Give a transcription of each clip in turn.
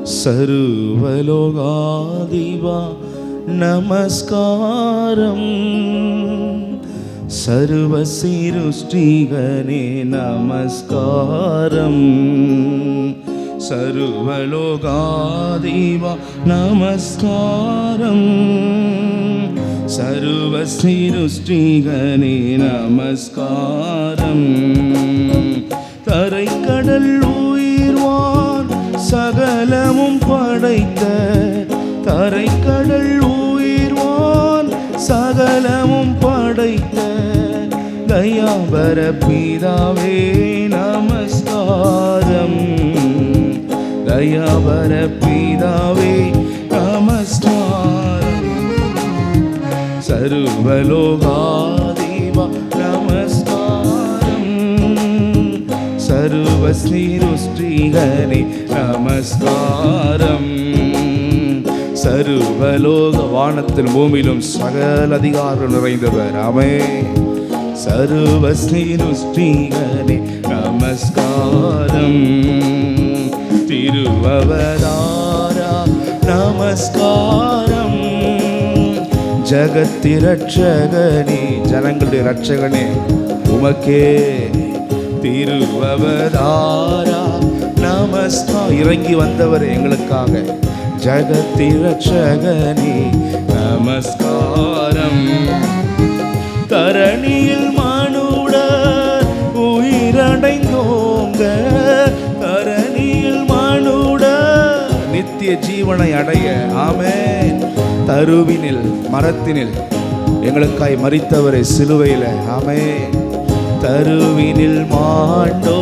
सर्वलोकाधिपा नमस्कारं सर्वसृष्टिगणे नमस्कारं सर्वलोकाधिपा नमस्कारं सर्वसृष्टिगणे नमस्कारं தரைக்கடல் உயிர்வான் சகலமும் படைத்த தரைக்கடல் உயிர்வான் சகலமும் படைத்த தயாபர பிதாவே நமஸ்காரம் தயாபர பிதாவே நமஸ்காரம் சர்வலோகாதிபா நமஸ்காரம் சர்வஸ்ரீருஷ்டிகனே நமஸ்காரம் சர்வலோக வானத்தில் பூமியிலும் சகல அதிகாரம் நிறைந்தவர் ஆமென் சர்வஸ்ரீருஷ்டிகனே நமஸ்காரம் திருவவதாரா நமஸ்காரம் ஜகத்திரட்சகனே ஜனங்களுடைய ரட்சகனே உமக்கே திருவவதாரா நமஸ்காரம் இறங்கி வந்தவர் எங்களுக்காக ஜகத்திரட்சகனே நமஸ்காரம் தரணியில் மனுடர் உயிரடைந்தோங்க தரணியில் மனுடர் நித்திய ஜீவனை அடைய ஆமென் தருவினில் மரத்தினில் எங்களுக்காய் மரித்தவரை சிலுவையில் ஆமென் தருவினில் மாண்டோ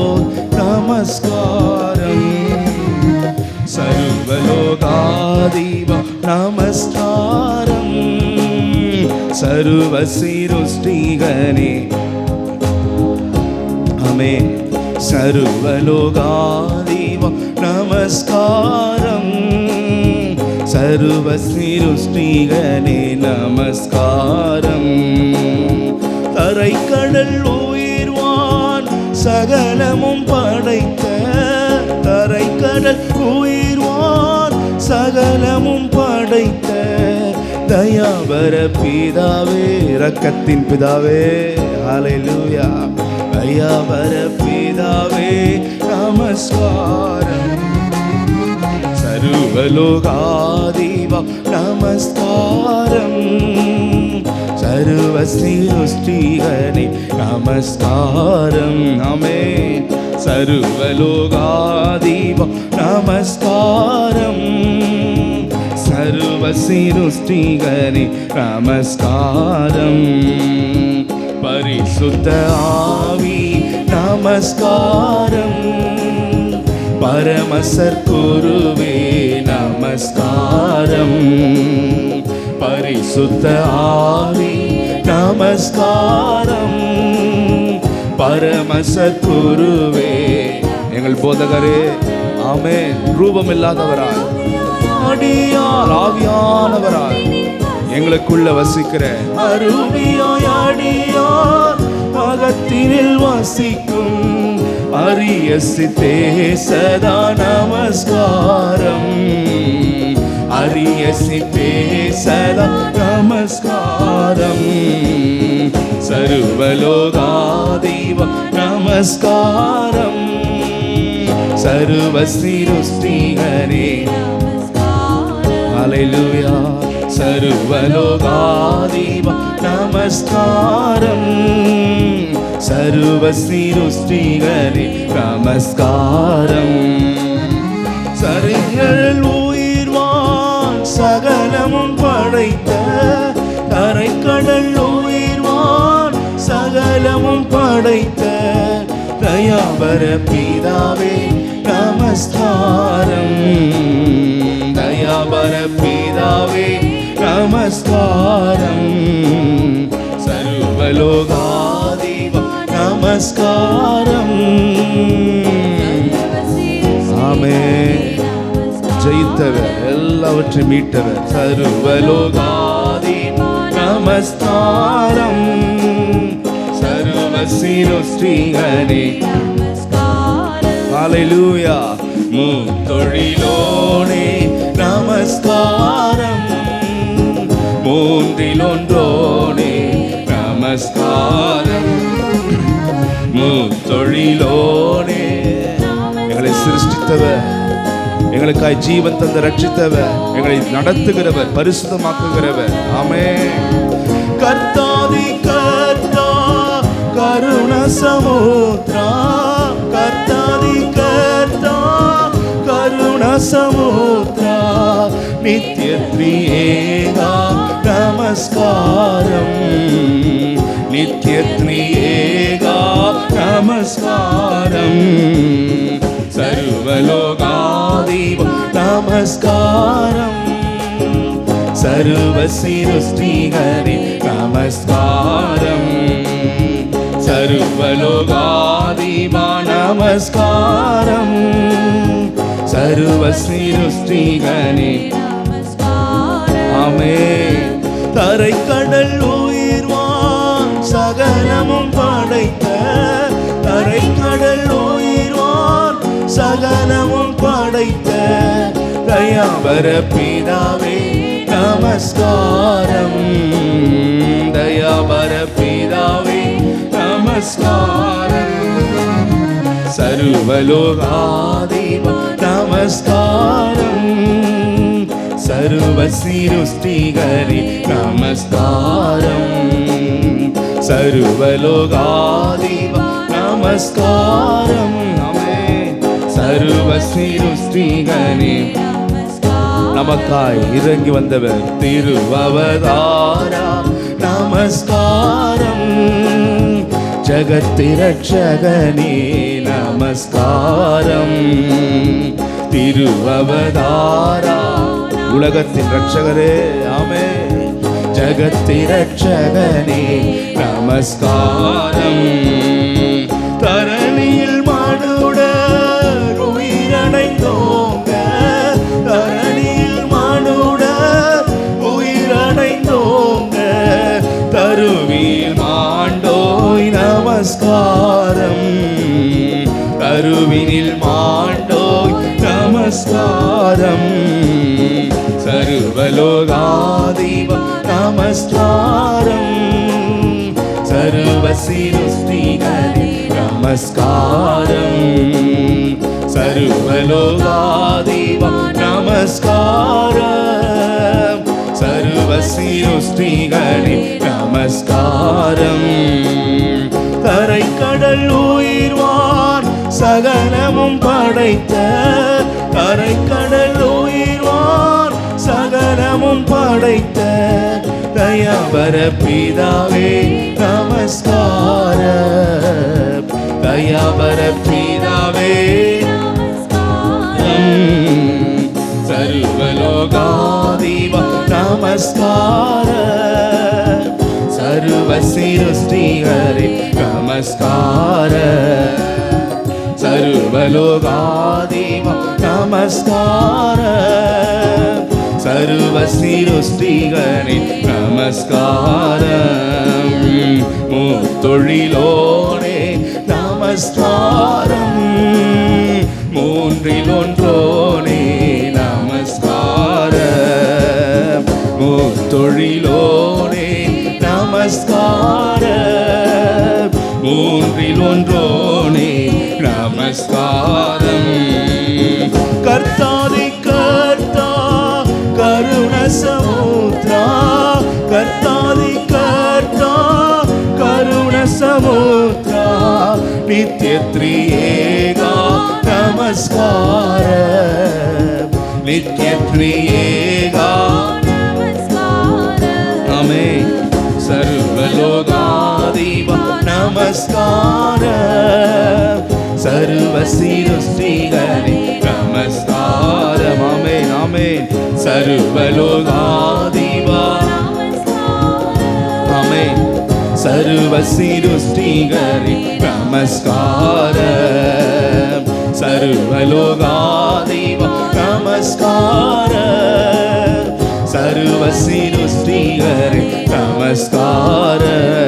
நமஸ்காரம் சர்வலோகாதிபா நமஸ்காரம் சர்வசிருஷ்டிகனே ஆமென் சர்வலோகாதிபா நமஸ்காரம் சர்வசிருஷ்டிகனே நமஸ்காரம் தரைக்கடல் உயிர்வான் சகலமும் படைத்த தரைக்கடல் உயிர்வான் சகலமும் படைத்த தயாபர பிதாவே இரக்கத்தின் பிதாவே ஹல்லேலூயா தயாபர பிதாவே நமஸ்காரம் சர்வலோகாதிபா நமஸ்காரம் சர்வஸ்ரீருஷ்டிகனே நமஸ்காரம் ஆமென் சர்வலோகாதிபா நமஸ்காரம் சர்வஸ்ரீருஷ்டிகனே நமஸ்காரம் பரிசுத்த ஆவி நமஸ்காரம் பரமசர் குருவே நமஸ்காரம் பரிசுத்த ஆவி நமஸ்காரம் பரமசர் குருவே எங்கள் போதகரே ஆமென் ரூபம் இல்லாதவராய் அடியார் ஆவியானவராய் எங்களுக்குள்ள வசிக்கிற அருவியாய் அடியார் அகத்தினில் வசிக்கும் அரிய சித்தே சதா நமஸ்காரம் அரிய சித்தே சதா நமஸ்காரம் சர்வலோகாதிபா நமஸ்காரம் சர்வஸ்ரீருஷ்டிகனே ஹல்லேலூயா சர்வலோகாதிபா நமஸ்காரம் சர்வஸ்ரீருஷ்டிகனே நமஸ்காரம் சரிகள் உயிர்வான் சகலமும் படைத்த தரைக்கடல் உயிர்வான் சகலமும் படைத்த தயாபர பிதாவே நமஸ்காரம் தயாபர பிதாவே நமஸ்காரம் சர்வலோகாதிபா நமஸ்காரம் ஆமென் ஜெயித்தவர் எல்லாவற்றையும் மீட்டவர் சர்வலோகாதிபா நமஸ்காரம் சர்வசிருஷ்டிகனே ஹல்லேலூயா முத்தொழிலோனே பெற்றவர், எங்களுக்காய் ஜீவன் தந்து ரட்சித்தவர், எங்களை நடத்துகிறவர், பரிசுத்தமாக்குகிறவர். ஆமென். கர்த்தாதி கர்த்தா கருண சமுத்ரா, கர்த்தாதி கர்த்தா கருண சமுத்ரா, நித்ய த்ரிஏகா நமஸ்காரம், நித்ய த்ரிஏகா நமஸ்காரம், சர்வலோகாதிப நமஸ்காரம், சர்வ சிருஷ்டிகரே நமஸ்காரம், சர்வலோகாதிப நமஸ்காரம், சர்வ சிருஷ்டிகரே நமஸ்காரம். ஆமென். தரை கடல் உயிர்வான் சகலமும் படைத்த, தரை கடல் உயிர்வான் சகலமும் படைத்த தயாபர பிதாவே நமஸ்காரம், தயாபர பிதாவே நமஸ்காரம், சர்வலோகாதிப நமஸ்காரம், சர்வ சிருஷ்டிகரே நமஸ்காரம், சர்வலோகாதிப நமஸ்காரம். ஆமென். சர்வ சிருஷ்டிகரே நமக்காய் இறங்கி வந்தவர் திருவவதாரா நமஸ்காரம், ஜகத்தி ரட்சகனே நமஸ்காரம், திருவவதாரா உலகத்தின் ரட்சகரே. ஆமென். ஜகத்தி ரட்சகனே நமஸ்காரம், தரணியில் மனுடர் உயிரடைந்தோங்க, தரணியில் மனுடர் உயிரடைந்தோங்க, தருவில் மாண்டோய் நமஸ்காரம், தருவினில் மாண்டோய் நமஸ்காரம், சர்வலோகாதிப நமஸ்காரம், சர்வ சிருஷ்டிகரே நமஸ்காரம், சர்வலோகாதிப நமஸ்காரம், சர்வ சிருஷ்டிகரே நமஸ்காரம், தரை கடல் உயிர்வான் சகலமும் படைத்த, தரை கடல் உயிர்வான் சகலமும் படைத்த தயாபர பிதாவே நமஸ்காரம், தயாபர பிதாவே நமஸ்காரம், சர்வலோகாதிப நமஸ்காரம், சர்வ சிருஷ்டிகரே நமஸ்காரம், சர்வலோகாதிப நமஸ்காரம், சர்வ சிருஷ்டிகரே நமஸ்காரம், முத்தொழிலோனே நமஸ்காரம், மூன்றில் ஒன்றோனே நமஸ்காரம், முத்தொழிலோனே நமஸ்காரம், மூன்றில் ஒன்றோனே நமஸ்காரம், கர்த்தாதி கர்த்தா கருண சமுத்ரா, கர்த்தாதி கர்த்தா கருண சமுத்ரா, நித்ய த்ரிஏகா நமஸ்காரம், நித்ய த்ரிஏகா நமஸ்காரம். ஆமென். சர்வலோகாதிப நமஸ்காரம், சர்வ சிருஷ்டிகரே நமஸ்காரம். ஆமென். ஆமென். சர்வலோகாதிப ஆமென், சர்வ சிருஷ்டிகரே நமஸ்காரம், சர்வலோகாதிப நமஸ்காரம், சர்வ சிருஷ்டிகரே நமஸ்காரம்,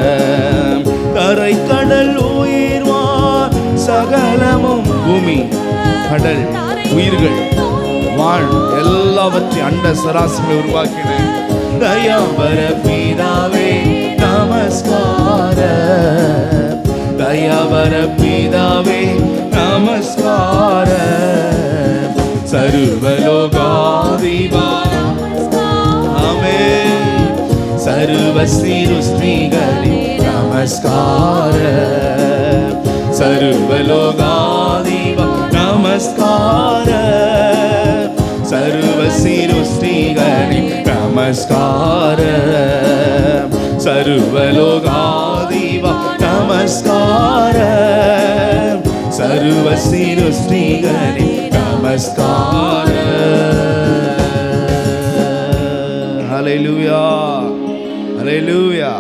கரை கடல் உயிர்வான் சகலமும், பூமி கடல் உயிர்கள் வான் எல்லாவற்றையும் அண்ட சராசரி உருவாக்கின தயாபர பிதாவே நமஸ்காரம், தயாபர பிதாவே நமஸ்காரம், சர்வலோகாதிபா. ஆமென். சர்வ சிருஷ்டிகளே நமஸ்காரம். சர்வலோகாதிபா நமஸ்காரம். சர்வ சிருஷ்டிகளே நமஸ்காரம். சர்வலோகாதிபா நமஸ்காரம். சர்வ சிருஷ்டிகளே நமஸ்காரம். ஹல்லேலூயா, ஹல்லேலூயா.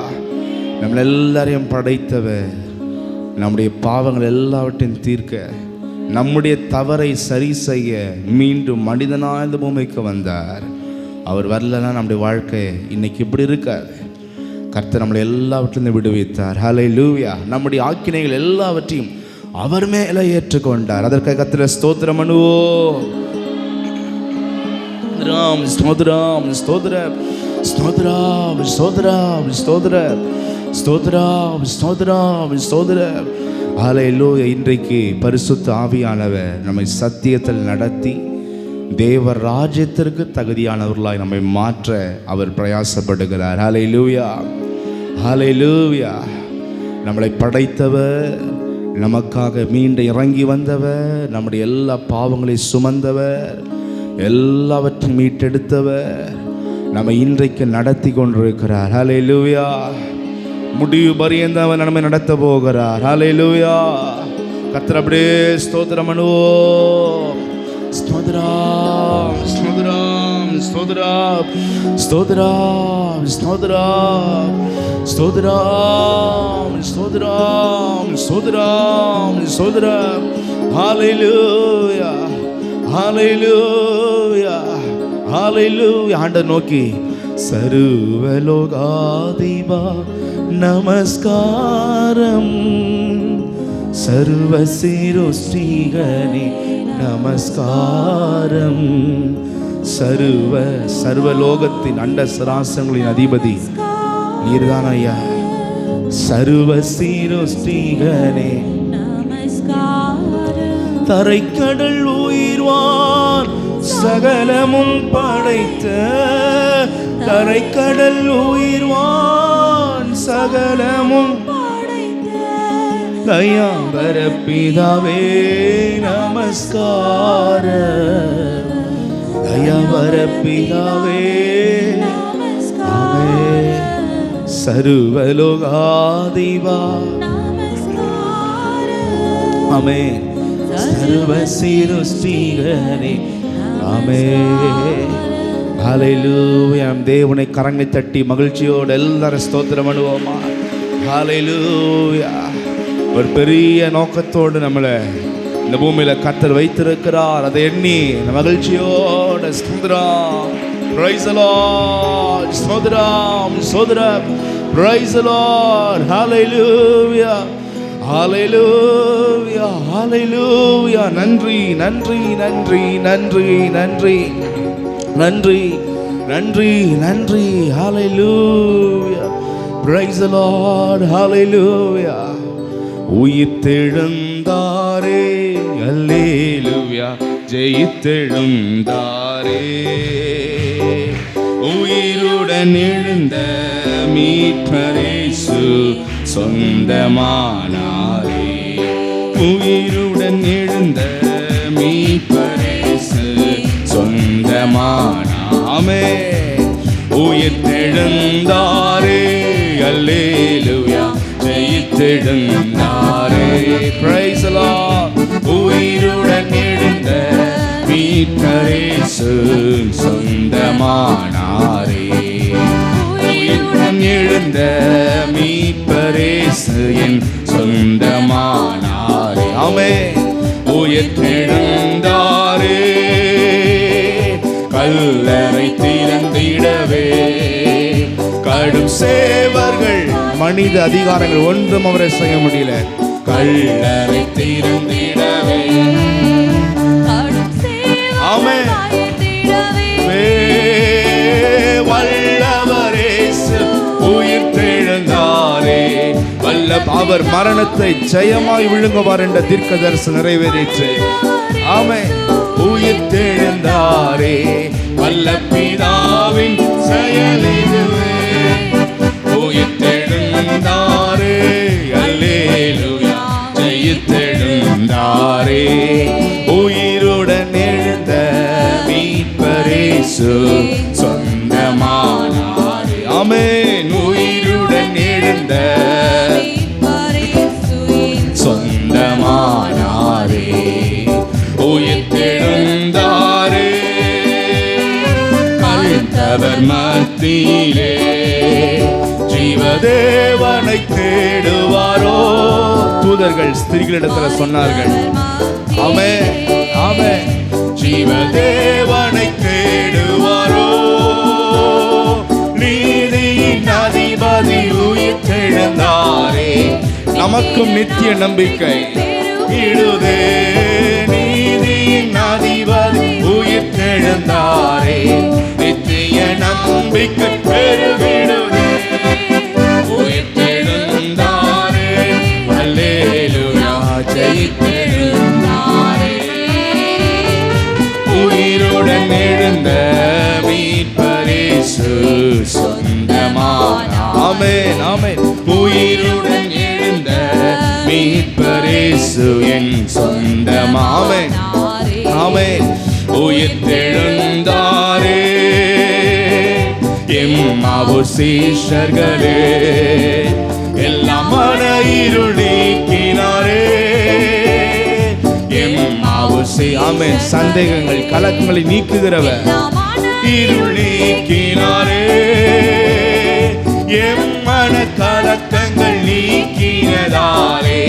நம்மள எல்லாரையும் படைத்தவர், நம்முடைய பாவங்கள் எல்லாவற்றையும் தீர்க்க, நம்முடைய தவறை சரி செய்ய மீண்டும் மனிதனாக இந்த பூமிக்கு வந்தார். அவர் வரலன்னா நம்முடைய வாழ்க்கை இன்னைக்கு இப்படி இருக்காது. கர்த்தர் நம்மளை எல்லாவற்றிலிருந்து விடுவித்தார். ஹல்லேலூயா. நம்முடைய ஆக்கினைகள் எல்லாவற்றையும் அவர் மேலே ஏற்றுக்கொண்டார். அதற்காக கர்த்தரை ஸ்தோத்திரம் பண்ணுவோம். ஸ்தோத்திரம், ஸ்தோத்திரம், ஸ்தோத்திரம், ஸ்தோத்திரம், ஸ்தோத்திரம், ஸ்தோத்திரம், ஸ்தோத்திரம், ஸ்தோத்திரம். ஹல்லேலூயா. இன்றைக்கு பரிசுத்த ஆவியானவர் நம்மை சத்தியத்தில் நடத்தி தேவ ராஜ்யத்திற்கு தகுதியானவர்களாய் நம்மை மாற்ற அவர் பிரயாசப்படுகிறார். ஹல்லேலூயா, ஹல்லேலூயா. நம்மளை படைத்தவர், நமக்காக மீண்டும் இறங்கி வந்தவர், நம்முடைய எல்லா பாவங்களை சுமந்தவர், எல்லாவற்றையும் மீட்டெடுத்தவர், நம்ம இன்றைக்கு நடத்தி கொண்டிருக்கிறார். ஹல்லேலூயா. முடிவு பரியந்தவர் நம்மை நடத்த போகிறார். ஹல்லேலூயா. கர்த்தர் அப்படியே ஸ்தோத்திரம் பண்ணுவோம். ஸ்தோத்திரம், ஸ்தோத்திரம், ஸ்தோத்திரம், ஸ்தோத்திரம், ஸ்தோத்திரம், ஸ்தோத்திரம், ஸ்தோத்திரம், ஸ்தோத்திரம், ஸ்தோத்திரம். ஹல்லேலூயா, ஹல்லேலூயா, ஹல்லேலூயா. ஆண்டவர் நோக்கி சர்வலோகாதிபா நமஸ்காரம். சர்வ சிருஷ்டிகளே நமஸ்காரம். சர்வலோகத்தின் அண்ட சராசரங்களின் அதிபதி நீர்தான் ஐயா. சர்வ சிருஷ்டிகளே தரைக்கடல் உயிர்வான் சகலமும் படைத்த, தரைக்கடல் உயிர்வான் சகலமும் தயாம்பர பிதாவே நமஸ்காரம். தயாம்பர பிதாவே ஆமென். சர்வலோகாதிபா ஆமென். சர்வ சிருஷ்டிகளே ஆமென். ஹல்லேலூயா. தேவனை கரங்களை தட்டி மகிழ்ச்சியோடு எல்லாரும் ஸ்தோத்திரம் பண்ணுவோமா. ஹல்லேலூயா. ஒரு பெரிய நோக்கத்தோடு நம்மளை இந்த பூமியில கர்த்தர் வைத்திருக்கிறார். அதை எண்ணி மகிழ்ச்சியோடு ஸ்தோத்திரம். Praise the lord. ஸ்தோத்திரம், ஸ்தோத்திரம். Praise the lord. Hallelujah, hallelujah, hallelujah. நன்றி, நன்றி, நன்றி, நன்றி, நன்றி, நன்றி, நன்றி, நன்றி. Hallelujah. Praise the lord. Hallelujah. உயிர்த்தெழுந்தாரே அல்லேலூயா. ஜெயித்தெழுந்தாரே. உயிருடன் எழுந்த மீட்பரேசு சொந்தமானாரே. உயிருடன் எழுந்த மீட்பரேசு சொந்தமானாமே. உயிர்த்தெழுந்தாரே அல்லேலூயா. ஜெயித்தெழுந்தாரே. Price the Lord. உயிருடன் எழுந்த மீட்பரேசு சொந்தமானாரே. உயிருடன் எழுந்த மீட்பரேசு என் சொந்தமானாரே. ஆமென். உயிர்த்தெழுந்தாரே. கல்லறை திறந்திடவே கடும் சேவர்கள் மனித அதிகாரங்கள் ஒன்றும் அவரை செய்ய முடியல. கல்லறை திறந்திடவே ஆமென். வல்லவரேசு உயிர்த்தெழுந்தாரே. அவர் மரணத்தை ஜெயமாய் விழுங்குவார் என்ற தீர்க்க தரிசனம் நிறைவேறிற்று. ஆமென். உயிர்த்தெழுந்தாரே. எழுந்தாரே, வல்ல பிதாவின் செயலிதுவே. உயிர்த்தெழுந்தாரே, அல்லேலூயா, ஜெயித்தெழுந்தாரே. உயிருடன் எழுந்த மீட்பரேசு சொந்தமானாரே. ஆமென். உயிருடன் எழுந்த சொந்தமானாரே, உயிர்த்தெழுந்தாரே. கழுத்தவர் மத்தியிலே ஜீவதேவனை தேடுவாரோ. தூதர்கள் ஸ்திரீகளிடத்தில் சொன்னார்கள், ஆமென், ஆமென், ஜீவதேவனை தேடுவாரோ. நீதியின் அதிபதி உயிர்த்தெழுந்தாரே, நமக்கும் நித்திய நம்பிக்கை இடுதே. நீதியின் அதிபதி உயிர்த்தெழுந்தாரே, நித்திய நம்பிக்கை பெருகிடுதே. உயிர்த்தெழுந்தாரே, அல்லேலூயா, ஜெயித்தெழுந்தாரே. உயிருடன் எழுந்த மீட்பரேசு சொந்தமானாரே. ஆமென், ஆமென். உயிருடன் எழுந்த மீட்பரேசு என் சொந்தமாமே. ஆமென். உயிர்த்தெழுந்தாரே, எம்மாவூர் சீஷர்களே, எல்லாம் மன இருள் நீக்கினாரே. எம்மாவூர் ஆமென். சந்தேகங்கள் கலக்கங்களை நீக்குகிறவர், இருள் நீக்கினாரே. எம்மன கலக்கங்கள் நீக்கினதாலே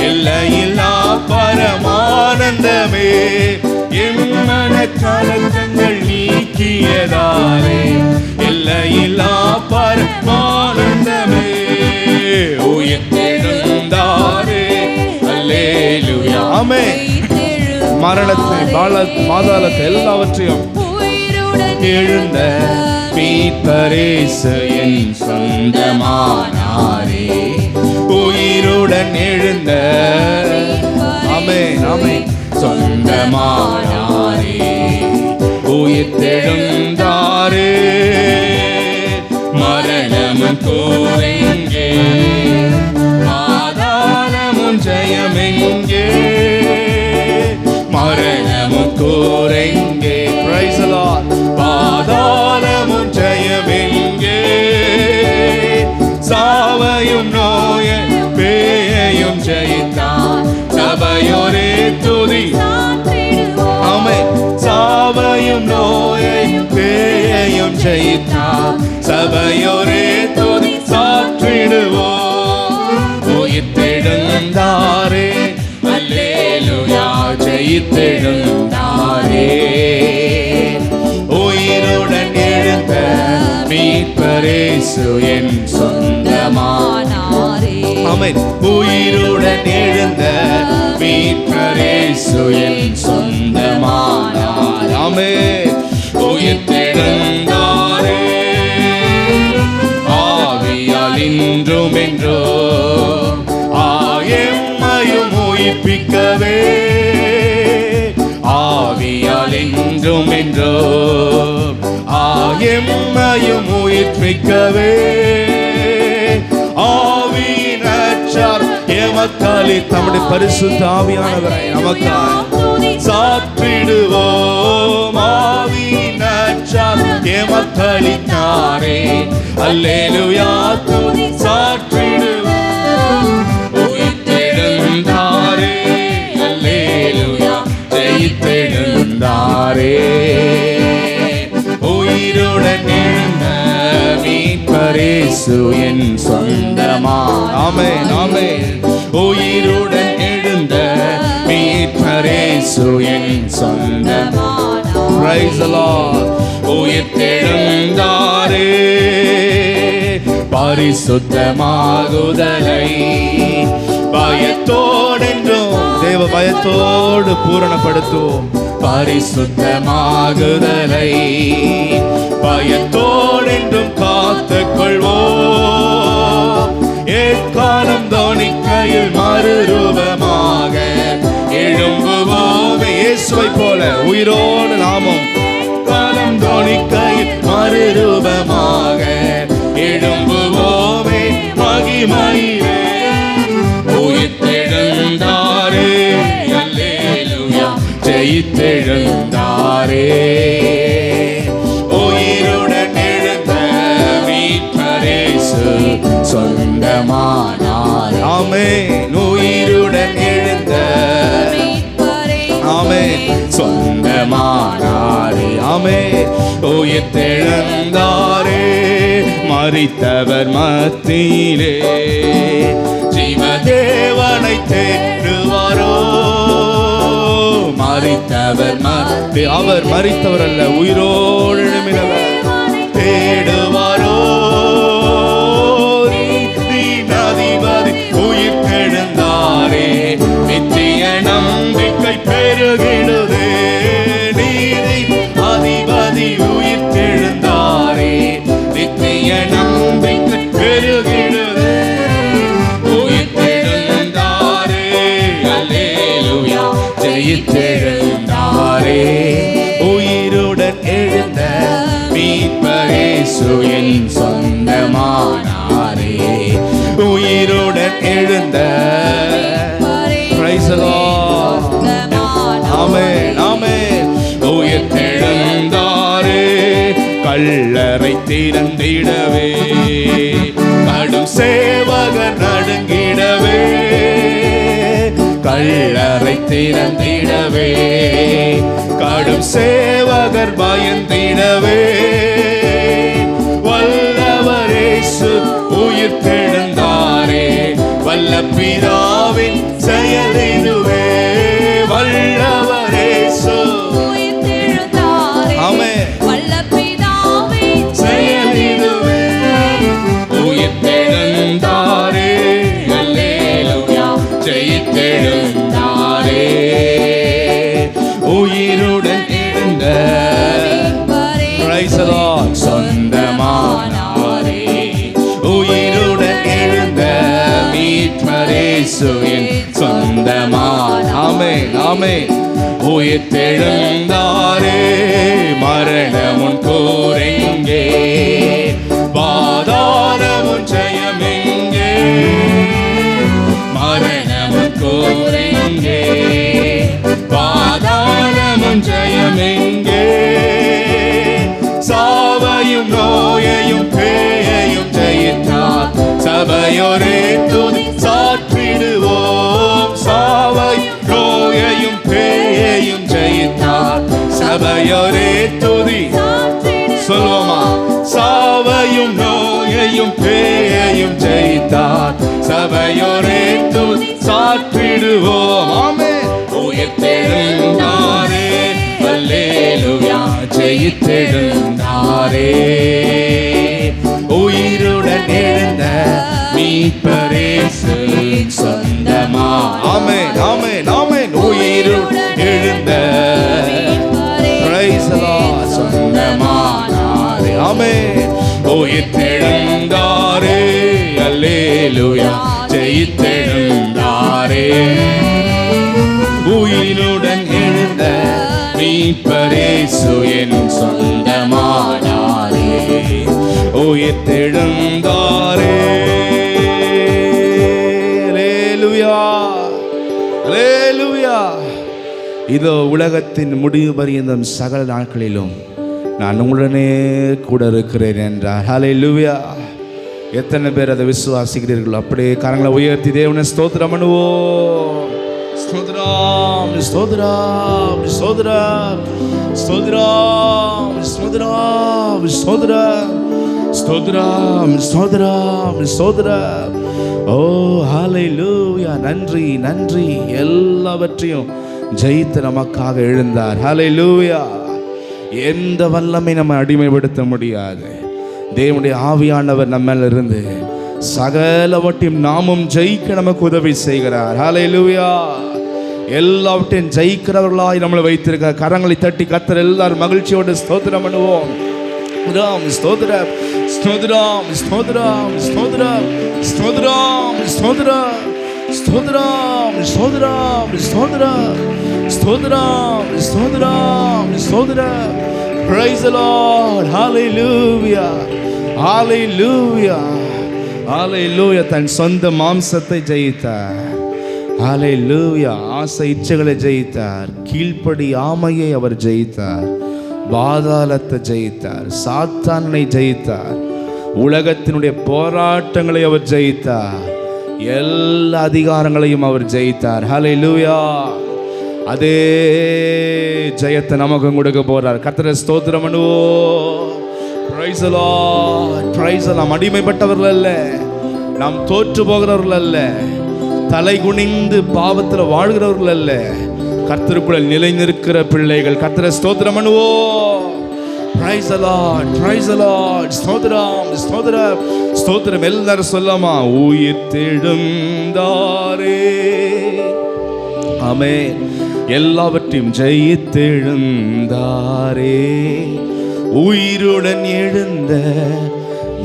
எல்லையில்லா பரமானந்தமே. எம்மன கலக்கங்கள் நீக்கியதாலே எல்லையில்லா பரமானந்தமே. உயிர்த்தெழுந்தாரே, அல்லேலூயா, ஆமென். மரணத்தை, மாதாளத்தை எல்லாவற்றையும் எழுந்த மீட்பரேசு என் சொந்தமானாரே. உயிருடன் எழுந்த, ஆமென், ஆமென், சொந்தமானாரே. உயிர்த்தெழுந்தாரே, மரணமும் கூரெங்கே, பாதாளமும் ஜெயமெங்கே. மரணமும் கூரெங்கே, பிரைஸ் தி லார்ட். பாதாளமும் ஜெயமெங்கே. சாவையும் நோயும் பேயையும் ஜெயித்தார் சபையோரே துதி. ஆமென். சாவையும் நோயையும் பேயையும் ஜெயித்தார் சபையோரே துதி சாற்றிடுவோம். உயிர்த்தெழுந்தாரே, அல்லேலூயா, ஜெயித்தெழுந்தாரே. உயிருடன் எழுந்த மீட்பரேசு என் சொந்தமானாரே. ஆமென். உயிருடன் எழுந்த மீட்பரேசு என் சொந்தமானாரே. ஆமென். உயிர்த்தெழுந்தாரே, ஆவியால் இன்றும் என்றோ எம்மையும் உயிர்ப்பிக்கவே. ஆவியால் இன்றும் என்றோ எம்மையும் உயிர்ப்பிக்கவே. ஆவியின் அச்சார் எமக்காலி தம்முடைய பரிசுத்த ஆவியானவரை நமக்காய் சாற்றிடுவோம். ஆவியின் அச்சார் எமக்களித்தாரே, அல்லேலூயா, துதி சாற்றிடுவோம். உயிர்த்தெழுந்தாரே, அல்லேலூயா, ஜெயித்தெழுந்தாரே. உயிருடன் எழுந்த மீட்பரேசு என் சொந்தமா. ஆமென், ஆமென். உயிருடன் எழுந்த மீட்பரேசு என் சொந்தமா. Price the Lord. உயிர்த்தெழுந்தாரே, பரிசுத்தமாகுதலை பயத்தோடென்றும் தேவ பயத்தோடு பூரணப்படுத்துவோம். பரிசுத்தமாகுதலை பயத்தோடென்றும் காத்துக் கொள்வோம். எக்காலம் தோணிக்கையில் மறுரூபமாக எழும்புவோம். இயேசுவை போல உயிரோடு நாமும் காலம் தோணிக்கையில் மறுரூபமாக எழும்புவோமே மகிமையிலே. உயிர்த்தெழுந்தாரே அல்லேலூயா ஜெயித்தெழுந்தாரே. உயிருடன் எழுந்த மீட்பரேசு சொந்தமானார். ஆமென். உயிருடன் எழுந்த ஆமென் சொந்தமானாரே. ஆமென். உயிர்த்தெழுந்தாரே மரித்தவர் மத்தியிலே ஜீவதேவனை தேடுவாரோ. மரித்தவர் மத்தி அவர் மரித்தவர் அல்ல, உயிரோடு எழும்பினவர் தேடுவாரோ. அதிபதி உயிர்த்தெழுந்தாரே நித்திய நம்பிக்கை பெருகிடுதே. நீதி அதிபதி உயிர்த்தெழுந்தாரே நித்திய நம்பிக்கை பெருகிடுதே. உயிர்த்தெழுந்தாரே அல்லேலூயா ஜெயித்தெழுந்தாரே. உயிருடன் எழுந்த மீட்பரேசு என் சொந்தமானாரே. உயிருடன் எழுந்த Praise the Lord. ஆமென் ஆமென். உயிர்த்தெழுந்தாரே கல்லறை திறந்திடவே கடும் சேவகர் நடுங்கிடவே. கல்லறை திறந்திடவே கடும் சேவகர் பயந்திடவே. வல்லவரேசு உயிர்த்தெழுந்தாரே வல்ல பிதாவின் செயலிதுவே. வல்லவரேசு உயிர்த்தெழுந்தாரே ஆமென் வல்ல பிதாவின் செயலிதுவே. உயிர்த்தெழுந்தாரே அல்லேலூயா ஜெயித்தெழுந்தாரே. உயிருடன் எழுந்த Praise the Lord சொந்தமானாரே. உயிருடன் எழுந்த மீட்பரேசு என் சொந்தமான. ஆமென் ஆமென். உயிர்த்தெழுந்தாரே மரணமுன் கூரெங்கே பாதாளமுன் ஜெயமெங்கே. மரணமுன் கூரெங்கே பாதாளமுன் ஜெயமெங்கே. சாவையும் நோயையும் பேயையும் ஜெயித்தார் சபையோரே துதி சாற்றிடுவோம். சாவையும் நோயையும் பேயையும் ஜெயித்தார் சபையோரே துதி சொல்லுவோமா. சாவையும் நோயையும் பேயையும் ஜெயித்தார் சபையோரே துதி சாற்றிடுவோம். ஆமென். உயிர்த்தெழுந்தாரே அல்லேலூயா ஜெயித்தெழுந்தாரே. உயிருடன் எழுந்த மீட்பரேசு சொந்தமா. ஆமென் ஆமென் ஆமென். உயிருடன் எழுந்த Praise the Lord சொந்தமானாரே. Amen. உயிர்த்தெழுந்தாரே hallelujah ஜெயித்தெழுந்தாரே. உயிருடன் எழுந்த மீட்பரேசு என் சொந்தமானாரே. உயிர்த்தெழுந்தாரே. அல்லேலூயா அல்லேலூயா. இதோ உலகத்தின் முடிவு பரியந்தம் சகல நாட்களிலும் நான் உடனே கூட இருக்கிறேன் என்றார். ஹல்லேலூயா. எத்தனை பேர் அதை விசுவாசிக்கிறீர்கள்? அப்படியே கரங்களை உயர்த்தி தேவனை ஸ்தோத்திரம் பண்ணுவோம். ஸ்தோத்திரம் ஸ்தோத்திரம் ஸ்தோத்திரம் ஸ்தோத்திரம் ஸ்தோத்திரம் ஸ்தோத்திரம் ஸ்தோத்திரம் ஸ்தோத்திரம் ஸ்தோத்திரம். ஓ ஹல்லேலூயா. நன்றி நன்றி. எல்லாவற்றையும் ஜெயித்து நமக்காக எழுந்தார். ஹல்லேலூயா. எந்த வல்லமை நம்ம அடிமைப்படுத்த முடியாது. தேவனுடைய ஆவியானவர் நம்ம மேல இருந்து சகலவற்றையும் நாமும் ஜெயிக்க நமக்கு உதவி செய்கிறார். ஹல்லேலூயா. எல்லாவற்றையும் ஜெயிக்கிறவர்களாய் நம்மளை வைத்திருக்க கரங்களை தட்டி கர்த்தர் எல்லாரும் மகிழ்ச்சியோடு ஸ்தோத்திரம் பண்ணுவோம். ஸ்தோத்திரம் ஸ்தோத்திரம் ஸ்தோத்திரம் ஸ்தோத்திரம் ஸ்தோத்திரம் ஸ்தோத்திரம் ஸ்தோத்திரம் ஸ்தோத்திரம் ஸ்தோத்திரம் ஸ்தோத்திரம், ஸ்தோத்திரம், ஸ்தோத்திரம். Praise the Lord. Hallelujah. Hallelujah. Hallelujah. தன் சொந்த மாம்சத்தை ஜெயித்தார். Hallelujah. ஆசை இச்சைகளை ஜெயித்தார். கீழ்ப்படி ஆமையை அவர் ஜெயித்தார். பாதாளத்தை ஜெயித்தார். சாத்தானை ஜெயித்தார். உலகத்தினுடைய போராட்டங்களை அவர் ஜெயித்தார். எல்லா அதிகாரங்களையும் அவர் ஜெயித்தார். ஹல்லேலூயா. அதே ஜெயத்தை நமக்கு கொடுக்க போறார். கர்த்தரை ஸ்தோத்திரம் பண்ணுவோம். Price the Lord. Price the Lord. நாம் அடிமைப்பட்டவர்கள் அல்ல, நாம் தோற்று போகிறவர்கள் அல்ல, தலை குனிந்து பாவத்தில் வாழ்கிறவர்கள் அல்ல, கர்த்தருக்குள்ள நிலைநிற்கிற பிள்ளைகள். கர்த்தரை ஸ்தோத்திரம் பண்ணுவோம். Praise the Lord, praise the Lord. ஸ்தோத்திரம், ஸ்தோத்திரம், ஸ்தோத்திரம். எல்லாரும் சொல்லமா, உயிர் தெழுந்தாரே. ஆமென். எல்லாவற்றையும் ஜெயித்தெழுந்தாரே. உயிருடன் எழுந்த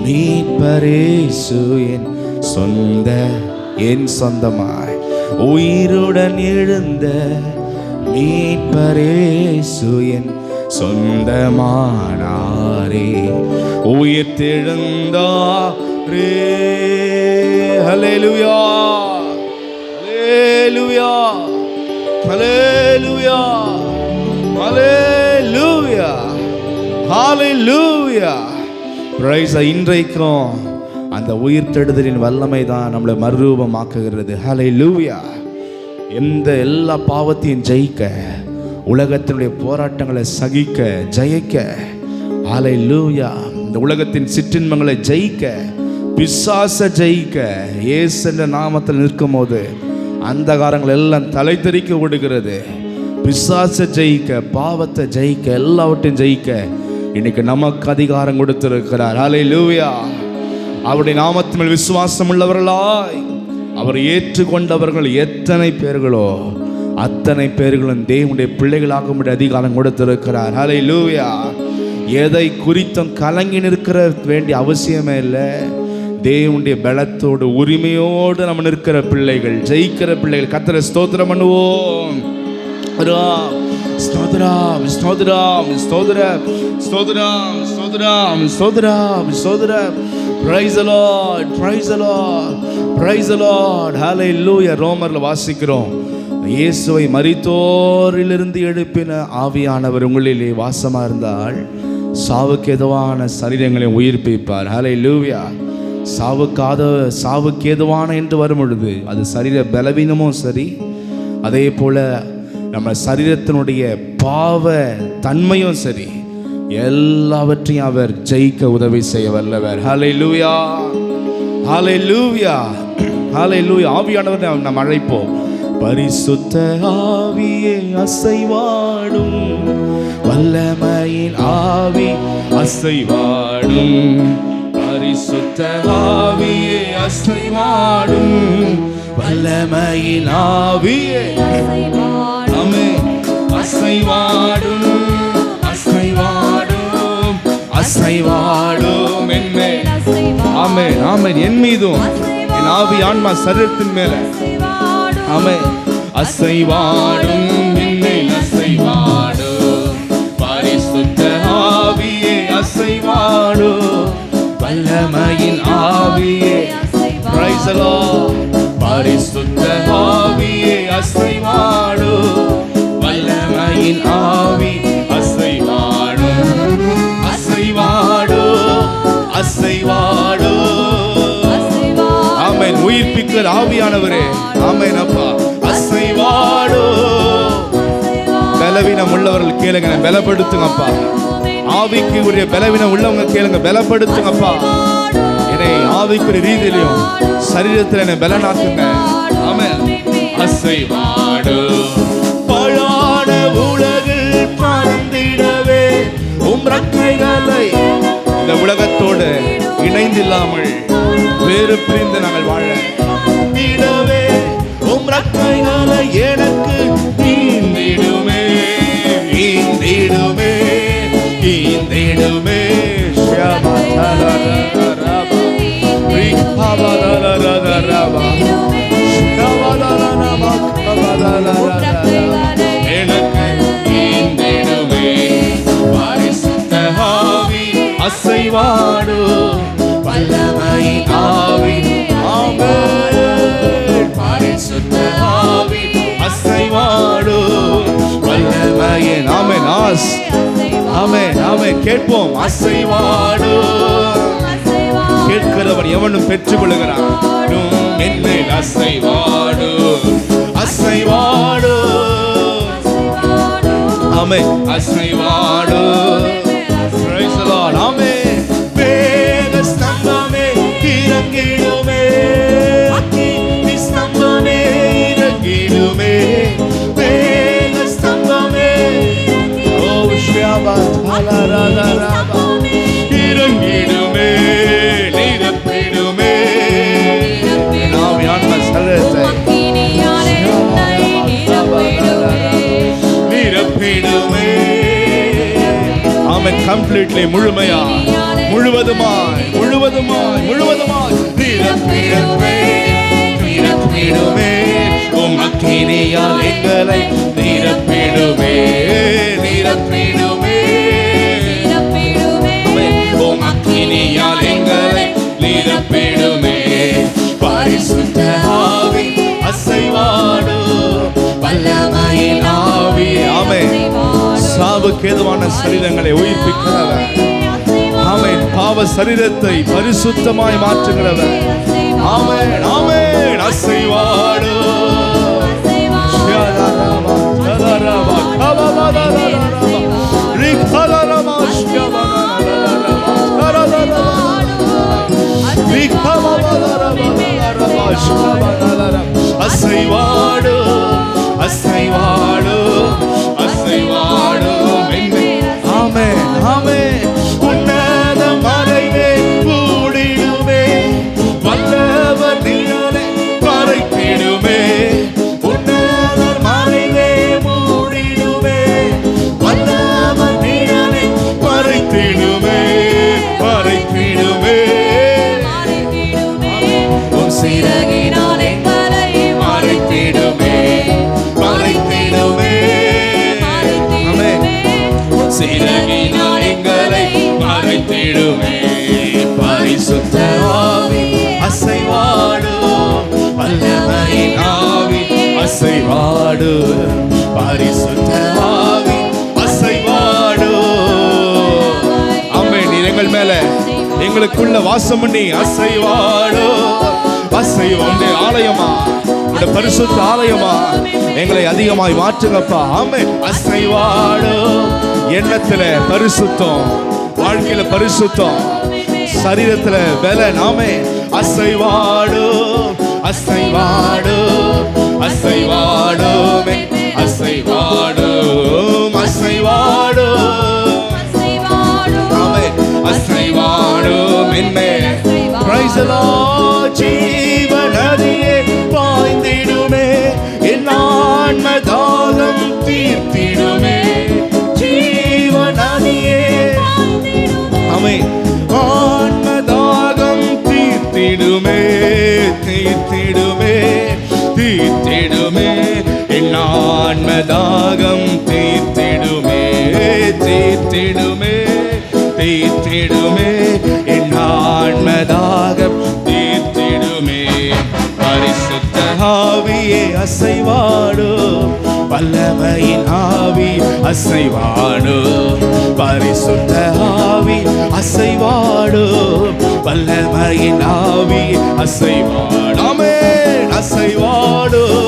மீட்பரேசு என் சொந்த, என் சொந்தமாய். உயிருடன் எழுந்த மீட்பரேசு என் சொந்தமானாரே. உயிர்த்தெழுந்தாரே. ஹல்லேலூயா, hallelujah, hallelujah, hallelujah, hallelujah. Price. இன்றைக்கும் அந்த உயிர்த்தெழுதலின் வல்லமை தான் நம்மளை மறுரூபமாக்குகிறது. ஹல்லேலூயா. எல்லா பாவத்தையும் ஜெயிக்க, உலகத்தினுடைய போராட்டங்களை சகிக்க, ஜெயிக்க. ஹல்லேலூயா. இந்த உலகத்தின் சிற்றின்பங்களை ஜெயிக்க, பிசாச ஜெயிக்க, இயேசு என்ற நாமத்தில் நிற்கும் போது அந்தகாரங்கள் எல்லாம் தலை தெறிக்க விடுகிறது. பிசாச ஜெயிக்க, பாவத்தை ஜெயிக்க, எல்லாவற்றையும் ஜெயிக்க இன்னைக்கு நமக்கு அதிகாரம் கொடுத்திருக்கிறார். ஹல்லேலூயா. அவருடைய நாமத்தின் மேல் விசுவாசம் உள்ளவர்களாய் அவர் ஏற்றுக்கொண்டவர்கள் எத்தனை பேர்களோ அத்தனை பேர்களும் தேவனுடைய பிள்ளைகளாக அதிகாரம் கொடுத்திருக்கிறார். ஹல்லேலூயா. எதை குறித்தும் கலங்கி நிற்கிற வேண்டிய அவசியமே இல்லை. தேவனுடைய பலத்தோடு உரிமையோடு நம்ம நிற்கிற பிள்ளைகள், ஜெயிக்கிற பிள்ளைகள். கர்த்தரை ஸ்தோத்திரம் பண்ணுவோம். ஸ்தோத்திரம், ஸ்தோத்திரம், ஸ்தோத்திரம், ஸ்தோத்திரம், ஸ்தோத்திரம், ஸ்தோத்திரம், ஸ்தோத்திரம். Praise the Lord, praise the Lord, praise the Lord. Hallelujah. ரோமர்ல வாசிக்கிறோம், இயேசுவை மரித்தோரிலிருந்து எழுப்பின ஆவியானவர் உங்களிலே வாசமா இருந்தால் சாவுக்கு ஏதுவான சரீரங்களை உயிர்ப்பிப்பார். ஹல்லேலூயா. சாவுக்கு ஏதுவான என்று வரும் பொழுது அது சரீர பலவீனமும் சரி, அதே போல நம்ம சரீரத்தினுடைய பாவ தன்மையும் சரி, எல்லாவற்றையும் அவர் ஜெயிக்க உதவி செய்ய வல்லவர். ஹல்லேலூயா, ஹல்லேலூயா, ஹல்லேலூயா. ஆவியானவர் நாம் அழைப்போம். பரிசுத்த ஆவியே அசைவாடும், வல்லமையின் ஆவி அசைவாடும். பரிசுத்த ஆவியே அசைவாடும், வல்லமையின் ஆவியே ஆமென் அசைவாடும், அசைவாடும், அசைவாடும் என்மேல். ஆமென், ஆமென். என் மீதும் என் ஆவி ஆன்மா சரீரத்தின் மேல ஆமென் அசைவாடும், என்மேல் அசைவாடும். பரிசுத்த ஆவியே அசைவாடும், வல்லமையின் ஆவியே. Praise the Lord. பரிசுத்த ஆவியே அசைவாடும், வல்லமையின் ஆவி அசைவாடும், அசைவாடும், அசைவாடும். ஆமென். உயிர்ப்பிக்கிற ஆவியானவரே. ஆமென் அப்பா. அசைவாடும். பலவீனம் உள்ளவர்கள் கேளுங்க, பலப்படுத்துங்கப்பா. ஆவிக்கு உரிய பலவீனம் உள்ளவங்க கேளுங்க, பலப்படுத்துங்கப்பா. என்னை ஆவிக்குரிய ரீதியிலும் சரீரத்தில் என்னை பலனாக்குங்க. ஆமென். அசைவாடும். பழான உலகில் பறந்திடவே உம் ரெக்கைகளை, இந்த உலகத்தோடு இணைந்தில்லாமல் வேறு பிரிந்து நாங்கள் வாழ விடவே உம் ரெக்கைகளை எனக்கு ஈந்திடுமே, ஈந்திடுமே, ஈந்திடுமே. ஆமென். கேட்போம். அசைவாடும். கேட்கிறவன் எவனும் பெற்றுக் கொள்கிறான். என்மேல் அசைவாடும், அசைவாடும். ஆமென். அசைவாடும். Praise the Lord. ஆமென். மேக ஸ்தம்பமே இறங்கிடுமே, அக்கினி ஸ்தம்பமே இறங்கிடுமே, மேக ஸ்தம்பமே ஓ ஷியாபா தலரரரபா இறங்கிடுமே, நிரப்பிடுமே. நாம் யான்ம சலத்தை நிரப்பிடுமே. ஆமென். கம்ப்ளீட்லி முழுமையா, முழுவதுமாய், முழுவதுமாய், முழுவதுமாய் நிரப்பிடுமே, நிரப்பிடுமே. உம் அக்கினியால் எங்களை நிரப்பிடுமே, நிரப்பிடுமே. உம் அக்கினியால் எங்களை நிரப்பிடுமே. பரிசுத்த ஆவி அசைவாடும், வல்லமையின் ஆவி. ஆமென். சாவுக்கு ஏதுவான சரீரங்களை உயிர்ப்பிக்கிறவர். ஆமென். பாவ சரீரத்தை பரிசுத்தமாய் மாற்றுகிறவர். ஆமென், ஆமென். அசைவாடும். அசைவாடும், அசைவாடும், அசைவாடும். ஆமென், ஆமென். உன்னத மறைவே கூடிடுமே, வல்லவர் நிழலை மறைத்திடுமே. உன்னத மறைவே மூடிடுமே, வல்லவர் நிழலை மறைத்திடுமே, மறைத்திடுமே. உன் சிறகினால் எங்களை மறைத்திடுமே, மறைத்திடுமே. சிறகினால் எங்களை மறைத்திடுமே. பரிசுத்த ஆவி அசைவாடும், வல்லமையின் ஆவி அசைவாடும், பரிசுத்த ஆவி அசைவாடும். ஆமென். நீர் எங்கள் மேல, எங்களுக்குள்ள வாசம் பண்ணி அசைவாடும், அசைவாடும். ஆலயமா, உடைய பரிசுத்த ஆலயமா எங்களை அதிகமாய் மாற்றுங்கப்பா. ஆமென். அசைவாடும். எண்ணத்துல பரிசுத்தம், வாழ்க்கையில பரிசுத்தம், சரீரத்துல பலன். ஆமென். அசைவாடும், அசைவாடும், அசைவாடும், அசைவாடும், அசைவாடும். ஆமென். அசைவாடும். என்மேல் Praise the Lord. ஜீவ நதியே பாய்ந்திடுமே, என் ஆன்ம தாகம் தீர்த்திடுமே. ஜீவ நதியே, ஆமென். ஆன்ம தாகம் தீர்த்திடுமே, தீர்த்திடுமே, தீர்த்திடுமே. என் ஆன்ம தாகம் தீர்த்திடுமே, தீர்த்திடுமே, தீர்த்திடுமே. என் ஆன்ம தாகம் தீர்த்திடுமே. பரிசுத்த ஆவியே அசைவாடும், வல்லமையின் ஆவி அசைவாடும், பரிசுத்த ஆவி அசைவாடும், வல்லமையின் ஆவி அசைவாடும். ஆமென். அசைவாடும்.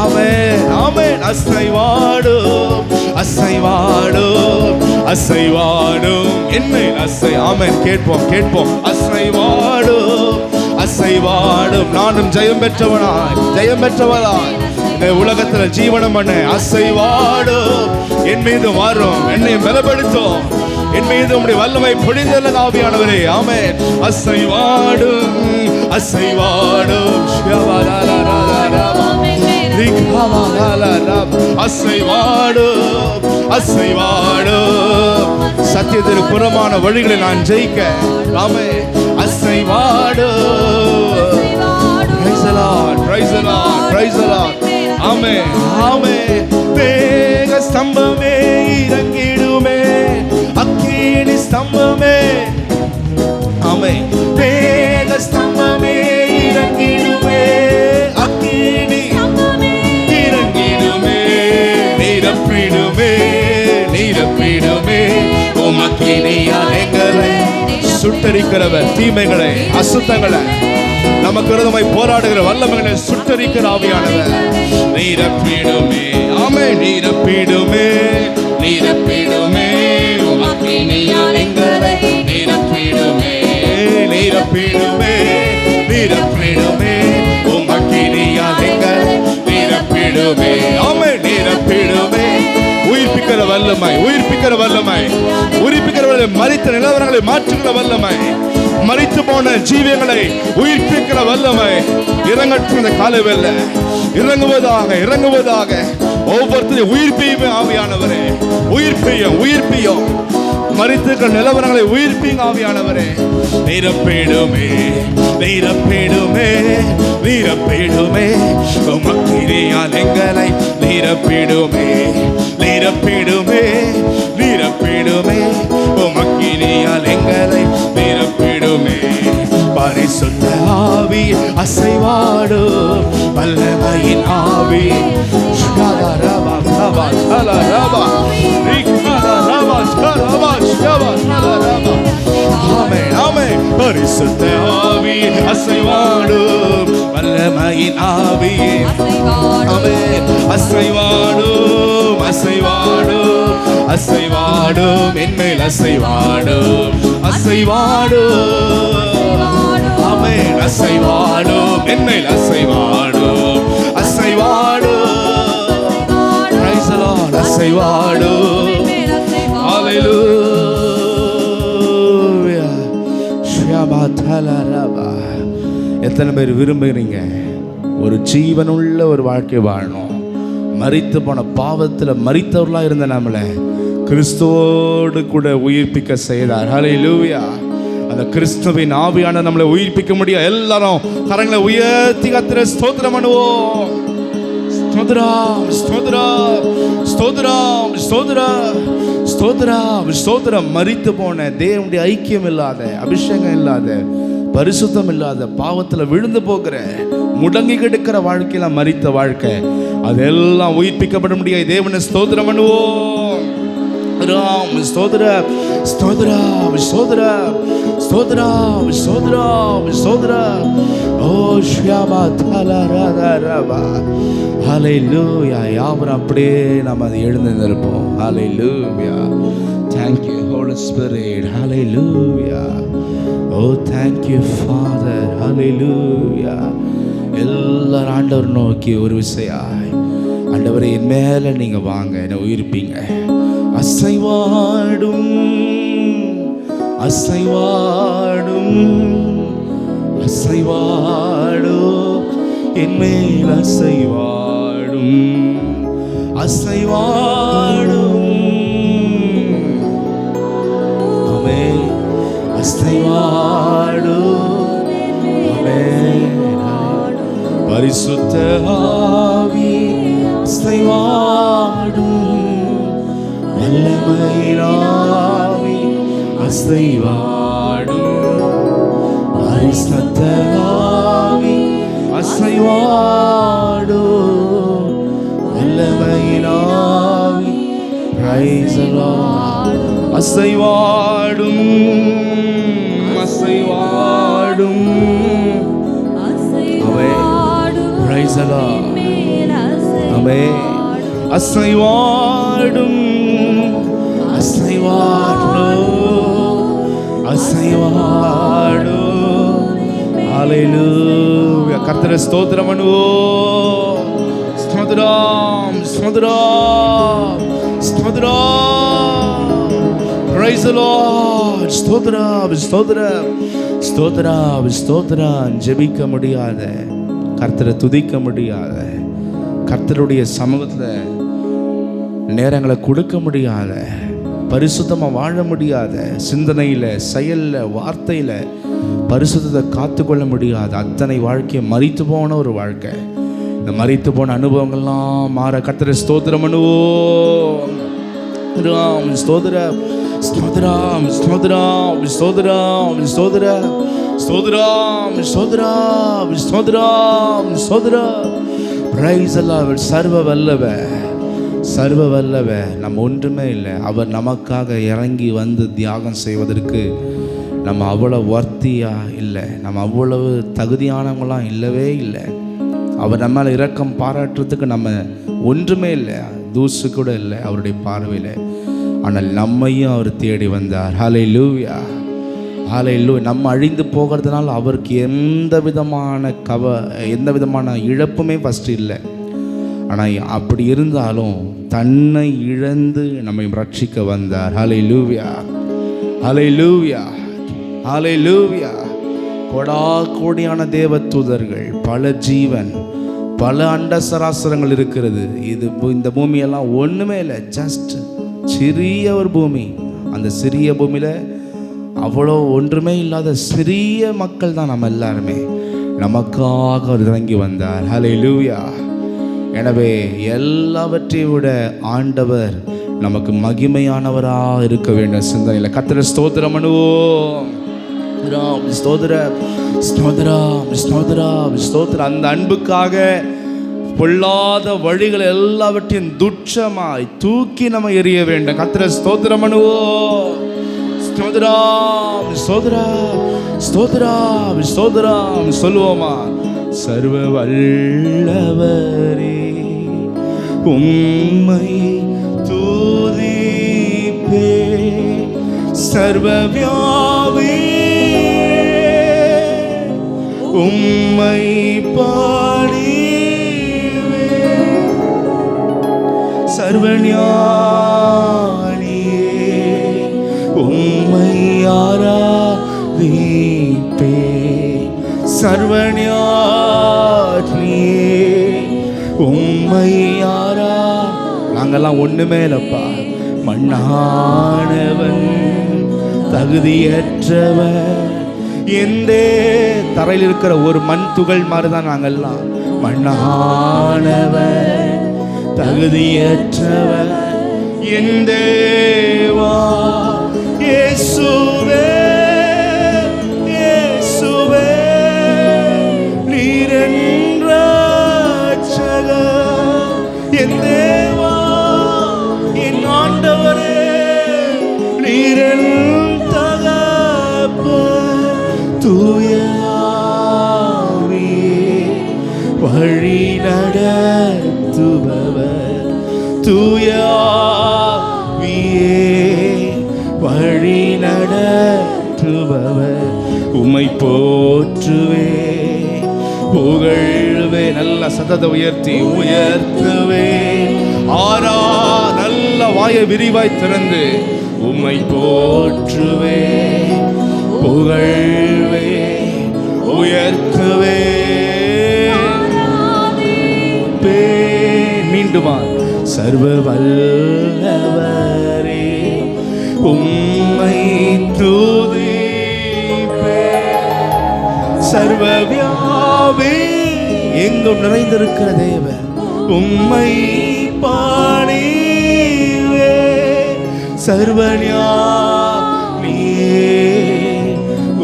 ஆமென், ஆமென். அசைவாடும், அசைவாடும், அசைவாடும். என்மேல் அசை. ஆமென். கேட்போம், கேட்போம். அசைவாடும், அசைவாடும். நானும் ஜெயம் பெற்றவனாய், ஜெயம் பெற்றவனாய் இந்த உலகத்துல ஜீவனம் பண்ண அசைவாடும். என் மீது வரும், என்னை பலப்படுத்தும், என் மீது உம்முடைய வல்லமை பொழிந்தல்ல ஆவியானவரே. ஆமென். அசைவாடும், அசைவாடும். அசைவாடும், அசைவாடும். சத்தியத்திற்கு புறமான வழிகளை நான் ஜெயிக்க. ஆமென். அசைவாடும். Praise the Lord, praise the Lord, praise the Lord. ஆமென், ஆமென். மேக ஸ்தம்பமே இறங்கிடுமே, அக்கினி ஸ்தம்பமே. ஆமென். மேக ஸ்தம்பமே இறங்கிடுமே, அக்கினி இறங்கிடுமே. சுட்டரிக்கிறவர். தீமைகளை, அசுத்தங்களை, நமக்கு விரோதமாய் போராடுகிற வல்லமைகளை சுட்டரிக்கிற ஆவியானவர். நீரப்பிடுமே, ஆமே, நீரப்பிடுமே, நீரப்பிடுமே, அக்கினியால் எங்களை நீரப்பிடுமே, நீரப்பிடுமே, நீரப்பிடுமே, அக்கினியால் எங்களை நீரப்பிடுமே, ஆமே, நீரப்பிடுமே. உயிர்ப்பிக்கிற வல்லமை, உயிர்ப்பிக்கிற வல்லமை, உயிர்ப்பிக்கிற வல்லமை, மரித்த நிலவரங்களை மாற்றுகிற வல்லமை, மரித்து போன ஜீவங்களை உயிர்ப்பிக்கிற வல்லமை இறங்கட்டும். இந்த காலவேளை இறங்குவதாக, இறங்குவதாக. ஒவ்வொருத்தரையும் உயிர்ப்பியுமே ஆவியானவரே, உயிர்ப்பியும், உயிர்ப்பியும். மரித்திருக்கிற நிலவரங்களை உயிர்ப்பிங்க ஆவியானவரே. நீரப்பிடுமே, நீரப்பிடுமே, நீரப்பிடுமே, உமக்கினியால் எங்களை நீரப்பிடுமே, நீரப்பிடுமே, நீரப்பிடுமே, உமக்கினியால் எங்களை நீரப்பிடுமே. பரிசுத்த ஆவி அசைவாடும் வல்லமையின் ஆவி. பரிசுத்த ஆவி அசைவாடும் வல்லமையின் ஆவி. அசைவாடும், அசைவாடும், அசைவாடும், என்மேல் அசைவாடும், அசைவாடும், ஆமென், அசைவாடும், என்மேல் அசைவாடும், அசைவாடும், பிரைஸ் தி லார்ட், அசைவாடும், ஹalleluya. ஷியாபாதலரபா. எத்தனை பேர் விரும்புகிறீங்க ஒரு ஜீவனுள்ள ஒரு வாழ்க்கை வாழணும்? மரித்து போன பாவத்தில் மரித்தவர்களாக இருந்த நம்மளை கிறிஸ்துவோடு கூட உயிர்ப்பிக்க செய்தார். ஹல்லேலூயா. அந்த கிறிஸ்துவின் ஆவியான நம்மளை உயிர்ப்பிக்க முடியும். எல்லாரும் கரங்களை உயர்த்தி கர்த்தரை ஸ்தோத்திரம் பண்ணுவோம். ஸ்தோத்திரம், ஸ்தோத்திரம், ஸ்தோத்திரம், ஸ்தோத்திரம், ஸ்தோத்திரம், ஸ்தோத்திரம். மரித்து போன தேவனுடைய ஐக்கியம் இல்லாத, அபிஷேகம் இல்லாத, பரிசுத்தம் இல்லாத, பாவத்தில் விழுந்து போகிற, முடங்கி கிடக்கிற வாழ்க்கையில மரித்த வாழ்க்கை அதெல்லாம் உயிர்ப்பிக்கப்பட முடியாது. தேவனை ஸ்தோத்திரம் பண்ணுவோம். ஸ்தோத்திரம், ஸ்தோத்திரம், ஸ்தோத்திரம், ஸ்தோத்திரம், ஸ்தோத்திரம், ஸ்தோத்திரம். ஓ ஷியாமா தலரரரபா. ஹல்லேலூயா. யாவரும் அப்படியே நாம் அதை எழுந்திருப்போம். ஹல்லேலூயா. Thank you Holy Spirit. Hallelujah. Oh thank you Father. Hallelujah. எல்லாரும் ஆண்டவர் நோக்கி ஒரு விசையாய், ஆண்டவரே என் மேல நீங்க வாங்க, என்னை உயிர்ப்பீங்க. அசைவாடும், அசைவாடும், அசைவாடும், என் மேல் அசைவாடும், அசைவாடும், ஆமென், அசைவாடும், ஆமென். பரிசுத்த ஆவி அசைவாடும், வல்லமையின் ஆவி அசைவாடும், பரிசுத்த ஆவி அசைவாடும், வல்லமையின் ஆவி. Price the Lord. அசைவாடும், அசைவாடும், பிரைஸ் தி லார்ட். ஆமென். அசைவாடும், அசைவாடும், அசைவாடும். ஹல்லேலூயா. கர்த்தரை ஸ்தோத்திரம் பண்ணுவோம். ஸ்தோத்திரம், ஸ்தோத்திரம், ஸ்தோத்திரம். Praise the lord. ஸ்தோத்திரம், ஸ்தோத்திரம், ஸ்தோத்திரம், ஸ்தோத்திரம். ஜெபிக்க முடியாத, கர்த்தரை துதிக்க முடியாத, கர்த்தருடைய சமூகத்தில் நேரங்களை கொடுக்க முடியாத, பரிசுத்தமாக வாழ முடியாத, சிந்தனையில், செயலில், வார்த்தையில் பரிசுத்தத்தை காத்துக்கொள்ள முடியாத அத்தனை வாழ்க்கையை மரித்து போன ஒரு வாழ்க்கை. இந்த மரித்து போன அனுபவங்கள்லாம் மாற கர்த்தரை ஸ்தோத்திரம் பண்ணுவோம். ஸ்தோத்திரம், ஸ்தோத்திரம், ஸ்தோத்திரம், ஸ்தோத்திரம், ஸ்தோத்திரம், ஸ்தோத்திரம், ஸ்தோத்திரம், ஸ்தோத்திரம், ஸ்தோத்திரம். பிரைஸ் அல்லாஹ். சர்வ வல்லவர், சர்வ வல்லவர். நம்ம ஒன்றுமே இல்லை. அவர் நமக்காக இறங்கி வந்து தியாகம் செய்வதற்கு நம்ம அவ்வளோ வர்த்தியா இல்லை, நம்ம அவ்வளவு தகுதியானவங்களாம் இல்லவே இல்லை. அவர் நம்ம மேலே இரக்கம் பாராட்டுறதுக்கு நம்ம ஒன்றுமே இல்லை, தூசு கூட இல்லை அவருடைய பார்வையில். ஆனால் நம்மையும் அவர் தேடி வந்தார். ஹல்லேலூயா, ஹல்லேலூயா. நம்ம அழிந்து போகிறதுனால அவருக்கு எந்த விதமான இழப்புமே ஃபஸ்ட்டு இல்லை. ஆனால் அப்படி இருந்தாலும் தன்னை இழந்து நம்மை ரட்சிக்க வந்தார். ஹல்லேலூயா, ஹல்லேலூயா, ஹல்லேலூயா. கோடான தேவ தூதர்கள், பல ஜீவன், பல அண்ட சராசரங்கள் இருக்கிறது. இந்த பூமியெல்லாம் ஒன்றுமே இல்லை, ஜஸ்ட் சிறிய ஒரு பூமி. அந்த சிறிய பூமியில் அவ்வளோ ஒன்றுமே இல்லாத சிறிய மக்கள் தான் நம்ம எல்லாருமே. நமக்காக அவர் இறங்கி வந்தார். ஹல்லேலூயா. எனவே எல்லாவற்றையும் விட ஆண்டவர் நமக்கு மகிமையானவராக இருக்க வேண்டும் சிந்தனையில் கர்த்தரை ஸ்தோத்திரம் பண்ணுவோம். ஸ்தோத்திரம், ஸ்தோத்திரம், ஸ்தோத்திரம், ஸ்தோத்திரம். அந்த அன்புக்காக பொல்லாத வழிகள் எல்லாவற்றையும் துச்சமாய் தூக்கி நம்ம எறிய வேண்டும். கர்த்தரை ஸ்தோத்திரம் பண்ணுவோம். ஸ்தோத்திரம், ஸ்தோத்திரம், ஸ்தோத்திரம், ஸ்தோத்திரம் சொல்லுவோமா? சர்வ வல்லவரே உம்மை துதிப்பே, சர்வ வியாபி உம்மை பாடிவே, சர்வஞானியே உம்மை ஆராதிப்பே, சர்வஞானியே உம்மை ஆரா. நாங்கெல்லாம் ஒண்ணுமே இல்லப்பா, மண்ணானவன் தகுதியற்றவன், எந்த தரையில் இருக்கிற ஒரு மண் துகள் மாதிரிதான் நாங்கெல்லாம். மண்ணானவன் தகுதியற்றவன், என் தேவா இயேசுவே, இயேசுவே நீர் என் ரட்சகர், என் தேவா என் ஆண்டவரே நீர் என் தகப்பன், தூய ஆவியே வழி நடத்துபவர், தூய ஆவியே வழி நடத்துபவர், உம்மை போற்றுவே புகழ்வே. நல்ல சத்தத்தை உயர்த்தி உயர்த்துவே. ஆரா நல்ல வாயை விரிவாய் திறந்து உம்மை போற்றுவே புகழ்வே உயர்த்துவே. மீண்டுமா? சர்வ வல்லவரே உம்மை துதிப்பே, சர்வ வியாபி எங்கும் நிறைந்திருக்கிற தேவன் உம்மை பாடிவே, சர்வஞானியே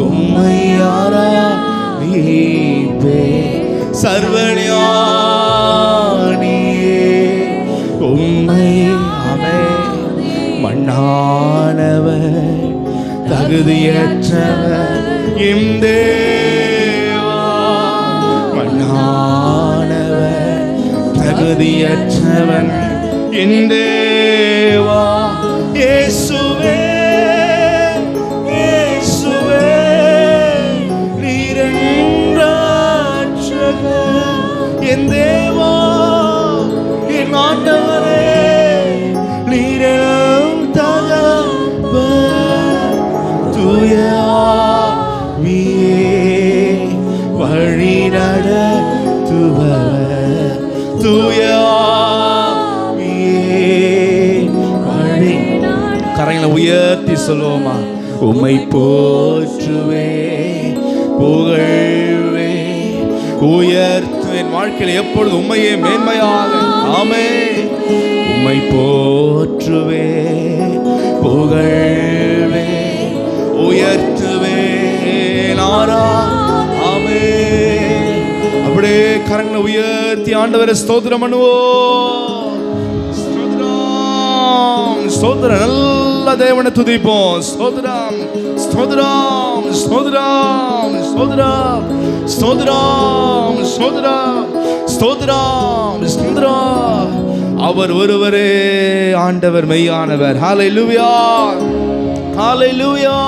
உம்மை ஆராதிப்பே, சர்வஞானியே உம்மை. ஆமென். மண்ணானவர் தகுதியற்றவர் எம் தேவா, மண்ணானவர் தகுதியற்றவன் என் தேவா இயேசுவே, இயேசுவே நீர் என் ரட்சகர், என் தேவா என் ஆண்டவரே நீர் என் தகப்பன், தூய ஆவியே வழி நடத்துபவர், தூய ஆவியே வழி. கரங்களை உயர்த்தி சொல்லுவோமா? உம்மை போற்றுவே புகழ்வே உயர்த்து. என் வாழ்க்கையில் எப்பொழுது உம்மையே மேன்மையாக. ஆமென். உம்மை போற்றுவே புகழ்வே உயர்த்துவே நாரா. ஆமென். அப்படியே கரங்களை உயர்த்தி ஆண்டவரை ஸ்தோத்திரம் பண்ணுவோம். ஸ்தோத்திரம், ஸ்தோத்திரம். நல்ல தேவனை துதிப்போம். ஸ்தோத்திரம். ஸ்தோத்திரம் ஸ்தோத்திரம் ஸ்தோத்திரம் ஸ்தோத்திரம் ஸ்தோத்திரம் ஸ்தோத்திரம் ஸ்தோத்திரம். அவர் ஒருவரே ஆண்டவர், மெய்யானவர். ஹல்லேலூயா ஹல்லேலூயா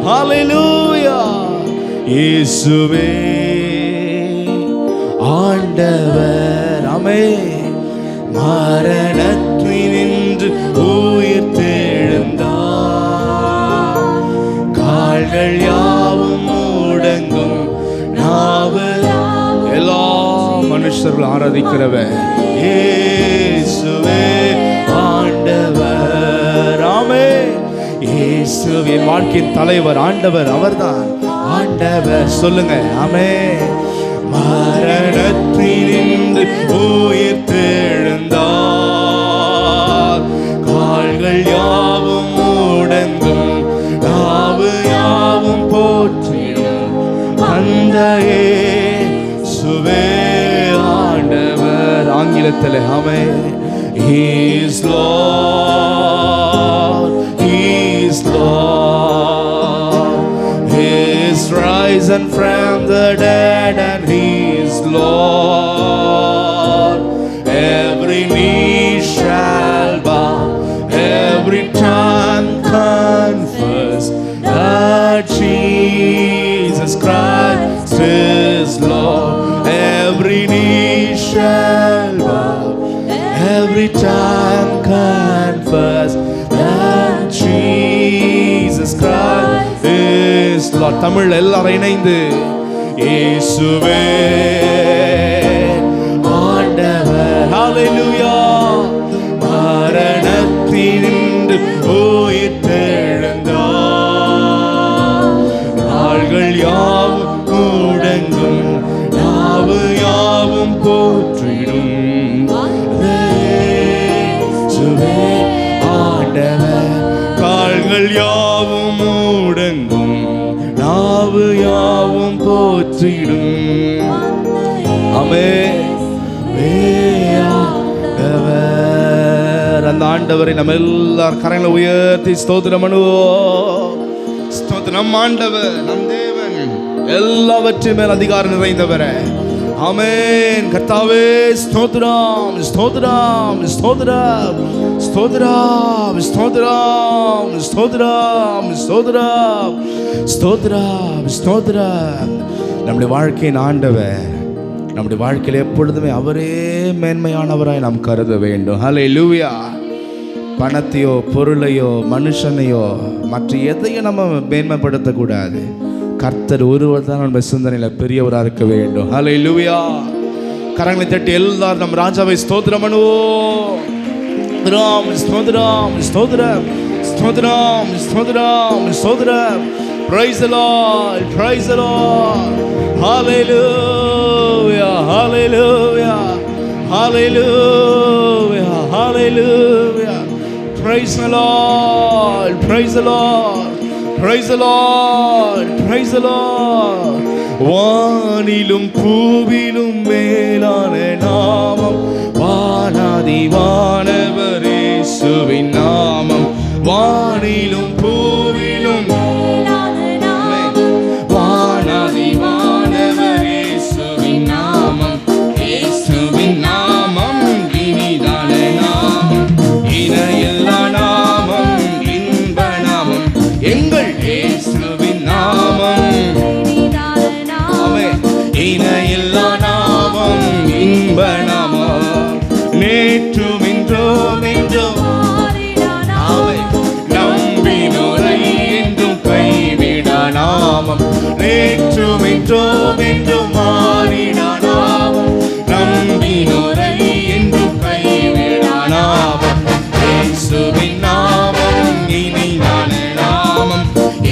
ஹல்லேலூயா. இயேசுவே ஆண்டவர். ஆமென். மரணத்தினின்று உயிர் தெழுந்தார், கால்கள் யாவும் முடங்கும், நாவு எல்லா மனுஷர்கள் ஆராதிக்கிறவர் இயேசுவே ஆண்டவர். ஆமென். இயேசுவின் வாழ்க்கையின் தலைவர் ஆண்டவர், அவர்தான் ஆண்டவர். சொல்லுங்க ஆமென். மரணத்தினின்று உயிர் தெழுந்தார், கால்கள் யாவும் முடங்கும், நாவு யாவும் போற்றிடும் அந்த இயேசுவே ஆண்டவர். ஆங்கிலத்தில் ஆமென். He is Lord, He is Lord. He is risen from the dead and He is Lord. Every knee shall bow, every tongue confess that Jesus Christ is Lord. Every knee shall bow, every tongue confess that Jesus Christ is Lord. Tamil எல்லாரும் இணைந்து இயேசுவே ஆண்டவர். ஹல்லேலூயா. மரணத்தினின்று உயிர் தெழுந்தார், கால்கள் யாவும் முடங்கும், நாவு யாவும் போற்றிடும் இயேசுவே ஆண்டவர். கால்கள் யாவும் முடங்கும், நாவு யாவும் போற்றிடும். ஆமென். அந்த ஆண்டவரை நம்ம எல்லாரும் கரங்களை உயர்த்தி ஸ்தோத்திரம் பண்ணுவோம். ஸ்தோத்திரம். ஆண்டவர் நம் தேவன், எல்லாவற்றின் மேல் அதிகாரம் நிறைந்தவரே. ஆமென். கர்த்தாவே ஸ்தோத்திரம் ஸ்தோத்திரம் ஸ்தோத்திரம் ஸ்தோத்திரம் ஸ்தோத்திரம் ஸ்தோத்திரம் ஸ்தோத்திரம் ஸ்தோத்திரம் ஸ்தோத்திரம். நம்முடைய வாழ்க்கையின் ஆண்டவர், நம்முடைய வாழ்க்கையில் எப்பொழுதுமே அவரே மேன்மையானவராய் நாம் கருத வேண்டும். ஹல்லேலூயா. பணத்தையோ பொருளையோ மனுஷனையோ மற்ற எதையும் நம்ம மேன்மைப்படுத்தக்கூடாது. கர்த்தர் ஒருவர் தான் நம்ம சிந்தனையில் பெரியவராக இருக்க வேண்டும். ஹல்லேலூயா. கரங்களை தட்டி எல்லாரும் நம் ராஜாவை ஸ்தோத்திரம் பண்ணுவோம். ஸ்தோத்திரம் ஸ்தோத்திரம் ஸ்தோத்திரம் ஸ்தோத்திரம் ஸ்தோத்திரம். Praise the Lord, praise the Lord. Hallelujah, hallelujah, hallelujah, hallelujah. Praise the Lord, praise the Lord, praise the Lord, praise the Lord. வானிலும் பூவிலும் மேலான நாமம் வானாதி வானவர் இயேசுவின் நாமம். வானிலும் பூவிலும் வானாதி வானவர் இயேசுவின் நாமம். இயேசுவின் நாமம் இனிதான நாமம், இணையில்லா நாமம், இன்ப நாமம், எங்கள் இயேசுவின் நாமம். இணையில்லா நாமம், இன்ப நாமம், நேற்றும் இன்றும் என்றும் நம்பினோரை என்றும் கைவிட நாமம். நேற்றும் இன்றும் என்றும் மாறிட நாமம், நம்பினோரை என்றும் கைவிட நாமம். இயேசுவின் நாமம் இனிதான நாமம்,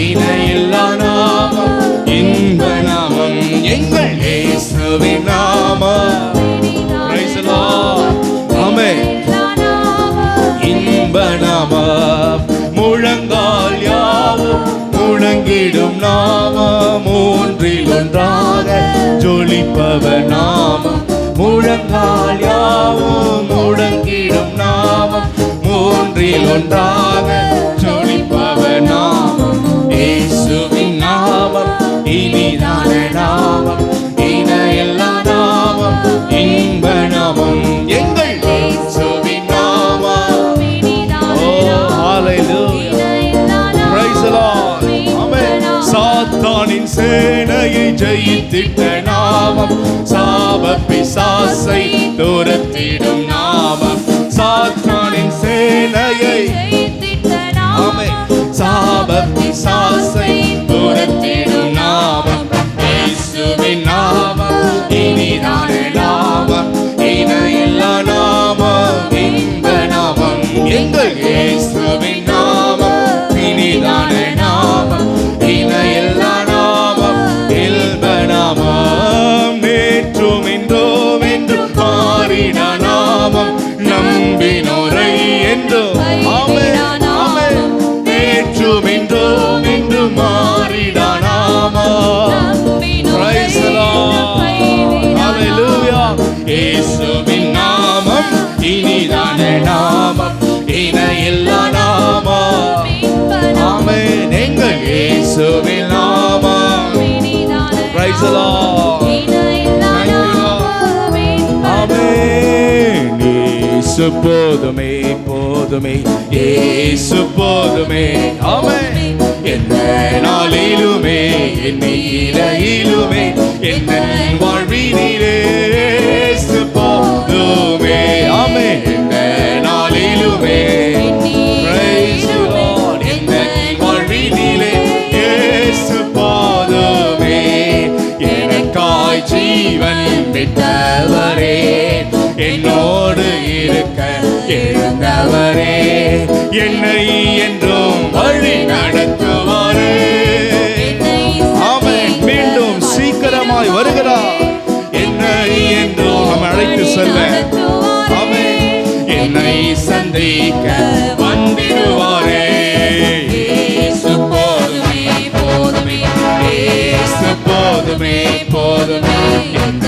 இணையில்லா நாமம், இன்ப நாமம், எங்கள் இயேசுவின் நாமம். Praise the Lord. ஆமென். இன்ப நாமம், முழங்கால் யாவும் முழங்கிடும் நாமம், மூன்றில் ஒன்றாக ஜொலிப்பவர் நாமம். முழங்கால் யாவும் முழங்கிடும் நாமம், மூன்றில் ஒன்றாக ஜொலிப்பவர் நாமம். ஜெயித்திட்ட நாமம், சாப பிசாசை துரத்திடும் நாமம், சாத்தானின் சேனையை சாப பிசாசை துரத்திடும் நாமம், இயேசுவின் நாமம் இனிதான நாமம், இணையில்லா நாமம், இன்ப நாமம், எங்கள் இயேசுவின் நாமம் இனிதான நாமம், இணையில்லா நாமம், இன்ப நாமம், நேற்றும் இன்றும் என்றும் மாறிட நாமம், நம்பினோரை என்றும் இன்றும் இன்றும் மாறிட நாமம். Praise the Lord. Hallelujah. இயேசுவின் நாமம் இனிதான நாமம், இணையில்லா நாமம். ஆமென். எங்கள் இயேசுவின் நாமம். Praise the Lord. Thank you Lord. ஆமென். இயேசு போதுமே போதுமே, இயேசு போதுமே. ஆமென். என்ன நாளிலுமே என் நிலையிலுமே என்ன வாழ்வினிலே இயேசு போதுமே. ஆமென். என்ன நாளிலுமே Praise the Lord. என்ன வாழ்வினிலே இயேசு போதுமே. எனக்காய் ஜீவன் விட்டவரே, என்னோடு இருக்க எழுந்தவரே, என்னை என்றும் வழி நடத்துவாரே. ஆமென். மீண்டும் சீக்கிரமாய் வருகிறார், என்னை என்றும் நம்ம அழைத்து செல்ல. ஆமென். என்னை சந்திக்க வந்திடுவாரே. இயேசு போதுமே போதுமே, இயேசு போதுமே போதுமே. எந்த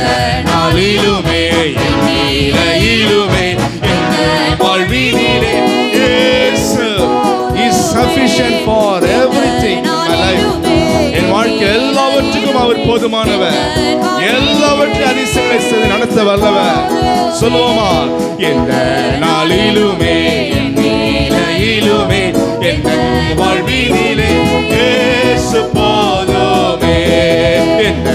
நாளிலுமே என் நிலையிலுமே எந்த வாழ்வினிலே இயேசு is sufficient for everything in my life. என் வாழ்க்கை எல்லாவற்றுக்கும் அவர் போதுமானவர், எல்லாவற்றையும் அதிசயங்களை செய்து நடத்த வல்லவர். சொல்லுவோமா? எந்த நாளிலுமே என் நிலையிலுமே எந்த வாழ்வினிலே இயேசு போதுமே. எந்த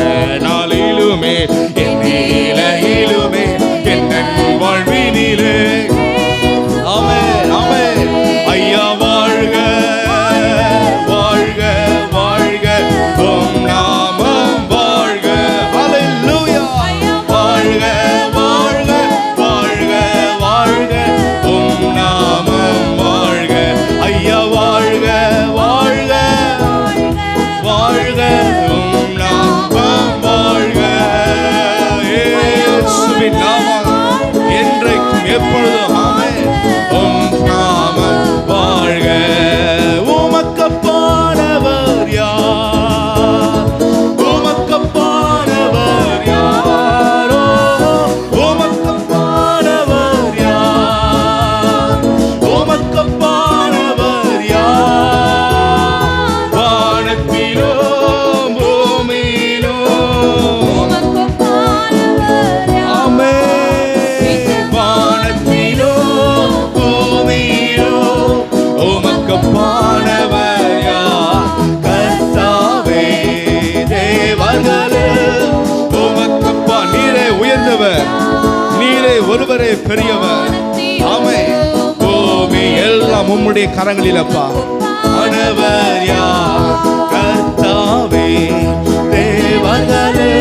நாளிலுமே என் நிலையிலுமே எந்த வாழ்வினிலே. ஆமென் ஆமென். ஐயா வாழ்க வாழ்க வாழ்க, உம் நாமம் வாழ்க. ஹல்லேலூயா. வாழ்க வாழ்க வாழ்க வாழ்க, உம் நாமம் வாழ்க. ஐயா வாழ்க வாழ்க வாழ்க, உம் நாமம் வாழ்க. இயேசுவின் நாமம் என்றைக்கும் எப்பொழுதும் உம் நாமம் வாழ்க. உமக்கப்பானவர் யார்? உமக்கப்பானவர் யாரோ? உமக்கப்பானவர் யார்? உமக்கப்பானவர் யார்? வானத்திலோ பூமியிலோ. ஆமென். வானத்திலோ பூமியிலோ உமக்கப்பானவர் யார்? கர்த்தாவே தேவர்களே உமக்கப்பா. நீரே உயர்ந்தவர், நீரே ஒருவரே பெரியவர். ஆமென். பூமி எல்லாம் உம்முடைய கரங்களில் அப்பா. ஆனவர் யார்? கர்த்தாவே தேவர்களே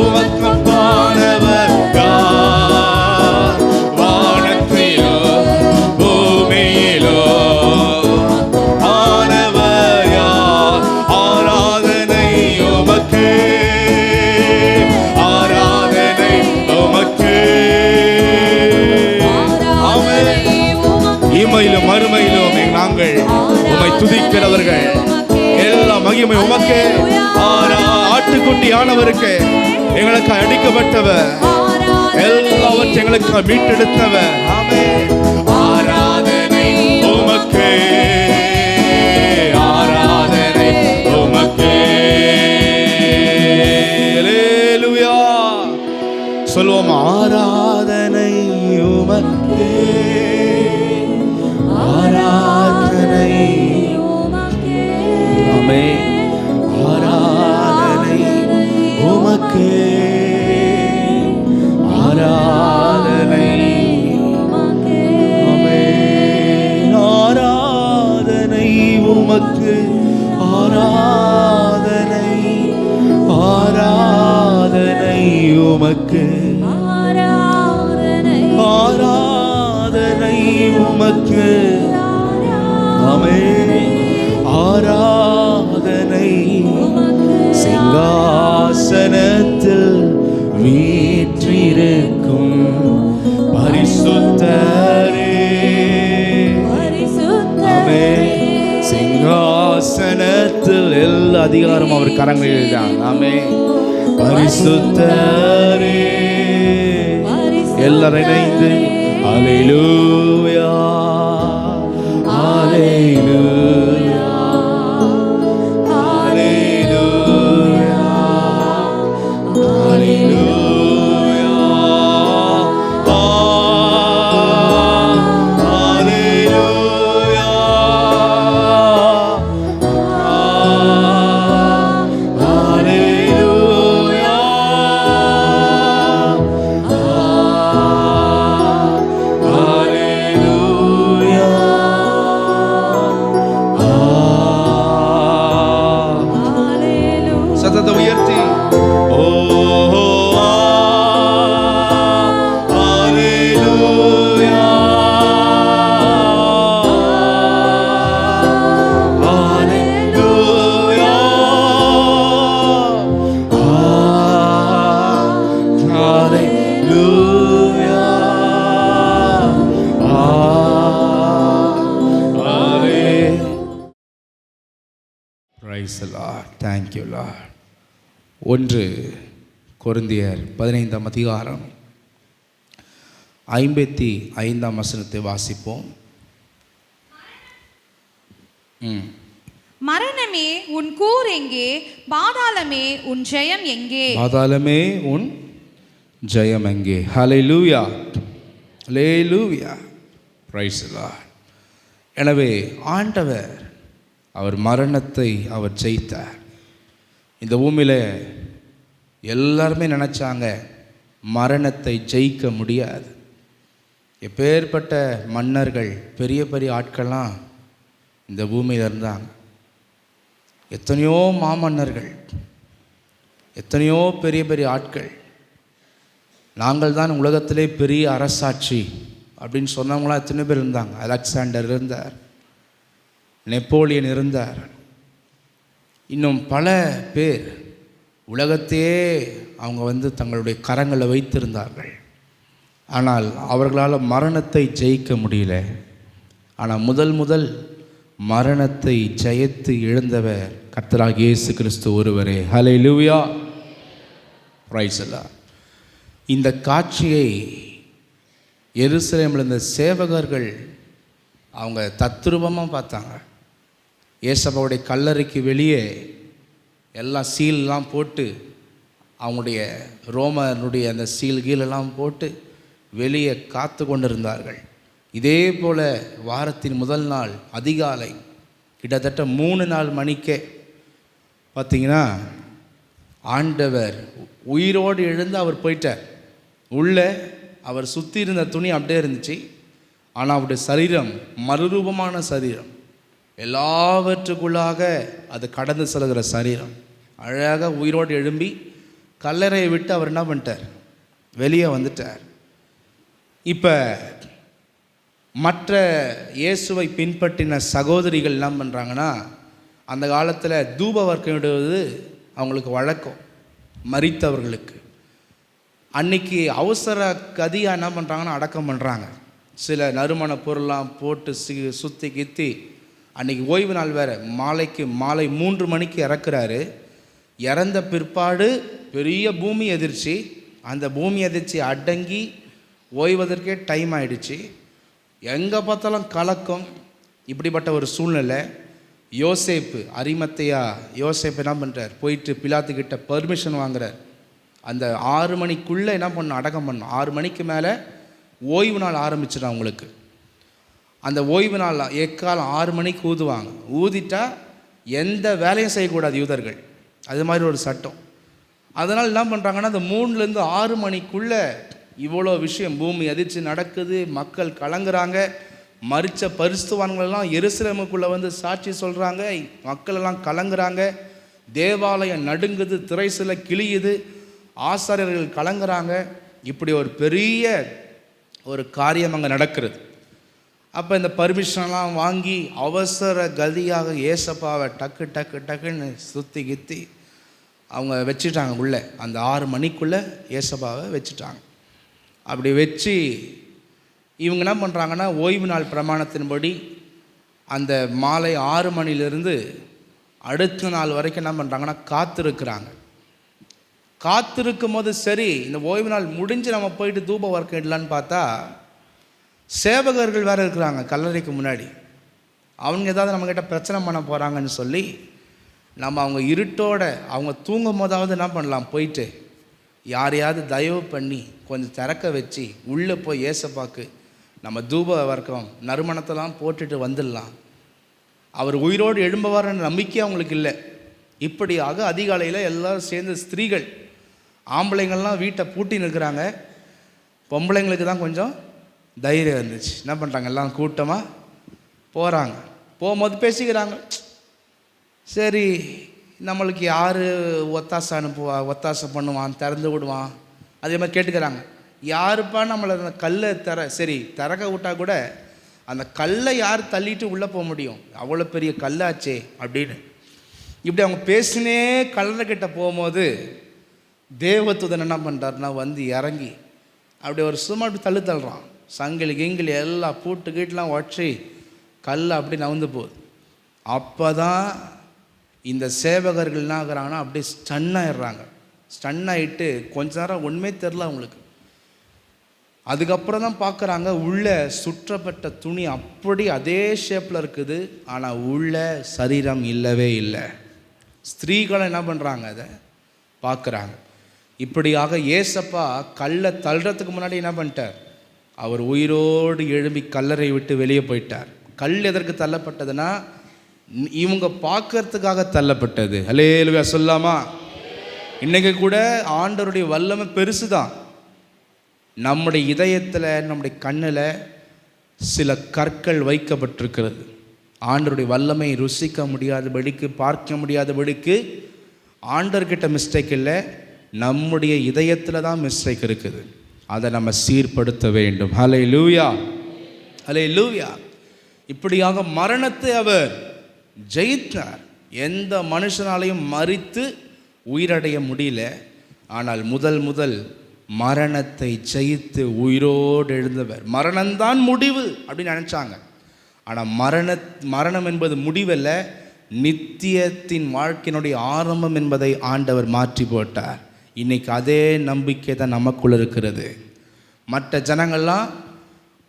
உமக்கப்பானவர் யார்? வானத்திலோ பூமியிலோ ஆனவர் யார்? ஆராதனை உமக்கு, ஆராதனை உமக்கு. ஆமென். இமையிலும் மறுமையிலும் நாங்கள் உம்மை துதிக்கிறவர்கள். எல்லா மகிமை உமக்கே. ஆட்டுக்குட்டி ஆனவருக்கு எங்களுக்கு அடிக்கப்பட்டவர், எல்லாவற்றையும் எங்களுக்கு மீட்டெடுத்தவர். ஆமென். ஆராதனை உமக்கே, ஆராதனை உமக்கே. அல்லேலூயா. சொல்லுவோம். ஆராதனை உமக்கே, ஆராதனை. ஆமென். ஆராதனை உமக்கு ஆராதனை, ஆராதனை உமக்கு, ஆராதனை உமக்கு. ஆமென். ஆராதனை சிங்காசனத்தில் வீற்றிருக்கும் பரிசுத்தரே. ஆமென். சிங்காசனத்தில் எல்லா அதிகாரம் அவர் கரங்களில் தான். ஆமென். பரிசுத்தரே. எல்லாரும் இணைந்து அல்லேலூயா, அல்லேலூயா, அல்லேலூயா, அல்லேலூயா, அல்லேலூயா, அல்லேலூயா. சத்தத்தை உயர்த்தி ஓ அல்லேலூயா, அல்லேலூயா, அல்லேலூயா. Praise the Lord. Thank you, Lord. 1 கொரிந்தியர் 15ஆம் அதிகாரம் 55ஆம் வசனத்தை வாசிப்போம். மரணமே உன் கூர் எங்கே? பாதாளமே உன் ஜெயம் எங்கே? பாதாளமே உன் ஜெயம் எங்கே? Hallelujah, hallelujah. Praise the lord. எனவே ஆண்டவர் அவர் மரணத்தை அவர் ஜெயித்தார். இந்த பூமியில் எல்லாருமே நினச்சாங்க மரணத்தை ஜெயிக்க முடியாது. எப்பேற்பட்ட மன்னர்கள், பெரிய பெரிய ஆட்கள்லாம் இந்த பூமியில் இருந்தாங்க. எத்தனையோ மாமன்னர்கள், எத்தனையோ பெரிய பெரிய ஆட்கள். நாங்கள் தான் உலகத்திலே பெரிய அரசாட்சி அப்படின்னு சொன்னவங்களாம் எத்தனை பேர் இருந்தாங்க. அலெக்சாண்டர் இருந்தார், நெப்போலியன் இருந்தார், இன்னும் பல பேர் உலகத்தையே அவங்க தங்களுடைய கரங்களை வைத்திருந்தார்கள். ஆனால் அவர்களால் மரணத்தை ஜெயிக்க முடியல. ஆனால் முதல் மரணத்தை ஜெயித்து எழுந்தவர் கர்த்தராகிய இயேசு கிறிஸ்து ஒருவரே. ஹல்லேலூயா, பிரைஸ் தி லார்ட். இந்த காட்சியை எருசலேமில் இருந்த சேவகர்கள் அவங்க தத்ரூபமாக பார்த்தாங்க. ஏசப்பாவுடைய கல்லறைக்கு வெளியே எல்லாம் சீல்லாம் போட்டு, அவங்களுடைய ரோமனுடைய அந்த சீல் கீழெல்லாம் போட்டு வெளியே காத்து கொண்டிருந்தார்கள். இதே போல் வாரத்தின் முதல் நாள் அதிகாலை கிட்டத்தட்ட 3-4 மணிக்கே பார்த்திங்கன்னா ஆண்டவர் உயிரோடு எழுந்து அவர் போயிட்டார். உள்ளே அவர் சுற்றி இருந்த துணி அப்படியே இருந்துச்சு. ஆனால் அவருடைய சரீரம் மறுரூபமான சரீரம், எல்லாவற்றுக்குள்ளாக அது கடந்து செல்கிற சரீரம், அழகாக உயிரோடு எழும்பி கல்லறையை விட்டு அவர் என்ன பண்ணிட்டார், வெளியே வந்துட்டார். இப்போ மற்ற இயேசுவை பின்பற்றின சகோதரிகள் என்ன பண்ணுறாங்கன்னா, அந்த காலத்தில் தூப வர்க்கம் இடுவது அவங்களுக்கு வழக்கம். மரித்தவர்களுக்கு அன்னைக்கு அவசர கதியாக என்ன பண்ணுறாங்கன்னா அடக்கம் பண்ணுறாங்க. சில நறுமண பொருள்லாம் போட்டு சுற்றி கித்தி. அன்றைக்கி ஓய்வு நாள் வேறு. மாலை 3 மணிக்கு இறக்குறாரு. இறந்த பிற்பாடு பெரிய பூமி எதிர்ச்சி. அந்த பூமி எதிர்ச்சி அடங்கி ஓய்வதற்கே டைம் ஆகிடுச்சு. எங்கே பார்த்தாலும் கலக்கம். இப்படிப்பட்ட ஒரு சூழ்நிலை. யோசேப்பு, அரிமத்தையா யோசேப்பு என்ன பண்ணுறார், போயிட்டு பிலாத்துக்கிட்ட பர்மிஷன் வாங்குறார். அந்த 6 மணிக்குள்ளே என்ன பண்ணணும், அடக்கம் பண்ணணும். 6 மணிக்கு மேலே ஓய்வு நாள் ஆரம்பிச்சிடும் அவங்களுக்கு. அந்த ஓய்வு நாள் எக்காலம் 6 மணிக்கு ஊதுவாங்க. ஊதிட்டா எந்த வேலையும் செய்யக்கூடாது யூதர்கள். அது மாதிரி ஒரு சட்டம். அதனால் என்ன பண்ணுறாங்கன்னா, அந்த 3லேருந்து 6 மணிக்குள்ளே இவ்வளோ விஷயம், பூமி அதிர்ச்சி நடக்குது, மக்கள் கலங்குறாங்க, மரித்த பரிசுத்தவான்களெல்லாம் எருசலேமுக்குள்ளே வந்து சாட்சி சொல்கிறாங்க. மக்கள் எல்லாம் கலங்குறாங்க. தேவாலயம் நடுங்குது, திரைசிலை கிழியுது, ஆசாரியர்கள் கலங்குறாங்க. இப்படி ஒரு பெரிய ஒரு காரியம் அங்கே நடக்கிறது. அப்போ இந்த பர்மிஷன்லாம் வாங்கி அவசர கதியாக ஏசப்பாவை டக்கு டக்கு டக்குன்னு சுற்றி கித்தி அவங்க வச்சுட்டாங்க உள்ளே. அந்த 6 மணிக்குள்ளே ஏசப்பாவை வச்சுட்டாங்க. அப்படி வச்சு இவங்க என்ன பண்ணுறாங்கன்னா, ஓய்வு நாள் பிரமாணத்தின்படி அந்த மாலை 6 மணிலேருந்து அடுத்த நாள் வரைக்கும் என்ன பண்ணுறாங்கன்னா காத்திருக்கிறாங்க. காத்திருக்கும் போது சரி, இந்த ஓய்வு நாள் முடிஞ்சு நம்ம போயிட்டு தூப வர்க்கம் இடலான்னு பார்த்தா சேவகர்கள் வேறு இருக்கிறாங்க கல்லறைக்கு முன்னாடி. அவங்க ஏதாவது நம்மக்கிட்ட பிரச்சனை பண்ண போகிறாங்கன்னு சொல்லி நம்ம அவங்க இருட்டோட அவங்க தூங்கும் போதாவது என்ன பண்ணலாம், போயிட்டு யாரையாவது தயவு பண்ணி கொஞ்சம் திறக்க வச்சு உள்ளே போய் ஏசப்பாக்கு நம்ம தூப வர்க்கம் நறுமணத்தெல்லாம் போட்டுட்டு வந்துடலாம். அவர் உயிரோடு எழும்புவார்ன்ற நம்பிக்கை அவங்களுக்கு இல்லை. இப்படியாக அதிகாலையில் எல்லோரும் சேர்ந்து ஸ்திரீகள், ஆம்பளைங்கள்லாம் வீட்டை பூட்டி நிற்கிறாங்க. பொம்பளைங்களுக்கு தான் கொஞ்சம் தைரியம் இருந்துச்சு. என்ன பண்ணுறாங்க, எல்லாம் கூட்டமாக போகிறாங்க. போகும்போது பேசிக்கிறாங்க, சரி நம்மளுக்கு யார் ஒத்தாசை அனுப்புவா, ஒத்தாசை பண்ணுவான், திறந்து விடுவான், அதே மாதிரி கேட்டுக்கிறாங்க. யாருப்பா நம்மளை அந்த கல்லை சரி திறக்க விட்டா கூட அந்த கல்லை யார் தள்ளிட்டு உள்ளே போக முடியும், அவ்வளோ பெரிய கல்லாச்சே அப்படின்னு. இப்படி அவங்க பேசினே கல்லறைக்கிட்ட போகும்போது தேவதூதன் என்ன பண்ணுறாருன்னா வந்து இறங்கி அப்படி ஒரு சும்மா அப்படி தள்ளுறான். சங்கிலி கிங்கிலி எல்லாம் பூட்டு கீட்டெலாம் உடச்சி கல் அப்படி நவுந்து போகுது. அப்போ தான் இந்த சேவகர்கள் என்ன ஆகுறாங்கன்னா அப்படியே ஸ்டன் ஆகிடுறாங்க. ஸ்டன் ஆகிட்டு கொஞ்ச நேரம் ஒன்றுமே தெரில அவங்களுக்கு. அதுக்கப்புறம் தான் பார்க்குறாங்க, உள்ளே சுற்றப்பட்ட துணி அப்படி அதே ஷேப்பில் இருக்குது, ஆனால் உள்ள சரீரம் இல்லவே இல்லை. ஸ்திரீகளை என்ன பண்ணுறாங்க, அதை பார்க்குறாங்க. இப்படியாக ஏசப்பா கல்லை தள்ளுறதுக்கு முன்னாடி என்ன பண்ணிட்டார், அவர் உயிரோடு எழும்பி கல்லறை விட்டு வெளியே போயிட்டார். கல் எதற்கு தள்ளப்பட்டதுன்னா இவங்க பார்க்கறதுக்காக தள்ளப்பட்டது. ஹல்லேலூயா சொல்லாமா? இன்றைக்கி கூட ஆண்டவருடைய வல்லமை பெருசு தான். நம்முடைய இதயத்தில், நம்முடைய கண்ணில் சில கற்கள் வைக்கப்பட்டிருக்கிறது. ஆண்டவருடைய வல்லமை ருசிக்க முடியாதபடிக்கு, பார்க்க முடியாதபடிக்கு ஆண்டவர்கிட்ட மிஸ்டேக் இல்லை, நம்முடைய இதயத்தில் தான் மிஸ்டேக் இருக்குது. அதை நம்ம சீர்படுத்த வேண்டும். ஹல்லேலூயா, ஹல்லேலூயா. இப்படியாக மரணத்தை அவர் ஜெயித்தார். எந்த மனுஷனாலையும் மரித்து உயிரடைய முடியல. ஆனால் முதல் மரணத்தை ஜெயித்து உயிரோடு எழுந்தவர். மரணம்தான் முடிவு அப்படின்னு நினச்சாங்க. ஆனால் மரணம் என்பது முடிவல்ல, நித்தியத்தின் வாழ்க்கையினுடைய ஆரம்பம் என்பதை ஆண்டவர் மாற்றி போட்டார். இன்றைக்கி அதே நம்பிக்கை தான் நமக்குள்ள இருக்கிறது. மற்ற ஜனங்கள்லாம்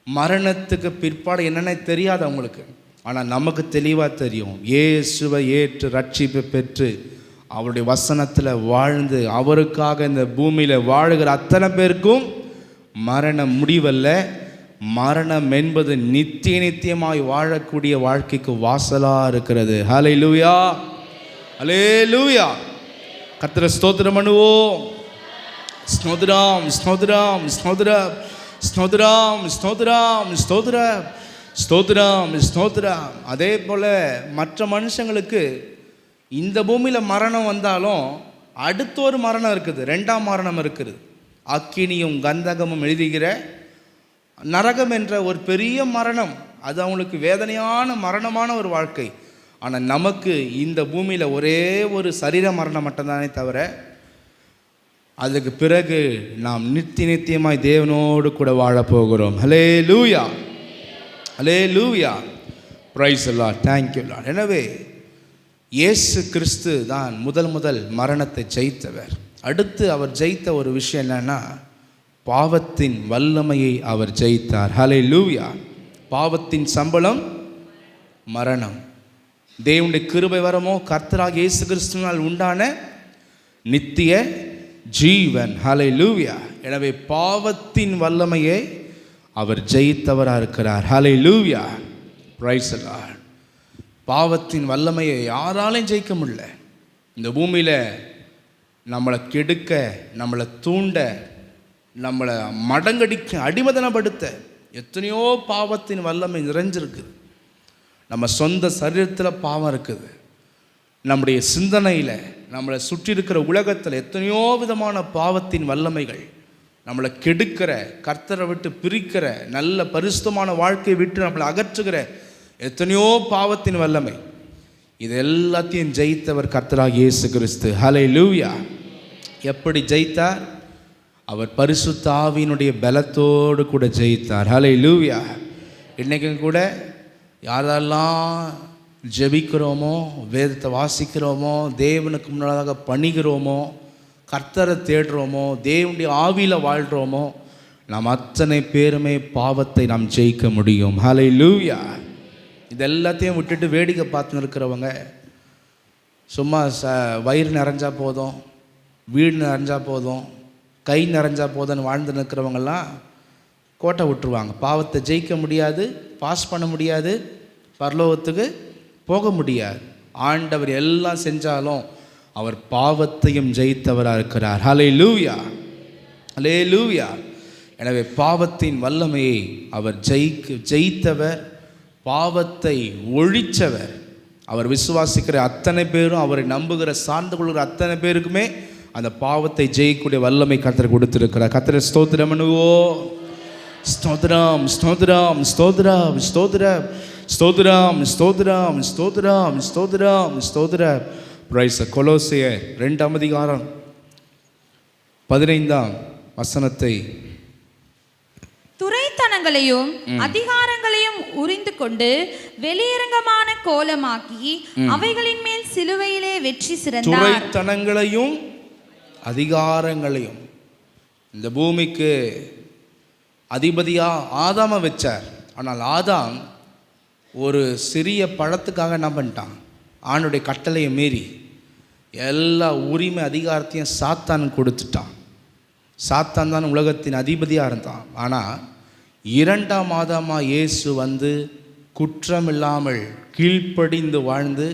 மரணத்துக்கு பிற்பாடு என்னென்ன தெரியாது அவங்களுக்கு, ஆனால் நமக்கு தெளிவாக தெரியும். இயேசுவை ஏற்று ரட்சிப்பை பெற்று அவருடைய வசனத்தில் வாழ்ந்து அவருக்காக இந்த பூமியில் வாழுகிற அத்தனை பேருக்கும் மரணம் முடிவல்ல, மரணம் என்பது நித்தியமாய் வாழக்கூடிய வாழ்க்கைக்கு வாசலாக இருக்கிறது. ஹல்லேலூயா, ஹல்லேலூயா. கர்த்தரை ஸ்தோத்திரம் பண்ணுவோம். ஸ்தோத்திரம், ஸ்தோத்திரம், ஸ்தோத்திரம், ஸ்தோத்திரம், ஸ்தோத்திரம், ஸ்தோத்திரம், ஸ்தோத்திரம், ஸ்தோத்திரம். அதே போல் மற்ற மனுஷங்களுக்கு இந்த பூமியில் மரணம் வந்தாலும் அடுத்த ஒரு மரணம் இருக்குது, 2ஆம் மரணம் இருக்குது. அக்கினியும் கந்தகமும் எழுதுகிற நரகம் என்ற ஒரு பெரிய மரணம். அது அவங்களுக்கு வேதனையான மரணமான ஒரு வாழ்க்கை. ஆனால் நமக்கு இந்த பூமியில் ஒரே ஒரு சரீர மரணம் மட்டும்தானே தவிர, அதுக்கு பிறகு நாம் நித்தியமாய் தேவனோடு கூட வாழப்போகிறோம். Hallelujah, hallelujah, praise the lord, thank you lord. எனவே இயேசு கிறிஸ்து தான் முதல் மரணத்தை ஜெயித்தவர். அடுத்து அவர் ஜெயித்த ஒரு விஷயம் என்னன்னா, பாவத்தின் வல்லமையை அவர் ஜெயித்தார். ஹல்லேலூயா. பாவத்தின் சம்பளம் மரணம். தேவனுடைய கிருபை வரமோ கர்த்தராகிய இயேசு கிறிஸ்துவினால் உண்டான நித்திய ஜீவன். ஹல்லேலூயா. எனவே பாவத்தின் வல்லமையை அவர் ஜெயித்தவராக இருக்கிறார். ஹல்லேலூயா, பிரைஸ் தி லார்ட். பாவத்தின் வல்லமையை யாராலையும் ஜெயிக்க முடியல. இந்த பூமியில் நம்மளை கெடுக்க, நம்மளை தூண்ட, நம்மளை மடங்கடிக்க, அடிமதனப்படுத்த எத்தனையோ பாவத்தின் வல்லமை நிறைஞ்சிருக்குது. நம்ம சொந்த சரீரத்தில் பாவம் இருக்குது, நம்முடைய சிந்தனையில், நம்மளை சுற்றி இருக்கிற உலகத்தில் எத்தனையோ விதமான பாவத்தின் வல்லமைகள் நம்மளை கெடுக்கிற, கர்த்தரை விட்டு பிரிக்கிற, நல்ல பரிசுத்தமான வாழ்க்கையை விட்டு நம்மளை அகற்றுகிற எத்தனையோ பாவத்தின் வல்லமை. இது எல்லாத்தையும் ஜெயித்தவர் கர்த்தராகிய இயேசு கிறிஸ்து. ஹல்லேலூயா. எப்படி ஜெயித்தார்? அவர் பரிசுத்த ஆவியினுடைய பலத்தோடு கூட ஜெயித்தார். ஹல்லேலூயா. இன்றைக்கும் கூட யாரெல்லாம் ஜெபிக்கிறோமோ, வேதத்தை வாசிக்கிறோமோ, தேவனுக்கு முன்னதாக பணிகிறோமோ, கர்த்தரை தேடுறோமோ, தேவனுடைய ஆவியில் வாழ்கிறோமோ, நாம் அத்தனை பேருமே பாவத்தை நாம் ஜெயிக்க முடியும். ஹல்லேலூயா. இது எல்லாத்தையும் விட்டுட்டு வேடிக்கை பார்த்துன்னு இருக்கிறவங்க, சும்மா வயிறு நிறைஞ்சா போதும், வீடு நிறைஞ்சா போதும், கை நிறைஞ்சா போதும்னு வாழ்ந்து நிற்கிறவங்கெல்லாம் கோட்டை விட்டுருவாங்க. பாவத்தை ஜெயிக்க முடியாது, பாஸ் பண்ண முடியாது, பரலோகத்துக்கு போக முடியாது. ஆண்டவர் எல்லாம் செஞ்சாலும் அவர் பாவத்தையும் ஜெயித்தவராக இருக்கிறார். ஹல்லேலூயா, ஹல்லேலூயா. எனவே பாவத்தின் வல்லமையை அவர் ஜெயித்தவர், பாவத்தை ஒழித்தவர். அவர் விசுவாசிக்கிற அத்தனை பேரும், அவரை நம்புகிற சார்ந்து கொள்கிற அத்தனை பேருக்குமே அந்த பாவத்தை ஜெயிக்கக்கூடிய வல்லமை கர்த்தர் கொடுத்திருக்கிறார். கர்த்தரை ஸ்தோத்திரம் பண்ணுவோம். ஸ்தோத்திரம், ஸ்தோத்திரம், ஸ்தோத்திரம், ஸ்தோத்திரம், ஸ்தோத்திரம், ஸ்தோத்திரம், ஸ்தோத்திரம், ஸ்தோத்திரம், ஸ்தோத்திரம். பிரைஸ். கொலோசியர் 2ஆம் அதிகாரம் 15ஆம் வசனத்தை, துரைத்தனங்களையும் அதிகாரங்களையும் உரிந்து கொண்டு வெளியரங்கமான கோலமாக்கி அவைகளின் மேல் சிலுவையிலே வெற்றி சிறந்தார். துரைத்தனங்களையும் அதிகாரங்களையும் இந்த பூமிக்கு அதிபதியா ஆதாமை வச்சார். ஆனால் ஆதாம் ஒரு சிறிய பழத்துக்காக என்ன பண்ணிட்டான்? ஆணுடைய கட்டளையை மீறி எல்லா உரிமை அதிகாரத்தையும் சாத்தான் கொடுத்துட்டான். சாத்தான் தான் உலகத்தின் அதிபதியாக இருந்தான். ஆனால் 2ஆம் ஆதாமா இயேசு வந்து குற்றமில்லாமல் கீழ்ப்படிந்து வாழ்ந்து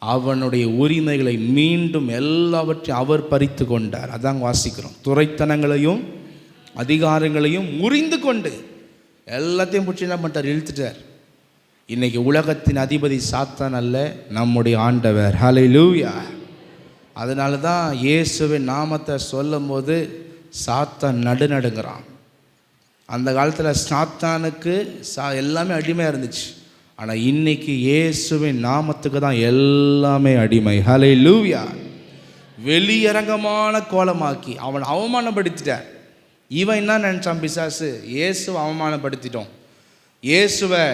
அவனுடைய உரிமைகளை மீண்டும் எல்லாவற்றையும் அவர் பறித்து கொண்டார். அதாங்க வாசிக்கிறோம். துரைத்தனங்களையும் அதிகாரங்களையும் முறிந்து கொண்டு எல்லாத்தையும் பிடிச்சி என்ன பண்ணிட்டார்? இழுத்துட்டார். இன்னைக்கு உலகத்தின் அதிபதி சாத்தான் அல்ல, நம்முடைய ஆண்டவர். ஹல்லேலூயா. அதனால தான் இயேசுவின் நாமத்தை சொல்லும் போது சாத்தான் நடுநடுங்கிறான். அந்த காலத்தில் சாத்தானுக்கு எல்லாமே அடிமையாக இருந்துச்சு. ஆனால் இன்னைக்கு இயேசுவின் நாமத்துக்கு தான் எல்லாமே அடிமை. ஹல்லேலூயா. வெளியரங்கமான கோலமாக்கி அவன் அவமானப்படுத்திட்டார். இவன் என்ன நினச்சான்? பிசாசு, இயேசுவை அவமானப்படுத்திட்டோம், இயேசுவை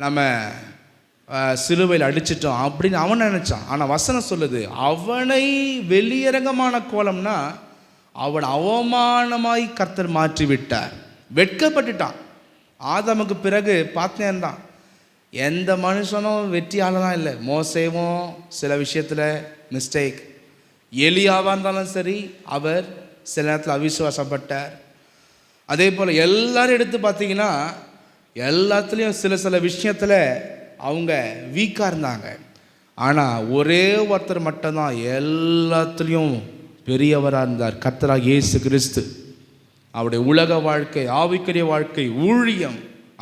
நம்ம சிலுவையில் அடிச்சிட்டோம் அப்படின்னு அவன் நினச்சான். ஆனால் வசனம் சொல்லுது, அவனை வெளியரங்கமான கோலம்னா அவன் அவமானமாய் கர்த்தர் மாற்றி விட்டார். வெட்கப்பட்டுட்டான். ஆதாமுக்கு பிறகு பார்த்தேன் தான் எந்த மனுஷனும் வெற்றியாளதான் இல்லை. மோசேவும் சில விஷயத்தில் மிஸ்டேக், எலியாவாக இருந்தாலும் சரி அவர் சில நேரத்தில் அவிசுவாசப்பட்டார். அதே போல் எல்லாரும் எடுத்து பார்த்தீங்கன்னா எல்லாத்துலேயும் சில விஷயத்தில் அவங்க வீக்காக இருந்தாங்க. ஆனால் ஒரே ஒருத்தர் மட்டும்தான் எல்லாத்துலேயும் பெரியவராக இருந்தார், கர்த்தராகிய இயேசு கிறிஸ்து. அவருடைய உலக வாழ்க்கை, ஆவிக்குரிய வாழ்க்கை, ஊழியம்,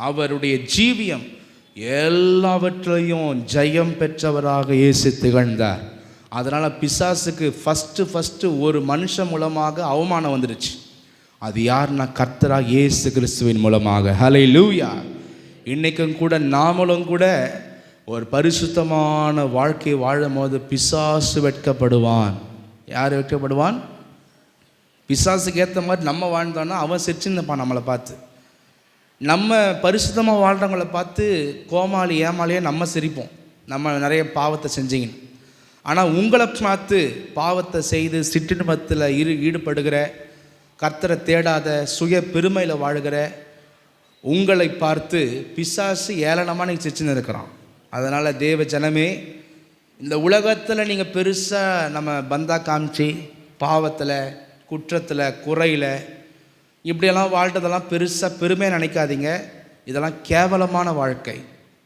அவருடைய ஜீவியம் எல்லாவற்றையும் ஜெயம் பெற்றவராக இயேசு திகழ்ந்தார். அதனால் பிசாசுக்கு ஃபஸ்ட்டு ஒரு மனுஷன் மூலமாக அவமானம் வந்துடுச்சு. அது யாருன்னா கர்த்தராகிய இயேசு கிறிஸ்துவின் மூலமாக. ஹல்லேலூயா. இன்றைக்கும் கூட நாமளும் கூட ஒரு பரிசுத்தமான வாழ்க்கை வாழும் போது பிசாசு வெட்கப்படுவான். யார் வெட்கப்படுவான்? பிசாசுக்கு ஏற்ற மாதிரி நம்ம வாழ்ந்தோன்னா அவன் சிரிச்சுன்னுப்பான் நம்மளை பார்த்து. நம்ம பரிசுத்தமாக வாழ்கிறவங்களை பார்த்து கோமாளி ஏமாளியே நம்ம சிரிப்போம், நம்ம நிறைய பாவத்தை செஞ்சீங்கன்னு. ஆனால் உங்களை பார்த்து பாவத்தை செய்து சிற்றின்பத்தில் ஈடுபடுகிற, கர்த்தரை தேடாத, சுய பெருமையில் வாழ்கிற உங்களை பார்த்து பிசாசு ஏளனமாக நீங்கள் சிரிச்சுன்னு இருக்கிறான். அதனால் தேவ ஜனமே, இந்த உலகத்தில் நீங்கள் பெருசாக நம்ம பந்தா காமிச்சு பாவத்தில், குற்றத்தில், குறையில் இப்படியெல்லாம் வாழ்கிறதெல்லாம் பெருசாக பெருமையாக நினைக்காதீங்க. இதெல்லாம் கேவலமான வாழ்க்கை.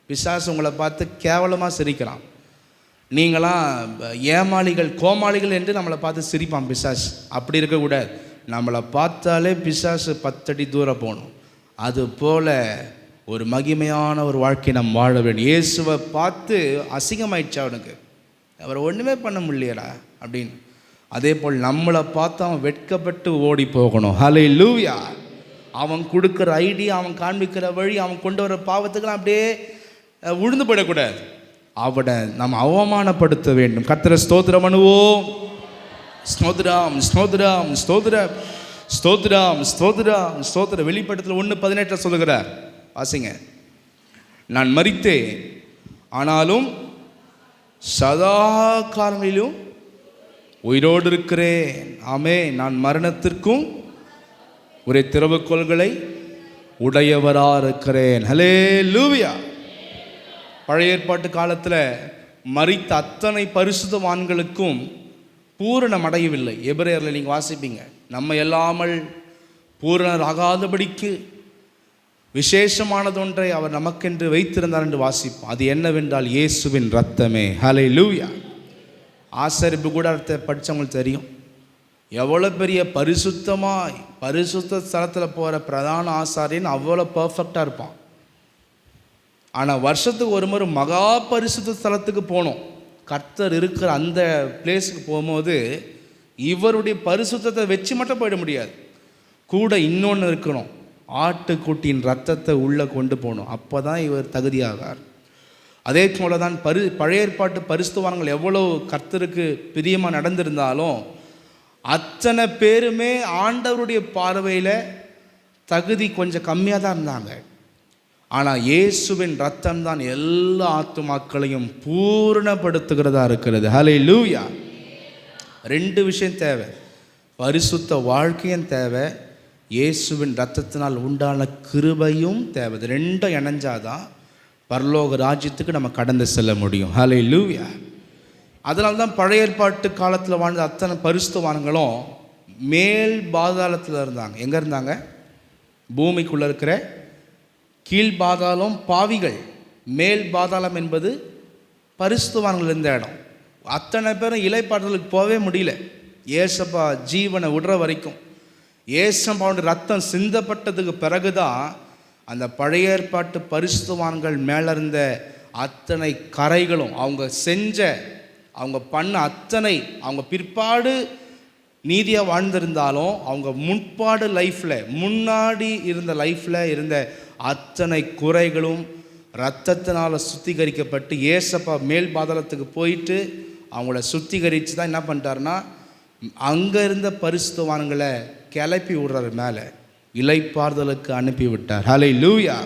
பிசாசு உங்களை பார்த்து கேவலமாக சிரிக்கிறான். நீங்களாம் ஏமாளிகள், கோமாளிகள் என்று நம்மளை பார்த்து சிரிப்பான் பிசாசு. அப்படி இருக்கக்கூடாது. நம்மளை பார்த்தாலே பிசாசு 10 அடி தூரம் போகணும். அது போல ஒரு மகிமையான ஒரு வாழ்க்கை நாம் வாழ வேண்டும். இயேசுவை பார்த்து அசிங்கமாயிடுச்சு அவனுக்கு, அவரை ஒன்றுமே பண்ண முடியலடா அப்படின்னு. அதே போல் நம்மளை பார்த்து அவன் வெட்கப்பட்டு ஓடி போகணும். ஹல்லேலூயா. அவன் கொடுக்குற ஐடியா, அவன் காண்பிக்கிற வழி, அவன் கொண்டு வர பாவத்துக்கெல்லாம் அப்படியே உழுந்து போயிடக்கூடாது. அவனை நம்ம அவமானப்படுத்த வேண்டும். கர்த்தரை ஸ்தோத்திரம் பண்ணுவோம். ஸ்தோத்திரம் ஸ்தோத்திரம் ஸ்தோத்திரம் ஸ்தோத்திரம் ஸ்தோத்திரம் ஸ்தோத்திரம். வெளிப்படுத்தல் 1:18 சொல்லுகிறார், வாசிங்க. நான் மரித்தேன், ஆனாலும் சதா காலங்களிலும் உயிரோடு இருக்கிறேன். ஆமே. நான் மரணத்திற்கும் ஒரே திறவுகோல்களை உடையவராக இருக்கிறேன். ஹல்லேலூயா. பழைய ஏற்பாட்டு காலத்தில் மரித்த அத்தனை பரிசுத்தவான்களுக்கும் பூரணம் அடையவில்லை. எபிரேயரில் நீங்கள் வாசிப்பீங்க, நம்ம எல்லாமல் பூரணர் ஆகாதபடிக்கு விசேஷமானதொன்றை அவர் நமக்கென்று வைத்திருந்தார் என்று வாசிப்போம். அது என்னவென்றால் இயேசுவின் இரத்தமே. ஹல்லேலூயா. ஆசரிப்பு கூடாரத்தை படித்தவங்களுக்கு தெரியும், எவ்வளோ பெரிய பரிசுத்த ஸ்தலத்தில் போகிற பிரதான ஆசாரியன் அவ்வளோ பர்ஃபெக்டாக இருப்பான். ஆனால் வருஷத்துக்கு ஒரு முறை மகா பரிசுத்த ஸ்தலத்துக்கு போனோம். கர்த்தர் இருக்கிற அந்த பிளேஸுக்கு போகும்போது இவருடைய பரிசுத்தத்தை வச்சு மட்டும் போயிட முடியாது, கூட இன்னொன்று இருக்கணும், ஆட்டுக்குட்டியின் ரத்தத்தை உள்ளே கொண்டு போகணும். அப்போ தான் இவர் தகுதியாகார். அதே போல தான் பழைய ஏற்பாட்டு பரிசுத்தவான்கள் எவ்வளோ கர்த்தருக்கு பிரியமாக நடந்திருந்தாலும் அத்தனை பேருமே ஆண்டவருடைய பார்வையில் தகுதி கொஞ்சம் கம்மியாக தான் இருந்தாங்க. ஆனால் இயேசுவின் ரத்தம் தான் எல்லா ஆத்துமாக்களையும் பூரணப்படுத்துகிறதா இருக்கிறது. ஹல்லேலூயா. 2 விஷயம் தேவை, பரிசுத்த வாழ்க்கையும் தேவை, இயேசுவின் ரத்தத்தினால் உண்டான கிருபையும் தேவை. 2 இணைஞ்சாதான் பரலோக ராஜ்யத்துக்கு நம்ம கடந்து செல்ல முடியும். ஹல்லேலூயா. அதனால தான் பழைய ஏற்பாட்டு காலத்தில் வாழ்ந்த அத்தனை பரிசுத்தவான்களும் மேல் பாதாளத்தில் இருந்தாங்க. எங்கே இருந்தாங்க? பூமிக்குள்ளே இருக்கிற கீழ் பாதாளம் பாவிகள், மேல் பாதாளம் என்பது பரிசுத்தவான்கள் இருந்த இடம். அத்தனை பேரும் இலைப்பாறுதலுக்கு போகவே முடியல. ஏசப்பா ஜீவனை விடுற வரைக்கும், ஏசப்பாவுடைய ரத்தம் சிந்தப்பட்டதுக்கு பிறகுதான் அந்த பழைய ஏற்பாட்டு பரிசுத்தவான்கள் மேலே இருந்த அத்தனை கரைகளும், அவங்க பண்ண அத்தனை, அவங்க பிற்பாடு நீதியாக வாழ்ந்திருந்தாலும் அவங்க முன்பாடு லைஃப்பில், முன்னாடி இருந்த லைஃப்பில் இருந்த அத்தனை குறைகளும் இரத்தத்தினால் சுத்திகரிக்கப்பட்டு ஏசப்பா மேல் பாதாளத்துக்கு போயிட்டு அவங்கள சுத்திகரித்து தான் என்ன பண்ணிட்டாருன்னா அங்கே இருந்த பரிசுத்தவான்களை கிளப்பி விடுறாரு, மேலே இலைப்பாறுதலுக்கு அனுப்பி விட்டார். ஹல்லேலூயா.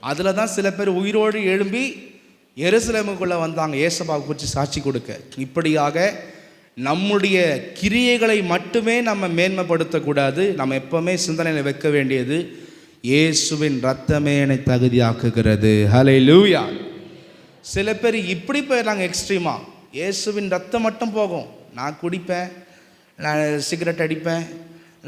அதில் தான் சில பேர் உயிரோடு எழும்பி எருசலேமுக்குள்ளே வந்தாங்க ஏசப்பாவை குறித்து சாட்சி கொடுக்க. இப்படியாக நம்முடைய கிரியைகளை மட்டுமே நம்ம மேன்மைப்படுத்தக்கூடாது. நம்ம எப்போவுமே சிந்தனையில் வைக்க வேண்டியது இயேசுவின் ரத்தமே என்னை தகுதியாக்குகிறது. ஹல்லேலூயா. சில பேர் இப்படி போயிடறாங்க எக்ஸ்ட்ரீமாக, இயேசுவின் ரத்தம் மட்டும் போகும், நான் குடிப்பேன், நான் சிகரெட் அடிப்பேன்,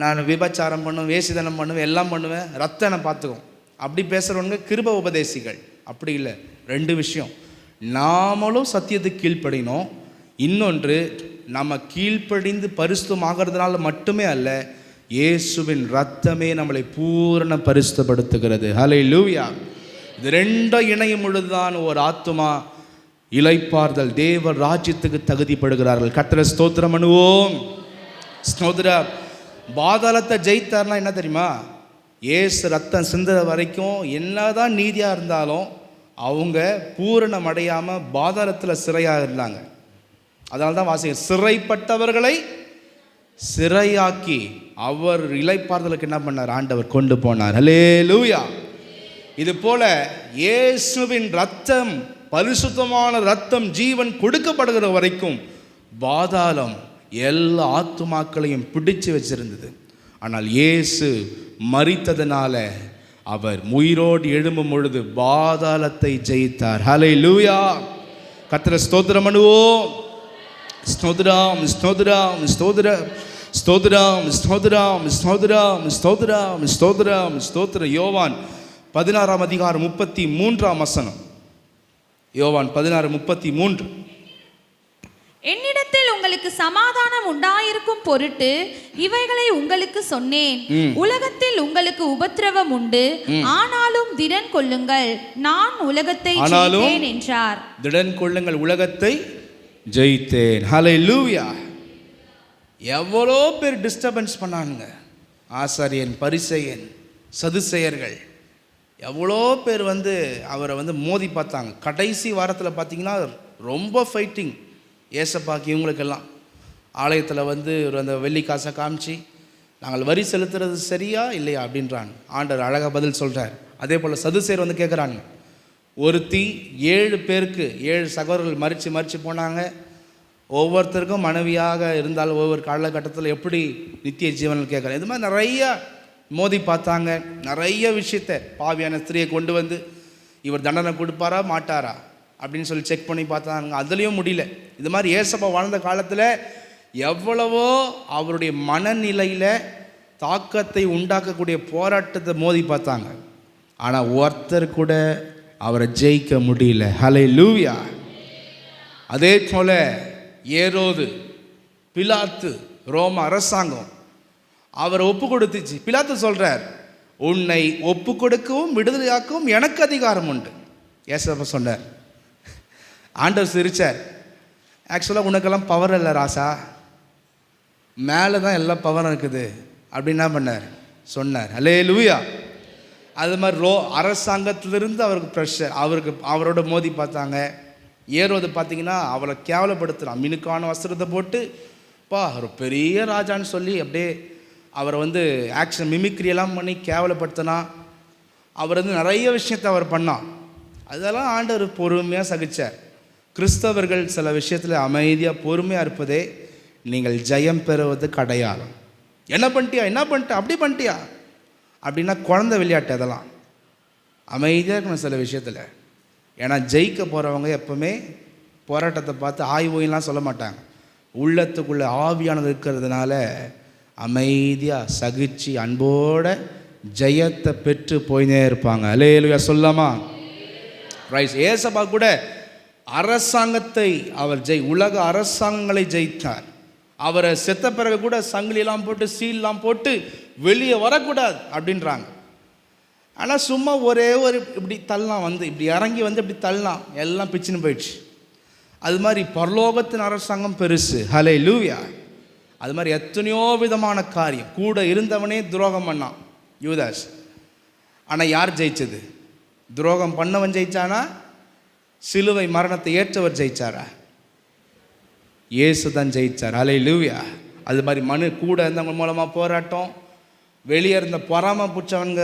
நான் விபச்சாரம் பண்ணுவேன், வேசிதனம் பண்ணுவேன், எல்லாம் பண்ணுவேன், ரத்தம் என்னை பார்த்துக்கும். அப்படி பேசுகிறவங்க கிருப உபதேசிகள். அப்படி இல்லை. 2 விஷயம், நாமளும் சத்தியத்துக்கு கீழ்ப்படினோம், இன்னொன்று நம்ம கீழ்ப்படிந்து பரிசுத்தமாகிறதுனால மட்டுமே அல்ல, இயேசுவின் ரத்தமே நம்மளை பூரண பரிசுத்தப்படுத்துகிறது. ஹல்லேலூயா. இது 2 இணையும் பொழுதுதான் ஒரு ஆத்துமா இலைப்பாறுதல் தேவ ராஜ்யத்துக்கு தகுதிப்படுகிறார்கள். கர்த்தரை ஸ்தோத்திரம் பண்ணுவோம். ஸ்தோத்திரம். பாதாளத்தை ஜெயித்தார்னா என்ன தெரியுமா? இயேசு ரத்தம் சிந்துற வரைக்கும் என்னதான் நீதியாக இருந்தாலும் அவங்க பூரணம் அடையாமல் பாதாளத்தில் சிறையாக இருந்தாங்க. அதனால தான் வாசிங்க, சிறைப்பட்டவர்களை சிறையாக்கி அவர் இலைப்பாறுதலுக்கு என்ன பண்ணார்? ஆண்டவர் கொண்டு போனார். ஹல்லேலூயா. இது போல இயேசுவின் ரத்தம், பரிசுத்தமான ரத்தம், ஜீவன் கொடுக்கப்படுகிற வரைக்கும் பாதாளம் எல்லா ஆத்துமாக்களையும் பிடிச்சு வச்சிருந்தது. ஆனால் இயேசு மரித்ததனால அவர் உயிரோடு எழும்பும் பொழுது பாதாளத்தை ஜெயித்தார். ஹல்லேலூயா. கர்த்தரை ஸ்தோத்திரம் பண்ணுவோம். ஸ்தோத்திரம் ஸ்தோத்திரம் ஸ்தோத்திரம் ஸ்தோத்திரம் ஸ்தோத்திரம் ஸ்தோத்திரம் ஸ்தோத்திரம் ஸ்தோத்திரம் ஸ்தோத்திரம். யோவான் 16:33 யோவான் 16:33. என்னிடத்தில் உங்களுக்கு சமாதானம் உண்டாயிருக்கும் பொருட்டு இவைகளை உங்களுக்கு சொன்னேன். உலகத்தில் உங்களுக்கு உபத்திரவம் உண்டு, ஆனாலும் திடன் கொள்ளுங்கள், நான் உலகத்தை ஜெயித்தேன் என்றார். திடன் கொள்ளுங்கள், உலகத்தை ஜெயித்தேன். ஹல்லேலூயா. எவ்வளோ பேர் டிஸ்டர்பன்ஸ் பண்ணானுங்க. ஆசாரியன், பரிசேயன், சதுசேயர்கள் எவ்வளோ பேர் அவரை மோதி பார்த்தாங்க. கடைசி வாரத்தில் பார்த்தீங்கன்னா ரொம்ப ஃபைட்டிங். ஏசப்பாக்கு இவங்களுக்கெல்லாம் ஆலயத்தில் அந்த வெள்ளி காசை காமிச்சு நாங்கள் வரி செலுத்துறது சரியா இல்லையா அப்படின்றாங்க. ஆண்டவர் அழகாக பதில் சொல்கிறார். அதே போல் சதுசேயர் கேட்குறாங்க. ஒருத்தி 7 பேருக்கு 7 சகோதரர்கள் மறித்து போனாங்க. ஒவ்வொருத்தருக்கும் மனைவியாக இருந்தாலும் ஒவ்வொரு காலகட்டத்தில் எப்படி நித்திய ஜீவனில் கேட்குறாங்க. இது மாதிரி நிறைய மோதி பார்த்தாங்க. நிறைய விஷயத்தை பாவியான ஸ்திரியை கொண்டு இவர் தண்டனை கொடுப்பாரா மாட்டாரா அப்படின்னு சொல்லி செக் பண்ணி பார்த்தாங்க. அதுலேயும் முடியல. இது மாதிரி ஏசப்பா வாழ்ந்த காலத்தில் எவ்வளவோ அவருடைய மனநிலையில் தாக்கத்தை உண்டாக்கக்கூடிய போராட்டத்தை மோதி பார்த்தாங்க. ஆனால் ஒருத்தர் கூட அவரை ஜெயிக்க முடியல. ஹல்லேலூயா. அதே போல் ஏரோது, பிலாத்து, ரோம அரசாங்கம் அவரை ஒப்பு கொடுத்துச்சு. பிலாத்து சொல்கிறார், உன்னை ஒப்பு கொடுக்கவும் விடுதலையாக்கவும் எனக்கு அதிகாரம் உண்டு. ஏசப்பா சொன்னார். ஆண்டவர் சிரிச்சார். ஆக்சுவலாக உனக்கெல்லாம் பவர் இல்லை ராசா, மேலே தான் எல்லா பவரும் இருக்குது அப்படின்னு என்ன பண்ணார் சொன்னார். ஹல்லேலூயா. அது மாதிரி அரசாங்கத்திலிருந்து அவருக்கு ப்ரெஷர், அவரோட மோதி பார்த்தாங்க. ஏரோது பார்த்தீங்கன்னா அவளை கேவலப்படுத்துகிறான். மினுக்கான வஸ்திரத்தை போட்டு ஒரு பெரிய ராஜான்னு சொல்லி அப்படியே அவரை ஆக்ஷன் மிமிக்ரியெல்லாம் பண்ணி கேவலப்படுத்தினா. அவர் நிறைய விஷயத்தை அவர் பண்ணான். அதெல்லாம் ஆண்டவர் பொறுமையாக சகிச்சார். கிறிஸ்தவர்கள் சில விஷயத்தில் அமைதியாக பொறுமையாக இருப்பதே நீங்கள் ஜெயம் பெறுவதுக்கு அடையாளம். என்ன பண்ணிட்டியா அப்படி பண்ணிட்டியா அப்படின்னா குழந்தை விளையாட்டு. அதெல்லாம் அமைதியாக இருக்கணும் சில விஷயத்தில். ஏன்னா ஜெயிக்க போகிறவங்க எப்பவுமே போராட்டத்தை பார்த்து ஆய்வுலாம் சொல்ல மாட்டாங்க. உள்ளத்துக்குள்ளே ஆவியானது இருக்கிறதுனால அமைதியாக சகிச்சு அன்போட ஜெயத்தை பெற்று போயினே இருப்பாங்க. அல்லேலூயா சொல்லாமா? ரைட். ஏசப்பா கூட அரசாங்கத்தை அவர் உலக அரசாங்கங்களை ஜெயித்தார். அவரை செத்த பிறகு கூட சங்கிலியெல்லாம் போட்டு சீல்லாம் போட்டு வெளியே வரக்கூடாது அப்படின்றாங்க. ஆனால் சும்மா ஒரே இப்படி தள்ளலாம், இப்படி இறங்கி இப்படி தள்ளலாம், எல்லாம் பிச்சுன்னு போயிடுச்சு. அது மாதிரி பரலோகத்தின் அரசாங்கம் பெருசு. ஹல்லேலூயா. அது மாதிரி எத்தனையோ விதமான காரியம். கூட இருந்தவனே துரோகம் பண்ணான், யூதாஸ். ஆனால் யார் ஜெயிச்சது? துரோகம் பண்ணவன் ஜெயிச்சானா? சிலுவை மரணத்தை ஏற்றவர் ஜெயிச்சாரா? இயேசு தான் ஜெயிச்சார். ஹல்லேலூயா. அது மாதிரி கூட இருந்தவங்க மூலமாக போராட்டம், வெளியே இருந்த பொறாம பிடிச்சவங்க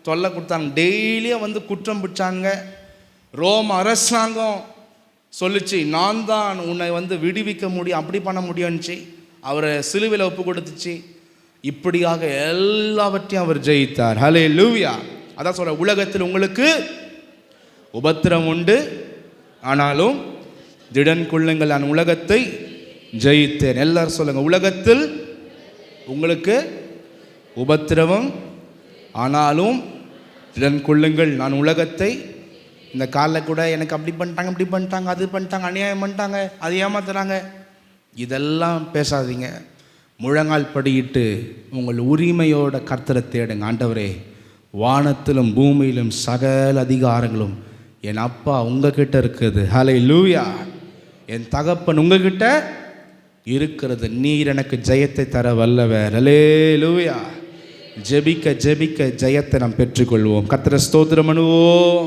தொல்லை கொடுத்தாங்க, டெய்லியும் குற்றம் பிடிச்சாங்க. ரோம அரசாங்கம் சொல்லிச்சு, நான் தான் உன்னை விடுவிக்க முடியும், அப்படி பண்ண முடியும்னுச்சு. அவரை சிலுவையில் ஒப்பு கொடுத்துச்சு. இப்படியாக எல்லாவற்றையும் அவர் ஜெயித்தார். ஹல்லேலூயா. அதான் சொல்ற, உலகத்தில் உங்களுக்கு உபத்திரம் உண்டு, ஆனாலும் திடன் கொள்ளுங்கள், நான் உலகத்தை ஜெயித்தேன். எல்லாரும் சொல்லுங்க, உலகத்தில் உங்களுக்கு உபத்திரவம், ஆனாலும் திடன் கொள்ளுங்கள், நான் உலகத்தை. இந்த காலில் கூட எனக்கு அப்படி பண்ணிட்டாங்க, இப்படி பண்ணிட்டாங்க, அது பண்ணிட்டாங்க, அநியாயம் பண்ணிட்டாங்க, அது ஏமாத்துறாங்க, இதெல்லாம் பேசாதீங்க. முழங்கால் படியிட்டு உங்கள் உரிமையோட கர்த்தரை தேடுங்க. ஆண்டவரே, வானத்திலும் பூமியிலும் சகல அதிகாரங்களும் என் அப்பா உங்ககிட்ட இருக்குது. ஹல்லேலூயா. என் தகப்பன் உங்ககிட்ட இருக்கிறது. நீர் எனக்கு ஜெயத்தை தர வல்லவர். ஹல்லேலூயா. ஜெபிக்க ஜெபிக்க ஜெயத்தை நாம் பெற்றுக்கொள்வோம். கர்த்தரை ஸ்தோத்திரம் பண்ணுவோம்.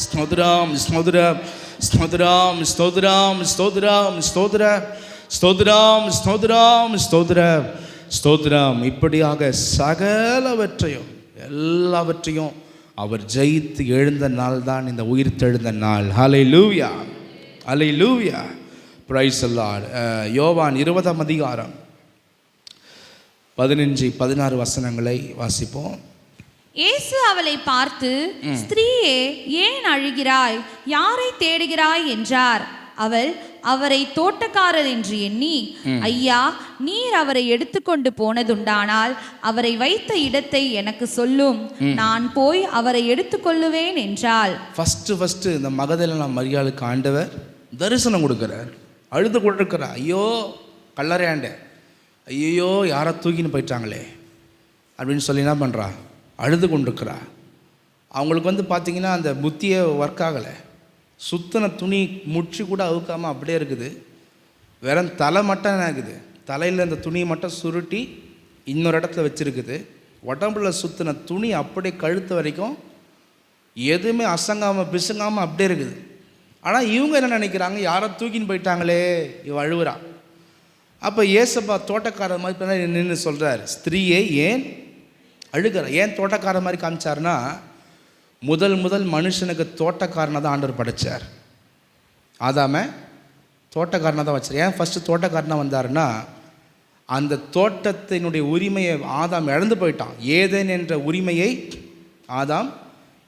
ஸ்தோத்திரம் ஸ்தோத்திரம் ஸ்தோத்திரம் ஸ்தோத்திரம் ஸ்தோத்திரம் ஸ்தோத்திரம் ஸ்தோத்திரம் ஸ்தோத்திரம் ஸ்தோத்திரம் ஸ்தோத்திரம். இப்படியாக சகலவற்றையும் எல்லாவற்றையும் அவர் ஜெயித்து எழுந்த நாள் தான் இந்த உயிர்த்தெழுந்த நாள். Hallelujah. Hallelujah. Praise the lord. யோவான் 20ஆம் அதிகாரம் 15-16 வசனங்களை வாசிப்போம். இயேசு அவளை பார்த்து, ஸ்திரீயே, ஏன் அழுகிறாய்? யாரை தேடுகிறாய் என்றார். அவள் அவரை தோட்டக்காரர் என்று எண்ணி, ஐயா, நீர் அவரை எடுத்துக்கொண்டு போனதுண்டானால் அவரை வைத்த இடத்தை எனக்கு சொல்லும், நான் போய் அவரை எடுத்துக்கொள்ளுவேன் என்றாள். ஃபர்ஸ்ட் இந்த மகதலேனா மரியாளுக்கு ஆண்டவர் தரிசனம் கொடுக்கிறார். அழுது கொண்டிருக்கிறா. ஐயோ கல்லறையாண்ட, ஐயோ யாரை தூக்கின்னு போயிட்டாங்களே அப்படின்னு சொல்லி என்ன பண்ணுறா, அழுது கொண்டிருக்கிறா. அவங்களுக்கு பார்த்திங்கன்னா அந்த புத்தியே ஒர்க் ஆகலை. சுத்தின துணி முடிச்சு கூட அவுக்காமல் அப்படியே இருக்குது. வெறும் தலை மட்டும் என்ன இருக்குது, தலையில் இந்த துணியை மட்டும் சுருட்டி இன்னொரு இடத்துல வச்சுருக்குது. உடம்புல சுற்றின துணி அப்படியே கழுத்து வரைக்கும் எதுவுமே அசங்காமல் பிசுங்காமல் அப்படியே இருக்குது. ஆனால் இவங்க என்ன நினைக்கிறாங்க, யாரோ தூக்கின்னு போயிட்டாங்களே, இவ அழுவுறா. அப்போ ஏசப்பா தோட்டக்காரர் மாதிரி நின்று சொல்கிறார், ஸ்திரீயே ஏன் அழுகிற. ஏன் தோட்டக்காரர் மாதிரி காமிச்சார்னா, முதல் மனுஷனுக்கு தோட்டக்காரனை தான் ஆண்டவர் படைச்சார். ஆதாம தோட்டக்காரனை தான் வச்சார். ஏன் ஃபஸ்ட்டு தோட்டக்காரனாக வந்தாருன்னா, அந்த தோட்டத்தினுடைய உரிமையை ஆதாம் இழந்து போயிட்டான். ஏதேன் என்ற உரிமையை ஆதாம்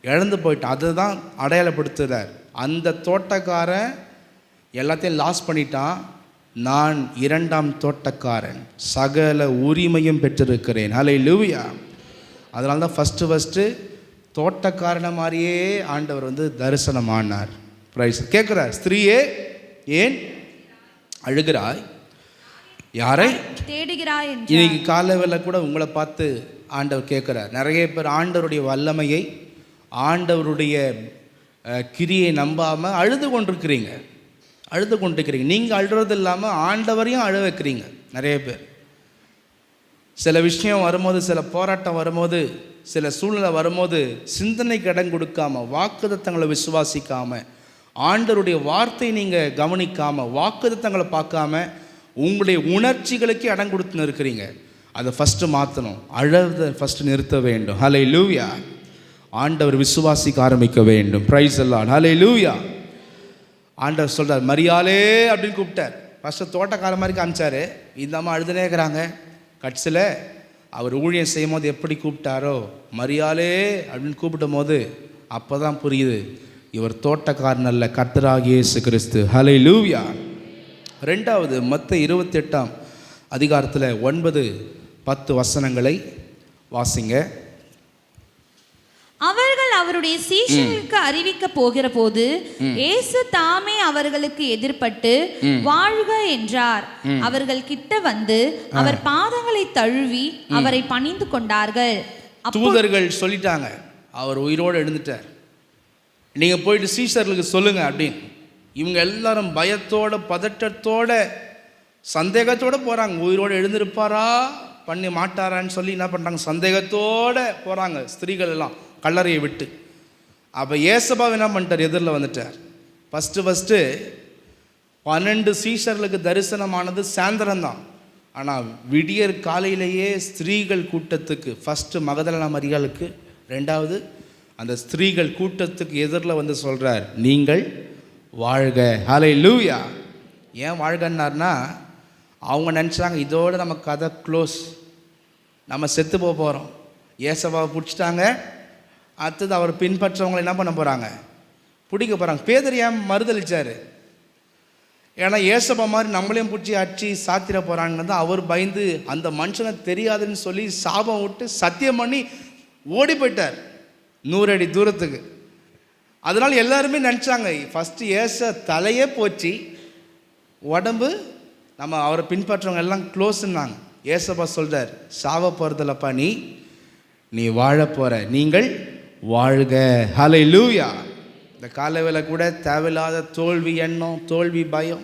இழந்து போயிட்டான். அதுதான் அடையாளப்படுத்துகிறார். அந்த தோட்டக்காரன் எல்லாத்தையும் லாஸ் பண்ணிட்டான். நான் இரண்டாம் தோட்டக்காரன், சகல உரிமையும் பெற்றிருக்கிறேன். ஹல்லேலூயா. அதனால தான் ஃபஸ்ட்டு தோட்டக்காரனை மாதிரியே ஆண்டவர் தரிசனம் ஆனார். பிரைஸ். கேட்குறார், ஸ்திரீயே ஏன் அழுகிறாய், யாரை தேடுகிறாய். இன்னைக்கு காலைவேளை கூட உங்களை பார்த்து ஆண்டவர் கேட்குறார். நிறைய பேர் ஆண்டவருடைய வல்லமையை, ஆண்டவருடைய கிரியை நம்பாமல் அழுது கொண்டிருக்கிறீங்க. நீங்கள் அழுறது இல்லாமல் ஆண்டவரையும் அழ வைக்கிறீங்க. நிறைய பேர் சில விஷயம் வரும்போது, சில போராட்டம் வரும்போது, சில சூழ்நிலை வரும்போது சிந்தனைக்கு இடம் கொடுக்காமல், வாக்குத்தத்தங்களை விசுவாசிக்காமல், ஆண்டவருடைய வார்த்தையை நீங்கள் கவனிக்காமல், வாக்குத்தத்தங்களை பார்க்காம உங்களுடைய உணர்ச்சிகளுக்கு இடம் கொடுத்துன்னு இருக்கிறீங்க. அதை ஃபஸ்ட்டு மாற்றணும். அழதை ஃபஸ்ட்டு நிறுத்த வேண்டும். ஹல்லேலூயா. ஆண்டவர் விசுவாசிக்க ஆரம்பிக்க வேண்டும். பிரைஸ் எல்லாம். ஹல்லேலூயா. ஆண்டவர் சொல்கிறார், மரியாளே அப்படின்னு கூப்பிட்டார். ஃபஸ்ட்டு தோட்டக்கார மாதிரி காமிச்சார். இந்த அம்மா அழுதுனே இருக்கிறாங்க. கட்சியில் அவர் ஊழியம் செய்யும் போது எப்படி கூப்பிட்டாரோ, மரியாளே அப்படின்னு கூப்பிடும் போது அப்போ தான் புரியுது, இவர் தோட்டக்காரன் அல்ல, கர்த்தராகிய இயேசு கிறிஸ்து. ஹல்லேலூயா. ரெண்டாவது மத்தேயு 28ஆம் அதிகாரத்தில் 9-10 வசனங்களை வாசிங்க. அவர்கள் அவருடைய சீஷர்களுக்கு அறிவிக்க போகிற போது இயேசு தாமே அவர்களுக்கு எதிர்பட்டு வாழ்க என்றார். அவர்கள் கிட்ட வந்து அவர் பாதங்களை தழுவி அவரை பணிந்து கொண்டார்கள். தூதர்கள் சொல்லிட்டாங்க, அவர் உயிரோடு எழுந்துட்டார், நீங்க போயிட்டு சீஷர்களுக்கு சொல்லுங்க அப்படின்னு. இவங்க எல்லாரும் பயத்தோட, பதட்டத்தோட, சந்தேகத்தோட போறாங்க. உயிரோடு எழுந்திருப்பாரா, பண்ணி மாட்டாரான்னு சொல்லி என்ன பண்றாங்க, சந்தேகத்தோட போறாங்க ஸ்திரீகள் எல்லாம் கல்லறையை விட்டு. அப்போ ஏசப்பா என்ன பண்ணிட்டார், எதிரில் வந்துட்டார். ஃபஸ்ட்டு 12 சீஷர்களுக்கு தரிசனமானது சாயந்தரம் தான். ஆனால் விடியற் காலையிலேயே ஸ்திரீகள் கூட்டத்துக்கு, ஃபஸ்ட்டு மகதலேனா மரியாளுக்கு, ரெண்டாவது அந்த ஸ்திரீகள் கூட்டத்துக்கு எதிரில் சொல்கிறார், நீங்கள் வாழ்க. ஹல்லேலூயா. ஏன் வாழ்கன்னார்னா, அவங்க நினச்சாங்க இதோடு நம்ம கதை க்ளோஸ், நம்ம செத்து போக போகிறோம். ஏசப்பாவை பிடிச்சிட்டாங்க, அடுத்தது அவர் பின்பற்றவங்களை என்ன பண்ண போகிறாங்க, பிடிக்க போகிறாங்க. பேதுரு ஏன் மறுதளிச்சார், ஏன்னா ஏசப்பா மாதிரி நம்மளையும் பிடிச்சி அடிச்சு சாத்திர போகிறாங்கன்னு தான் அவர் பயந்து அந்த மனுஷனை தெரியாதுன்னு சொல்லி சாபம் விட்டு சத்தியம் பண்ணி ஓடி போயிட்டார் 100 அடி தூரத்துக்கு. அதனால் எல்லாருமே நினச்சாங்க ஃபஸ்ட்டு ஏச தலையே போச்சு, உடம்பு நம்ம அவரை பின்பற்றவங்க எல்லாம் க்ளோஸ்ன்னாங்க. ஏசப்பா சொல்கிறார், சாவ போகிறதில்லப்பா, நீ வாழ போகிற, நீங்கள் வாழ்க. ஹல்லேலூயா. இந்த காலவேளை கூட தேவையில்லாத தோல்வி எண்ணம், தோல்வி பயம்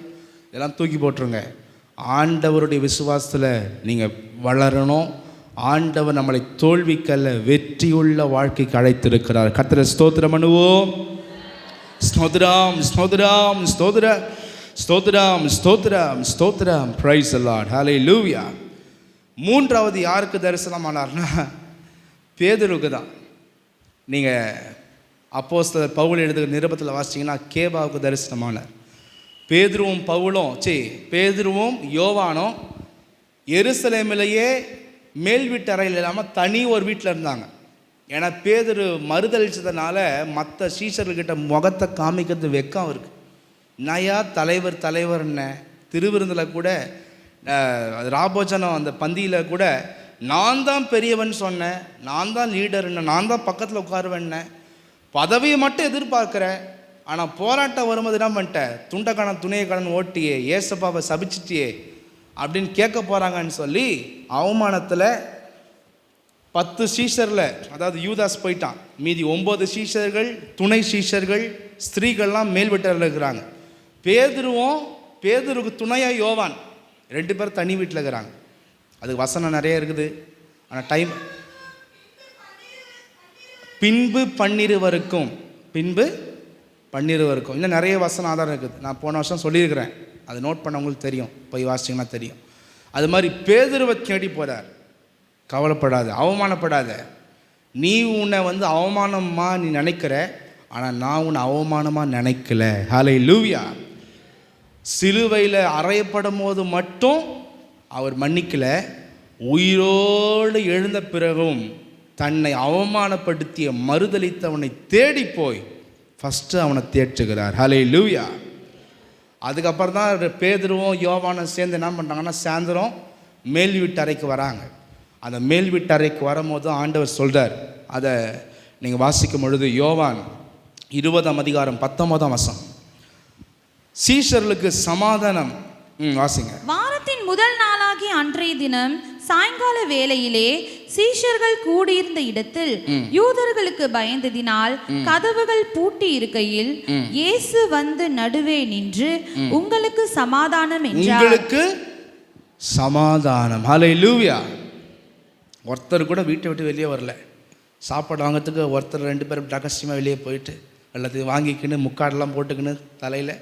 இதெல்லாம் தூக்கி போட்டுருங்க. ஆண்டவருடைய விசுவாசத்தில் நீங்கள் வளரணும். ஆண்டவர் நம்மளை தோல்விக்கல்ல, வெற்றியுள்ள வாழ்க்கைக்கு அழைத்திருக்கிறார். கர்த்தரை ஸ்தோத்திரம் பண்ணுவோம். ஸ்தோத்திரம், ஸ்தோத்திரம், ஸ்தோத்திரம், ஸ்தோத்திரம், ஸ்தோத்திரம், ஸ்தோத்திரம். Praise the lord. ஹல்லேலூயா. மூன்றாவது யாருக்கு தரிசனமானார்னா, பேதுருக்கு தான். நீங்கள் அப்போஸ்தலர் பவுல் எழுதுகிற நிருபத்தில் வாசிச்சிங்கன்னா கேபாவுக்கு தரிசனமானார். பேதுருவும் யோவானும் எருசலேமிலேயே மேல் வீட்டு அறையில் இல்லாமல் தனி ஒரு வீட்டில் இருந்தாங்க. ஏன்னா பேதுரு மறுதளிச்சதுனால மற்ற சீஷர்கிட்ட முகத்தை காமிக்கிறது வெக்கம் இருக்குது. நயா தலைவர் என்ன திருவிருந்தில் கூட ராபோஜனம் அந்த பந்தியில் கூட நான் தான் பெரியவன் சொன்னேன், நான் தான் லீடர்ன்னு, நான் தான் பக்கத்தில் உட்காருவேன்ன, பதவியை மட்டும் எதிர்பார்க்குறேன், ஆனால் போராட்டம் வரும்போது என்ன பண்ணிட்ட, துண்டக்காரன் துணையக்காரன் ஓட்டியே, ஏசப்பாவை சபிச்சிட்டியே அப்படின்னு கேட்க போகிறாங்கன்னு சொல்லி அவமானத்தில் 10 சீஷரில், அதாவது யூதாஸ் போயிட்டான், மீதி 9 சீஷர்கள், துணை சீஷர்கள், ஸ்திரீகள்லாம் மேல் வீட்டில் இருக்கிறாங்க. பேதுருக்கு துணையாக யோவான் 2 பேர் தனி வீட்டில் இருக்கிறாங்க. அதுக்கு வசனம் நிறைய இருக்குது, ஆனால் டைம். பின்பு பன்னிருவருக்கும் இன்னும் நிறைய வசனம் ஆதாரம் இருக்குது. நான் போன வருஷம் சொல்லியிருக்கிறேன், அது நோட் பண்ண உங்களுக்கு தெரியும், போய் வாசிச்சிங்கன்னா தெரியும். அது மாதிரி பேதுருவை தேடி போகிறார். கவலைப்படாத, அவமானப்படாத. நீ உன்னை அவமானமாக நீ நினைக்கிற, ஆனால் நான் உன்னை அவமானமாக நினைக்கல. ஹல்லேலூயா. சிலுவையில் அறையப்படும் போது மட்டும் அவர் மன்னிக்கல, உயிரோடு எழுந்த பிறகும் தன்னை அவமானப்படுத்திய மறுதலித்தவனை தேடி போய் ஃபஸ்ட்டு அவனை தேற்றுகிறார். ஹல்லேலூயா. அதுக்கப்புறம் தான் பேதுருவும் யோவானும் சேர்ந்து என்ன பண்ணுறாங்கன்னா, சாயந்தரம் மேல் வீட்டு அறைக்கு வராங்க. அந்த மேல் வீட்டு அறைக்கு வரும்போது ஆண்டவர் சொல்கிறார், அதை நீங்கள் வாசிக்கும் பொழுது யோவான் 20ஆம் அதிகாரம் 19ஆம் வசனம். சீஷர்களுக்கு சமாதானம். வாசிங்க. வாரத்தின் முதல் நாளாகி அன்றைய தினம் சாயங்கால வேளையிலே சீஷர்கள் கூடியிருந்த இடத்தில் யூதர்களுக்கு பயந்ததினால் கதவுகள் பூட்டி இருக்கையில் இயேசு வந்து நடுவே நின்று, உங்களுக்கு சமாதானம் என்றார். உங்களுக்கு சமாதானம். ஹல்லேலூயா. ஒருத்தர் கூட வீட்டை விட்டு வெளியே வரல. சாப்பாடு வாங்கிறதுக்கு ஒருத்தர் 2 பேர் ரகசியமாக வெளியே போயிட்டு எல்லாத்தையும் வாங்கிக்கின்னு முக்காடெல்லாம் போட்டுக்கின்னு தலையில்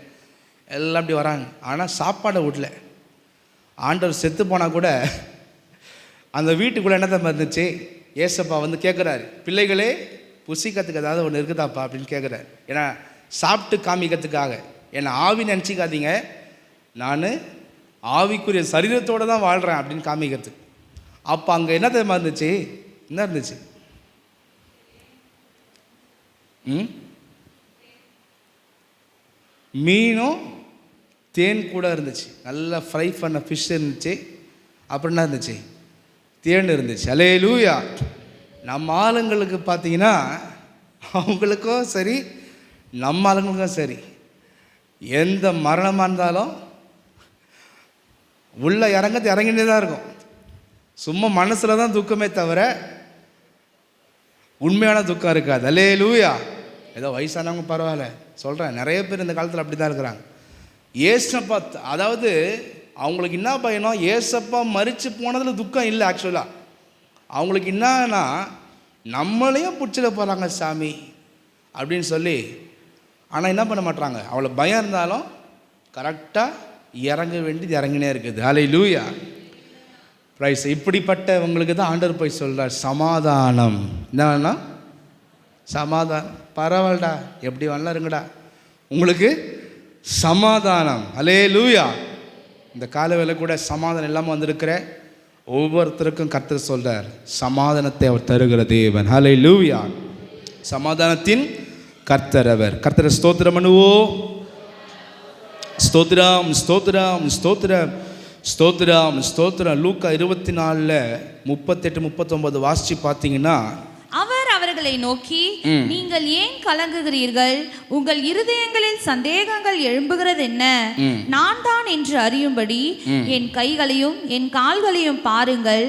எல்லாம் அப்படி வராங்க. ஆனால் சாப்பாடை விடல. ஆண்டவர் செத்து போனால் கூட அந்த வீட்டுக்குள்ளே என்ன தான் இருந்துச்சு, ஏசப்பா கேட்குறாரு, பிள்ளைகளே புசிக்கிறதுக்கு ஏதாவது ஒன்று இருக்குதாப்பா அப்படின்னு கேட்குறாரு. ஏன்னா சாப்பிட்டு காமிக்கிறதுக்காக. ஏன்னா ஆவி நினச்சிக்காதீங்க, நான் ஆவிக்குரிய சரீரத்தோடு தான் வாழ்கிறேன் அப்படின்னு காமிக்கிறதுக்கு. அப்போ அங்கே என்ன தெரியுமா இருந்துச்சு, என்ன இருந்துச்சு, மீனும் தேன் கூட இருந்துச்சு. நல்லா ஃப்ரை பண்ண ஃபிஷ் இருந்துச்சு. அப்புறம் என்ன இருந்துச்சு, தேன் இருந்துச்சு. ஹல்லேலூயா. நம்ம ஆளுங்களுக்கு பார்த்தீங்கன்னா, அவங்களுக்கும் சரி நம்ம ஆளுங்களுக்கும் சரி, எந்த மரணமாக இருந்தாலும் உள்ள இறங்கினே தான் இருக்கும். சும்மா மனசில் தான் துக்கமே தவிர உண்மையான துக்கம் இருக்காது. ஹல்லேலூயா. ஏதோ வயசானவங்க பரவாயில்ல சொல்கிறேன், நிறைய பேர் இந்த காலத்தில் அப்படி தான் இருக்கிறாங்க. ஏசப்பா, அதாவது அவங்களுக்கு என்ன பயணம், ஏசப்பா மரித்து போனதில் துக்கம் இல்லை. ஆக்சுவலாக அவங்களுக்கு என்னன்னா, நம்மளையும் பிடிச்சிட போகிறாங்க சாமி அப்படின்னு சொல்லி. ஆனால் என்ன பண்ண மாட்டாங்க, அவ்வளோ பயம் இருந்தாலும் கரெக்டாக இறங்க வேண்டியது இறங்கினே இருக்குது. ஹல்லேலூயா. ரைஸ். இப்படிப்பட்டவங்களுக்கு தான் ஆண்டவர் போய் சொல்கிறார், சமாதானம். என்னன்னா சமாதானம். பரவாயில்லடா, எப்படி வேணாலும் இருங்கடா, உங்களுக்கு சமாதானம். ஹல்லேலூயா. இந்த காலவேளை கூட சமாதானம் இல்லாமல் வந்திருக்கிற ஒவ்வொருத்தருக்கும் கர்த்தர் சொல்கிறார், சமாதானத்தை அவர் தருகிற தேவன். ஹல்லேலூயா. சமாதானத்தின் கர்த்தர் அவர். கர்த்தரை ஸ்தோத்திரம் பண்ணுவோம். ஸ்தோத்திரம், ஸ்தோத்திரம், ஸ்தோத்திரம், ஸ்தோத்திரம், ஸ்தோத்திரம். லூக்கா 24:38-39 வாசிச்சு பார்த்தீங்கன்னா, அவர் அவர்களை நோக்கி, நீங்கள் ஏன் கலங்குகிறீர்கள்? உங்கள் இருதயங்களில் சந்தேகங்கள் எழும்புகிறது என்ன? நான் தான் என்று அறியும்படி என் கைகளையும் என் கால்களையும் பாருங்கள்,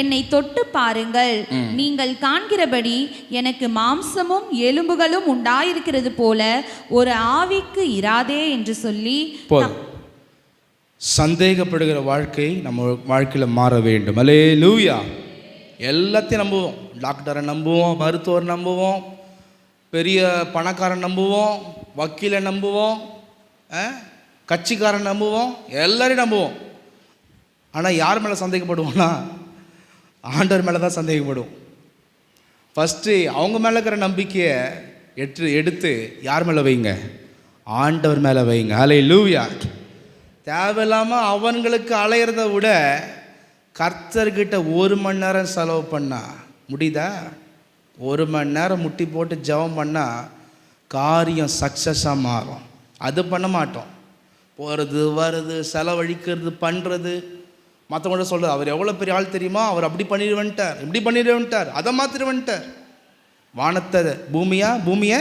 என்னை தொட்டு பாருங்கள். நீங்கள் காண்கிறபடி எனக்கு மாம்சமும் எலும்புகளும் உண்டாயிருக்கிறது போல ஒரு ஆவிக்கு இராதே என்று சொல்லி. சந்தேகப்படுகிற வாழ்க்கை நம்ம வாழ்க்கையில் மாற வேண்டும். ஹல்லேலூயா. எல்லாத்தையும் நம்புவோம். டாக்டரை நம்புவோம், மருத்துவர் நம்புவோம், பெரிய பணக்காரன் நம்புவோம், வக்கீலை நம்புவோம், கட்சிக்காரன் நம்புவோம், எல்லாரையும் நம்புவோம். ஆனால் யார் மேலே சந்தேகப்படுவோம்னா, ஆண்டவர் மேலே தான் சந்தேகப்படுவோம். ஃபஸ்ட்டு அவங்க மேலே இருக்கிற நம்பிக்கையை எடுத்து யார் மேலே வைங்க, ஆண்டவர் மேலே வைங்க. ஹல்லேலூயா. தேவையில்லாமல் அவங்களுக்கு அலையிறத விட கர்த்தர்கிட்ட 1 மணி நேரம் செலவு பண்ணா முடியுதா? 1 மணி நேரம் முட்டி போட்டு ஜெபம் பண்ணால் காரியம் சக்ஸஸாக மாறும். அது பண்ண மாட்டோம். போகிறது வருது, செலவழிக்கிறது, பண்ணுறது, மற்றவங்கள சொல்கிறது, அவர் எவ்வளோ பெரிய ஆள் தெரியுமா, அவர் அப்படி பண்ணிடுவேன்ட்டார், இப்படி பண்ணிடுவேன்ட்டார், அதை மாற்றிடுவேன்ட்டார். வானத்தை பூமியை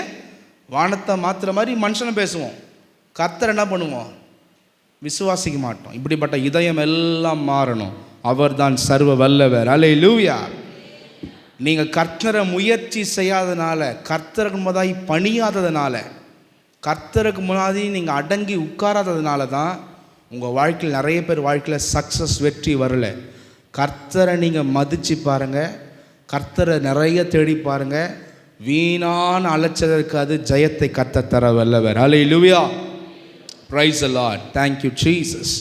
வானத்தை மாற்றுற மாதிரி மனுஷனை பேசுவோம், கர்த்தர் என்ன பண்ணுவோம்? விசுவாசிக்க மாட்டோம். இப்படிப்பட்ட இதயம் எல்லாம் மாறணும். அவர் தான் சர்வ வல்லவர். அல்லேலூயா. நீங்கள் கர்த்தரை முயற்சி செய்யாதனால, கர்த்தருக்கு முன்னாடி பணியாததுனால, கர்த்தருக்கு முன்னாடி நீங்கள் அடங்கி உட்காராததுனால தான் உங்கள் வாழ்க்கையில் நிறைய பேர் வாழ்க்கையில் சக்ஸஸ், வெற்றி வரல. கர்த்தரை நீங்கள் மதித்து பாருங்கள், கர்த்தரை நிறைய தேடி பாருங்கள், வீணான அலைச்சதற்கு அது ஜெயத்தை கர்த்தர் தர வல்லவர். Hallelujah. Praise the lord. Thank you Jesus.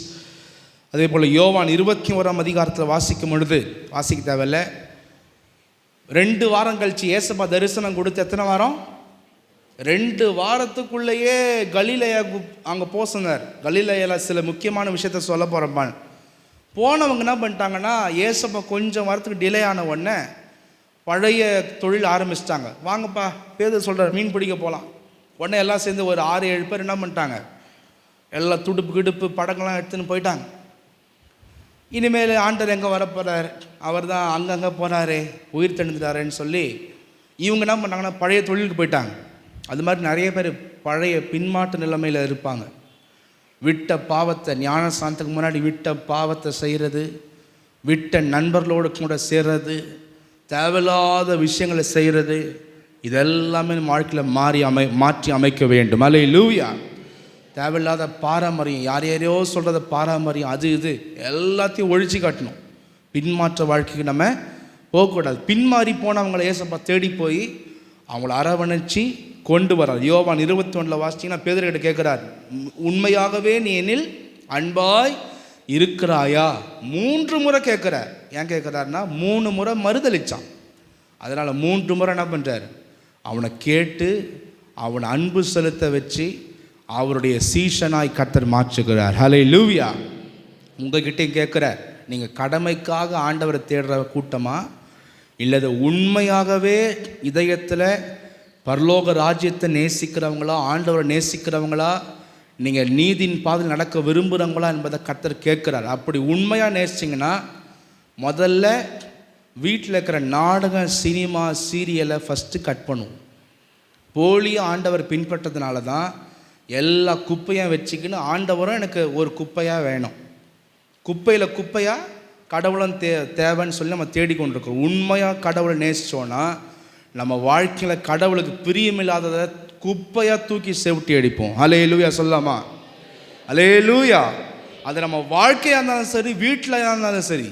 அதே போல் யோவான் 21ஆம் அதிகாரத்தில் வாசிக்கும் பொழுது, வாசிக்க தேவையில்லை, 2 வாரம் கழிச்சு ஏசப்பா தரிசனம் கொடுத்து, எத்தனை வாரம்? 2 வாரத்துக்குள்ளேயே கலிலேயா அங்கே போக சொன்னார். கலிலேயாவில் சில முக்கியமான விஷயத்த சொல்ல போகிறப்பான். போனவங்க என்ன பண்ணிட்டாங்கன்னா, ஏசப்பா கொஞ்சம் வாரத்துக்கு டிலே ஆன உடனே பழைய தொழில் ஆரம்பிச்சிட்டாங்க. வாங்கப்பா, பேதர் சொல்கிறார், மீன் பிடிக்க போகலாம். உடனே எல்லாம் சேர்ந்து ஒரு 6-7 பேர் என்ன பண்ணிட்டாங்க, எல்லாம் துடுப்பு கிடுப்பு படங்கள்லாம் எடுத்துன்னு போயிட்டாங்க. இனிமேல் ஆண்டவர் எங்கே வரப்போகிறார், அவர் தான் அங்கங்கே போகிறாரே, உயிர் தெழுந்துட்டாரேன்னு சொல்லி இவங்க என்ன பண்ணாங்கன்னா பழைய தொழிலுக்கு போயிட்டாங்க. அது மாதிரி நிறைய பேர் பழைய பின்மாட்டு நிலைமையில் இருப்பாங்க. விட்ட பாவத்தை, ஞானஸ்தானத்துக்கு முன்னாடி விட்ட பாவத்தை செய்கிறது, விட்ட நண்பர்களோடு கூட சேர்றது, தேவையில்லாத விஷயங்களை செய்கிறது, இதெல்லாமே வாழ்க்கையில் மாற்றி அமைக்க வேண்டும். அல்லேலூயா. தேவையில்லாத பாரம்பரியம், யாரையோ சொல்கிறத பாரம்பரியம், அது இது எல்லாத்தையும் ஒழிச்சு காட்டணும். பின்மாற்ற வாழ்க்கைக்கு நம்ம போகக்கூடாது. பின்மாறி போனவங்களை ஏசப்பா தேடி போய் அவங்கள அரவணைச்சி கொண்டு வர்றார். யோவான் 21 வாசிச்சிங்கன்னா பேதுருகிட்ட கேட்குறார், உண்மையாகவே நீ என்னில் அன்பாய் இருக்கிறாயா? 3 முறை கேட்குறார். ஏன் கேட்குறாருன்னா 3 முறை மறுதளிச்சான். அதனால் 3 முறை என்ன பண்ணுறார், அவனை கேட்டு அவனை அன்பு செலுத்த வச்சு அவருடைய சீஷனாய் கர்த்தர் மாற்றுகிறார். ஹல்லேலூயா. உங்ககிட்டையும் கேட்குறார், நீங்கள் கடமைக்காக ஆண்டவரை தேடுற கூட்டமா, இல்லது உண்மையாகவே இதயத்தில் பரலோக ராஜ்யத்தை நேசிக்கிறவங்களா, ஆண்டவரை நேசிக்கிறவங்களா, நீங்கள் நீதியின் பாதையில் நடக்க விரும்புகிறவங்களா என்பதை கர்த்தர் கேட்குறார். அப்படி உண்மையாக நேசிச்சிங்கன்னா முதல்ல வீட்டில் இருக்கிற நாடகம், சினிமா, சீரியலை ஃபஸ்ட்டு கட் பண்ணுவோம். போலியாக ஆண்டவர் பின்பற்றதுனால தான் எல்லா குப்பையாக வச்சுக்கின்னு ஆண்டவரும் எனக்கு ஒரு குப்பையாக வேணும், குப்பையில் குப்பையாக கடவுளும் தேவைன்னு சொல்லி நம்ம தேடிக்கொண்டிருக்கோம். உண்மையாக கடவுளை நேசித்தோன்னா நம்ம வாழ்க்கையில் கடவுளுக்கு பிரியமில்லாததை குப்பையாக தூக்கி செவிட்டி அடிப்போம். அல்லேலூயா சொல்லாமா? அல்லேலூயா. அது நம்ம வாழ்க்கையாக இருந்தாலும் சரி, வீட்டில் இருந்தாலும் சரி,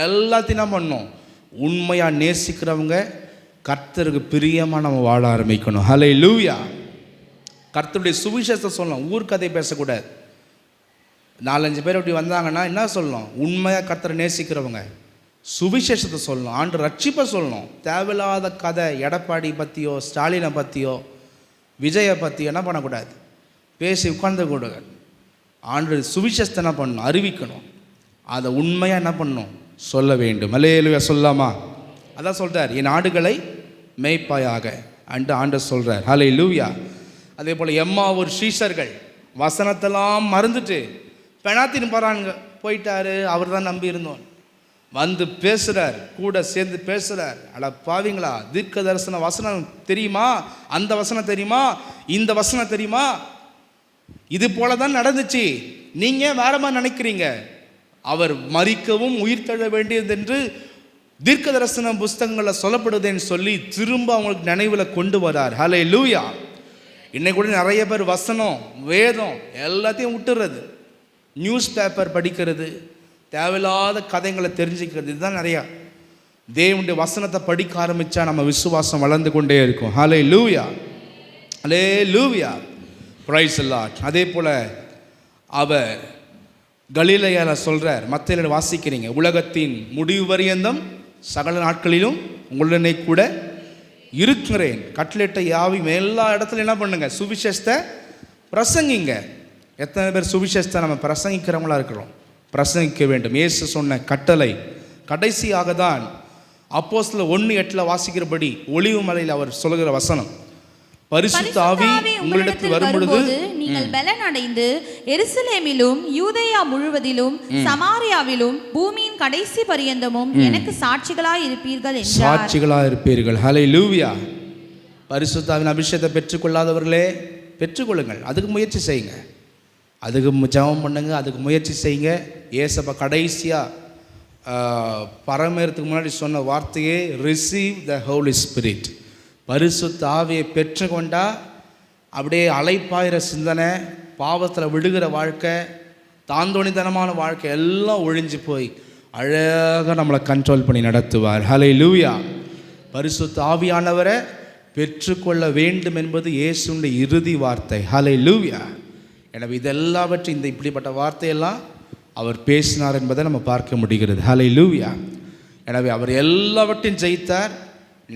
எல்லாத்தையும் என்ன பண்ணணும், உண்மையாக நேசிக்கிறவங்க கர்த்தருக்கு பிரியமாக நம்ம வாழ ஆரம்பிக்கணும். அல்லேலூயா. கர்த்தருடைய சுவிசேஷத்தை சொல்லணும், ஊர்க்கதை பேசக்கூடாது. 4-5 பேர் அப்படி வந்தாங்கன்னா என்ன சொல்லணும், உண்மையாக கர்த்தரை நேசிக்கிறவங்க சுவிசேஷத்தை சொல்லணும், ஆண்டு ரட்சிப்பை சொல்லணும். தேவையில்லாத கதை எடப்பாடி பற்றியோ, ஸ்டாலினை பற்றியோ, விஜயை பற்றியோ என்ன பண்ணக்கூடாது, பேசி உட்கார்ந்து கூடாது. ஆண்டு சுவிசேஷத்தை என்ன பண்ணணும், அறிவிக்கணும். அதை உண்மையாக என்ன பண்ணணும், சொல்ல வேண்டும். அல்லேலூயா சொல்லாமா? அதான் சொல்கிறார், என் ஆடுகளை மேய்ப்பாயாக அன்று ஆண்டவர் சொல்கிறார். அல்லேலூயா. அதே போல் ஒரு சீஷர்கள் வசனத்தெல்லாம் மறந்துட்டு பெனாத்தின்னு போகிறாங்க, போயிட்டாரு, அவர் தான் நம்பி இருந்தோம். வந்து பேசுகிறார், கூட சேர்ந்து பேசுகிறார். அட பாவிங்களா, தீர்க்க தரிசன வசனம் தெரியுமா, அந்த வசனம் தெரியுமா, இந்த வசனம் தெரியுமா, இது போல தான் நடந்துச்சு, நீங்கள் வேற மாதிரி நினைக்கிறீங்க. அவர் மரிக்கவும் உயிர் தழ வேண்டியது என்று தீர்க்க தரிசன புஸ்தகங்களில் சொல்லப்படுதுன்னு சொல்லி திரும்ப அவங்களுக்கு நினைவில் கொண்டு வரார். ஹல்லேலூயா. இன்னைக்கு கூட நிறைய பேர் வசனம், வேதம் எல்லாத்தையும் விட்டுறது, நியூஸ் பேப்பர் படிக்கிறது, தேவையில்லாத கதைகளை தெரிஞ்சுக்கிறது, இதுதான் நிறையா. தேவனுடைய வசனத்தை படிக்க ஆரம்பித்தா நம்ம விசுவாசம் வளர்ந்து கொண்டே இருக்கும். Hallelujah. Hallelujah. Praise the lord. அதே போல் அவர் கலிலேயாவில் சொல்கிறார், மத்தேயுல வாசிக்கிறீங்க, உலகத்தின் முடிவு பரியந்தம் சகல நாட்களிலும் உங்களுடனே கூட இருக்கிறேன். கட்டளையிட்ட யாவையும் எல்லா இடத்துலையும் என்ன பண்ணுங்க, சுவிசேஷத்தை பிரசங்கிங்க. எத்தனை பேர் சுவிசேஷத்தை நம்ம பிரசங்கிக்கிறவங்களா இருக்கிறோம்? பிரசங்கிக்க வேண்டும். இயேசு சொன்ன கட்டளை கடைசியாக தான் அப்போஸ்தலர் 1:8 வாசிக்கிறபடி ஒலிவு மலையில் அவர் சொல்லுகிற வசனம், பரிசுத்த ஆவி உங்களிடத்தில் வரும்பொழுது நீங்கள் பலன் அடைந்து எருசலேமிலும் யூதேயா முழுவதிலும் சமாரியாவிலும் பூமியின் கடைசி பரியந்தமும் எனக்கு சாட்சிகளாய் இருப்பீர்கள் என்றார். சாட்சிகளாய் இருப்பீர்கள். ஹல்லேலூயா. பரிசுத்தாவின் அபிஷேகத்தை பெற்றுக்கொள்ளாதவர்களே பெற்றுக்கொள்ளுங்கள். அதுக்கு முயற்சி செய்யுங்க, அதுக்கு ஜெபம் பண்ணுங்க, அதுக்கு முயற்சி செய்யுங்க. ஏசப்பா கடைசியாக பரமேறதுக்கு முன்னாடி சொன்ன வார்த்தையே ரிசீவ் த ஹோலி ஸ்பிரிட். பரிசுத்த ஆவியை பெற்றுக்கொண்டா அப்படியே அலைப்பாயிற சிந்தனை, பாவத்தில் விடுகிற வாழ்க்கை, தாந்தோணித்தனமான வாழ்க்கை எல்லாம் ஒழிஞ்சு போய் அழகாக நம்மளை கண்ட்ரோல் பண்ணி நடத்துவார். ஹல்லேலூயா. பரிசுத்த ஆவியானவரை பெற்றுக்கொள்ள வேண்டும் என்பது இயேசுவின் இறுதி வார்த்தை. ஹல்லேலூயா. எனவே இதெல்லாவற்றையும் இந்த இப்படிப்பட்ட வார்த்தையெல்லாம் அவர் பேசினார் என்பதை நம்ம பார்க்க முடிகிறது. ஹல்லேலூயா. எனவே அவர் எல்லாவற்றையும் ஜெயித்தார்.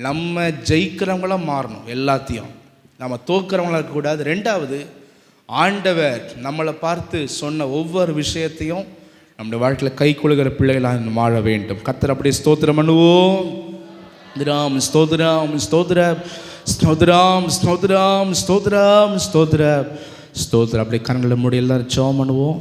நம்ம ஜெயிக்கிறவங்களாம் மாறணும், எல்லாத்தையும் நம்ம தோக்கிறவங்களாக இருக்கக்கூடாது. ரெண்டாவது, ஆண்டவர் நம்மளை பார்த்து சொன்ன ஒவ்வொரு விஷயத்தையும் நம்முடைய வாழ்க்கையில் கை கொள்கிற பிள்ளைகளாக வாழ வேண்டும். கர்த்தர் அப்படியே ஸ்தோத்திரம் பண்ணுவோம். ஸ்தோத்திரம் ஸ்தோத்திரம் ஸ்தோத்திரம் ஸ்தோத்திரம் ஸ்தோத்திரம் ஸ்தோத்திரம் ஸ்தோத்திரம் ஸ்தோத்திரம். அப்படியே கண்களை மூடி எல்லாரும் ஜெபம் பண்ணுவோம்.